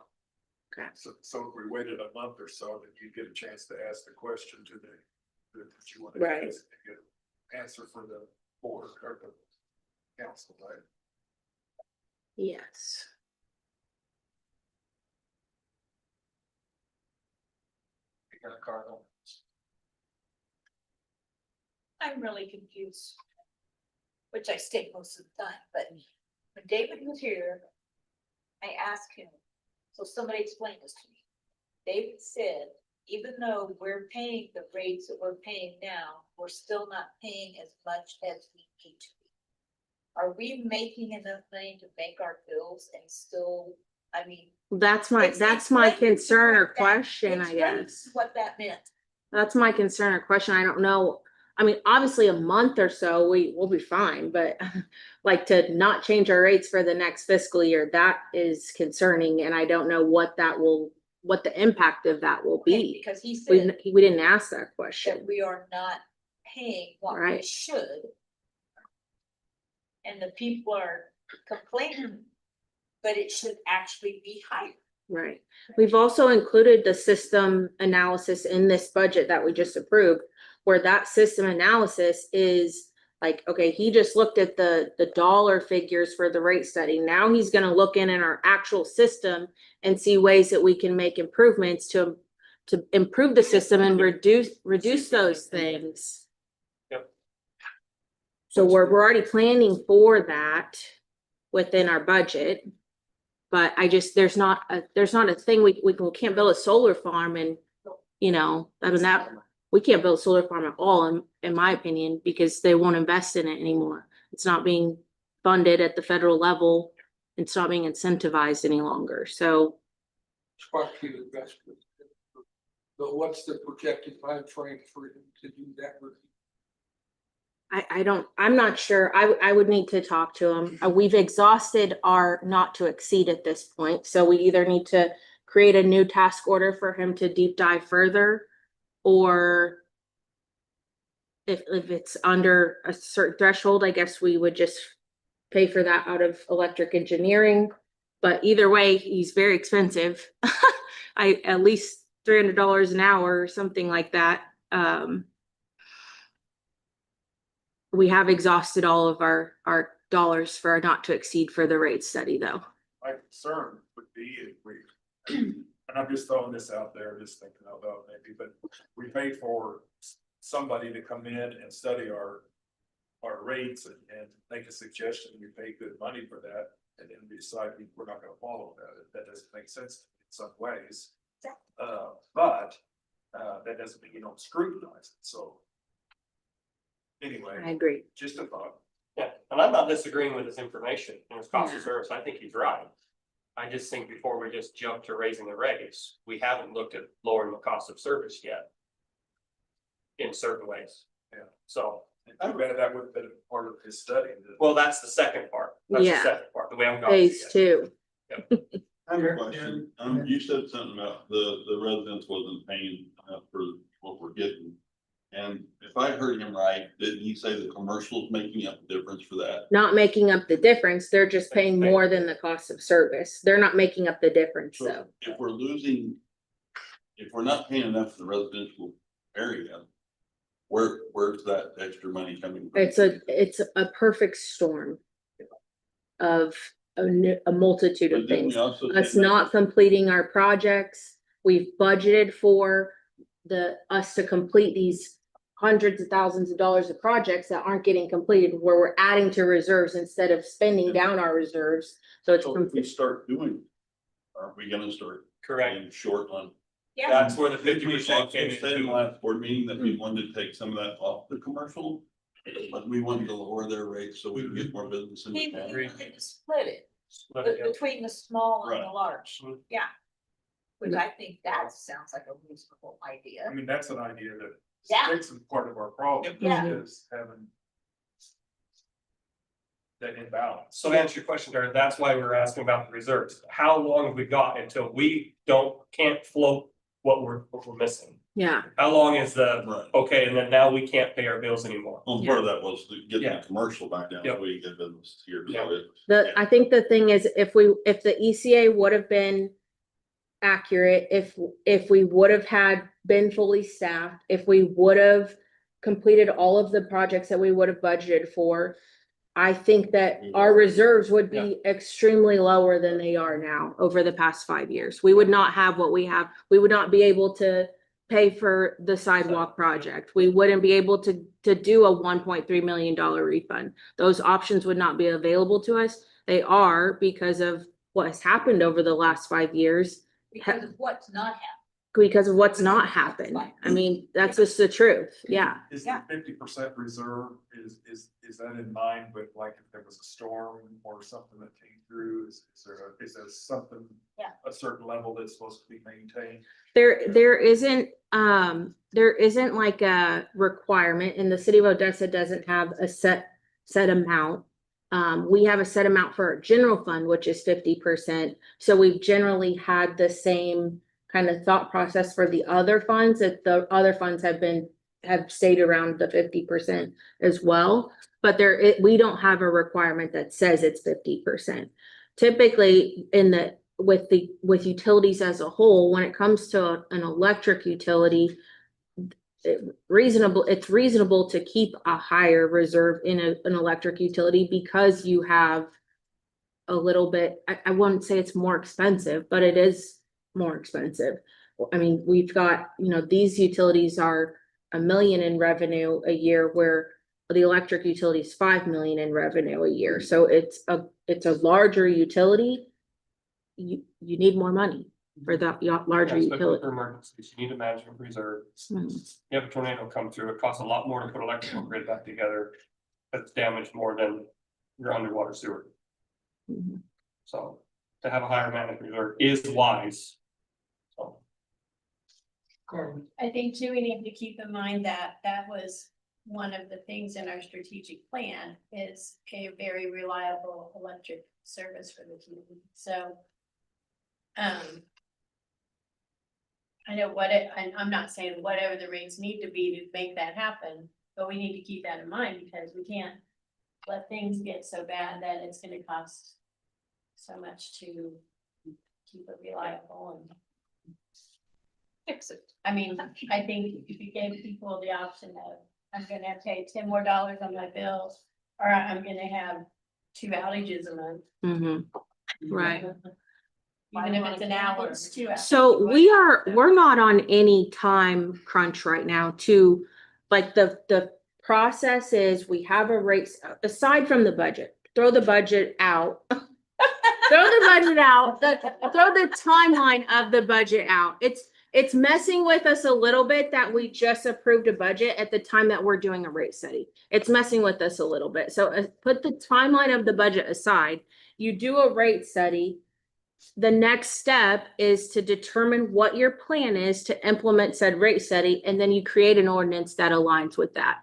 So if we waited a month or so, then you'd get a chance to ask the question to that you wanted Right. to ask, to get an answer for the board or the council, right? Yes. You got a card on. I'm really confused. Which I state most of the time, but when David was here, I asked him, so somebody explained this to me. David said, even though we're paying the rates that we're paying now, we're still not paying as much as we need to be. Are we making enough money to make our bills and still, I mean. That's my explain to me concern or what that- question, I explain guess. What that meant. That's my concern or question. I don't know. I mean, obviously a month or so, will be fine, but like to not change our rates for the next fiscal year, that is concerning. And I don't know what the impact of that will Okay, be. because he said We didn't ask that that question. we are not paying what we Right. should. And the people are complaining, but it should actually be higher. Right. We've also included the system analysis in this budget that we just approved, where that system analysis is like, okay, he just looked at the dollar figures for the rate study. Now he's gonna look in our actual system and see ways that we can make improvements to improve the system and reduce those things. Yep. So we're already planning for that within our budget. But I just, there's not a thing, we can't build a solar farm and, you know, I mean, that, we can't build a solar farm at all, in my opinion, because they won't invest in it anymore. It's not being funded at the federal level. It's not being incentivized any longer, so. It's quite a few investments. But what's the projected time frame for him to do that review? I'm not sure. I would need to talk to him. We've exhausted our not to exceed at this point. So we either need to create a new task order for him to deep dive further, or if it's under a certain threshold, I guess we would just pay for that out of electric engineering. But either way, he's very expensive. At least $300 an hour or something like that. We have exhausted all of our dollars for our not to exceed for the rate study, though. My concern would be if we, and I'm just throwing this out there, just thinking out loud maybe, but we pay for somebody to come in and study our rates and make a suggestion, we pay good money for that, and then we decide we're not gonna follow that. That doesn't make sense in some ways. But that doesn't mean you don't scrutinize it, so. Anyway. I agree. Just a thought. Yeah, and I'm not disagreeing with his information and his cost of Yeah. service. I think he's right. I just think before we just jump to raising the rates, we haven't looked at lowering the cost of service yet. In certain ways. Yeah. So. I bet that would have been part of his study. Well, that's the second part. That's the Yeah. second part that we haven't got to Phase yet. 2. I have a question. You said something about the residents wasn't paying enough for what we're getting. And if I heard him right, didn't he say the commercial's making up the difference for that? Not making up the difference. They're just paying more than the cost of service. They're not making up the difference, So though. if we're not paying enough for the residential area, where's that extra money coming from? It's a perfect storm of a multitude But of didn't things. we also say Us that- not completing our projects. We've budgeted for us to complete these hundreds of thousands of dollars of projects that aren't getting completed, where we're adding to reserves instead of spending down our reserves. So it's So if we start doing, aren't we gonna start Correct. being short on? Yeah, That's where the Did you 50% came said in the in. last board meeting that we wanted to take some of that off the commercial? But we wanted to lower their rates so we can get more business in the he county. wanted to split it Split it, yeah. between the small and the Right. large, Mhm. yeah. Which I think that sounds like a reasonable I idea. mean, that's an idea that Yeah. fixes part of our problem. Yeah. Is having that imbalance. So to answer your question, Darren, that's why we were asking about the reserves. How long have we got until we can't float what we're missing? Yeah. How long is the, Right. okay, and then now we can't pay our bills anymore? Well, part of that was to get Yeah. the commercial back down, Yep. so we can get business here. Yeah. So it- I think the thing is, if the ECA would have been accurate, if we would have been fully staffed, if we would have completed all of the projects that we would have budgeted for, I think that our reserves would be extremely lower than they are now over the past 5 years. We would not have what we have. We would not be able to pay for the sidewalk project. We wouldn't be able to do a $1.3 million refund. Those options would not be available to us. They are because of what has happened over the last 5 years, Because of what's not happening. because of what's not happened. I mean, that's just the truth. Yeah. Is the 50% reserve, is that in mind with like if there was a storm or something that came through? Is there something? Yeah. A certain level that's supposed to be maintained? There isn't like a requirement, and the city of Odessa doesn't have a set amount. We have a set amount for our general fund, which is 50%. So we've generally had the same kind of thought process for the other funds, that the other funds have stayed around the 50% as well. But we don't have a requirement that says it's 50%. Typically with utilities as a whole, when it comes to an electric utility, it's reasonable to keep a higher reserve in an electric utility because you have a little bit, I wouldn't say it's more expensive, but it is more expensive. I mean, we've got, these utilities are $1 million in revenue a year, where the electric utility is $5 million in revenue a year. So it's a larger utility. You need more money for that larger Especially utility. for emergencies, you need a management reserve. Mhm. You have a tornado come through, it costs a lot more to put electrical grid back together. That's damaged more than your underwater sewer. Mhm. So to have a higher management reserve is wise. So. Carmen. I think too, we need to keep in mind that that was one of the things in our strategic plan, is a very reliable electric service for the community. So I know I'm not saying whatever the rates need to be to make that happen, but we need to keep that in mind, because we can't let things get so bad that it's gonna cost so much to keep it reliable and fix it. I mean, I think if you gave people the option of, I'm gonna have to pay $10 more on my bills, or I'm gonna have 2 outages a month. Mhm. Right. Even if it's an hour, it's 2 hours. So we're not on any time crunch right now to, like, the process is, we have a rate, aside from the budget, throw the budget out. Throw the budget out, throw the timeline of the budget out. It's messing with us a little bit that we just approved a budget at the time that we're doing a rate study. It's messing with us a little bit. So put the timeline of the budget aside. You do a rate study. The next step is to determine what your plan is to implement said rate study, and then you create an ordinance that aligns with that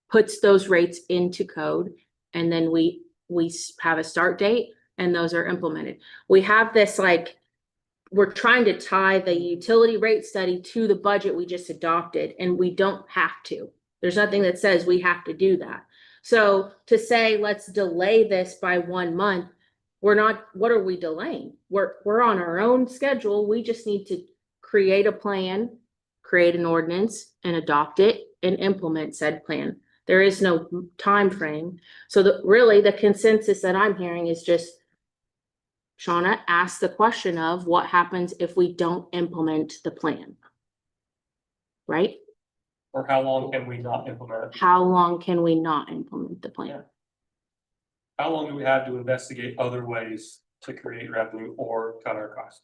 puts those rates into code, and then we have a start date, and those are implemented. We have this, like, we're trying to tie the utility rate study to the budget we just adopted, and we don't have to. There's nothing that says we have to do that. So to say, let's delay this by 1 month, we're not, what are we delaying? We're on our own schedule. We just need to create a plan, create an ordinance, and adopt it and implement said plan. There is no time frame. So really the consensus that I'm hearing is just, Shauna asked the question of what happens if we don't implement the plan, right? Or how long can we not implement it? How long can we not implement the plan? How long do we have to investigate other ways to create revenue or cut our costs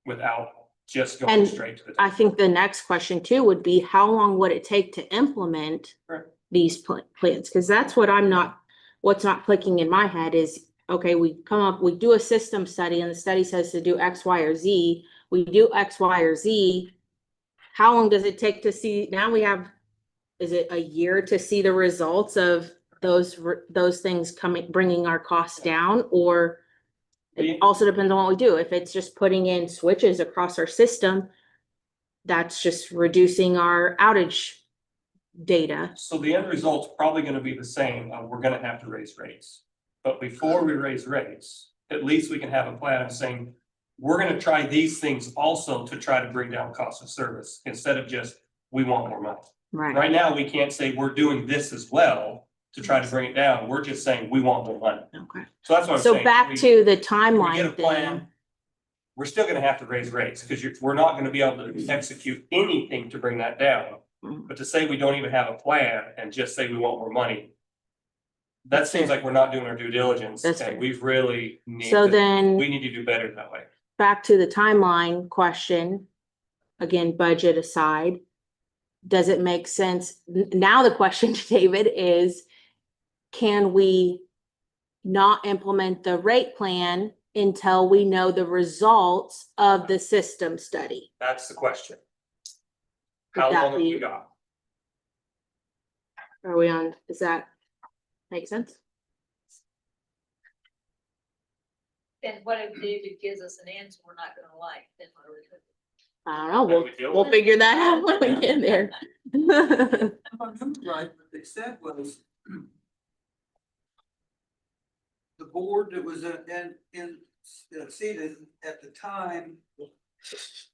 without just going And straight to the? I think the next question too would be, how long would it take to implement these plans? Because that's what what's not clicking in my head is, okay, we do a system study, and the study says to do X, Y, or Z. We do X, Y, or Z. How long does it take to see? Now is it a year to see the results of those things bringing our costs down? Or it also depends on what we do. If it's just putting in switches across our system, that's just reducing our outage data. So the end result's probably gonna be the same. We're gonna have to raise rates. But before we raise rates, at least we can have a plan of saying, we're gonna try these things also to try to bring down cost of service, instead of just, we want more money. Right now, we can't say we're doing this as well to try to bring it down. We're just saying we want more money. Okay. So that's what I'm saying. So back to the We get a timeline plan, thing. we're still gonna have to raise rates, because we're not gonna be able to execute anything to bring that down. Mhm. But to say we don't even have a plan and just say we want more money. That seems like we're not doing our due diligence, That's fair. and we've really need So to, then, we need to do better that way. back to the timeline question, again, budget aside. Does it make sense? Now the question to David is, can we not implement the rate plan until we know the results of the system study? That's the question. Would How that long have we be- got? Are we on, does that make sense? And what if David gives us an answer we're not gonna like, then what are we gonna do? I don't know, How do we deal we'll with it? figure that out when we get there. If I remember right, what they said was. The board that was seated at the time. I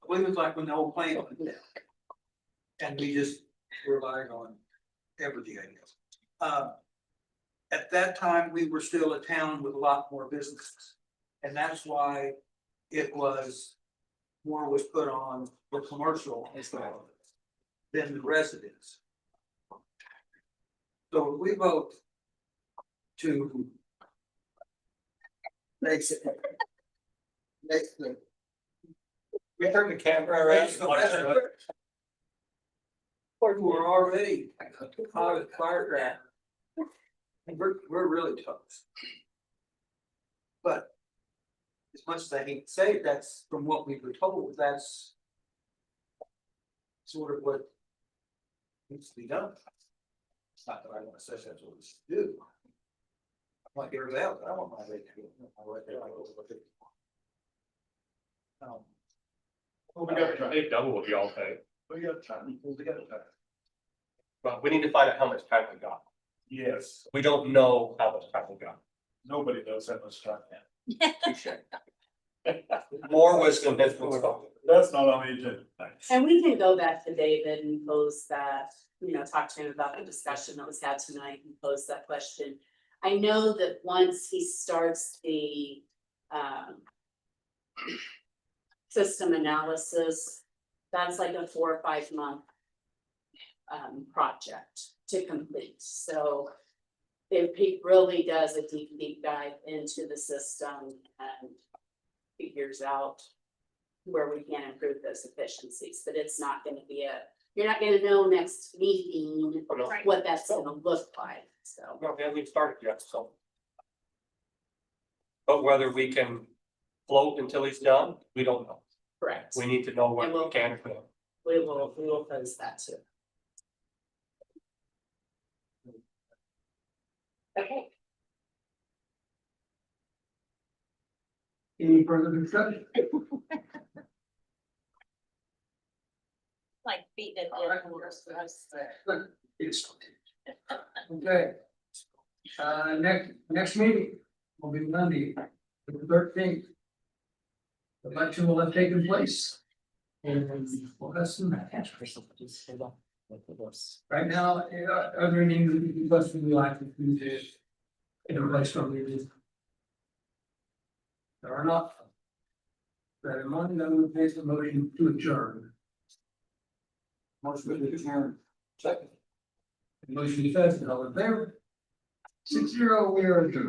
believe it was like when the whole plan went down. And we just relied on everything, I guess. At that time, we were still a town with a lot more businesses. And that's why it was, more was put on the commercial than the residents. So if we vote to make the We turn the camera around. we're already out of fire ground. And we're really toast. But as much as I hate to say it, that's from what we were told, that's sort of what needs to be done. It's not that I want to say that's what we should do. Like everybody else, I want my rate to go. Well, we got time. They double what y'all pay, We got time. We got time. but we need to find out how much time we got. Yes, We don't know how much time we got. nobody knows how much time. More wisdom has been spoken. That's not on the agenda. Thanks. And we can go back to David and pose that, talk to him about the discussion that was had tonight and pose that question. I know that once he starts the system analysis, that's like a 4 or 5 month project to complete. So if he really does a deep dive into the system and figures out where we can improve those efficiencies, but it's not gonna be you're not gonna know next meeting what that's gonna look like, so. No, we haven't even started yet, so. But whether we can float until he's done, we don't know. Correct. We need to know what And we can or can't. We will pose that too. Okay. Any further discussion? Like beating it. All right. It's- Okay. Next meeting will be Monday, the 13th. The election will have taken place. And we'll have some. Right now, are there any questions we like to do this? Everybody's from the. There are not. That in mind, I would place the motion to adjourn. Motion to adjourn. Second. Motion is second, all in favor? 6-0, we are adjourned.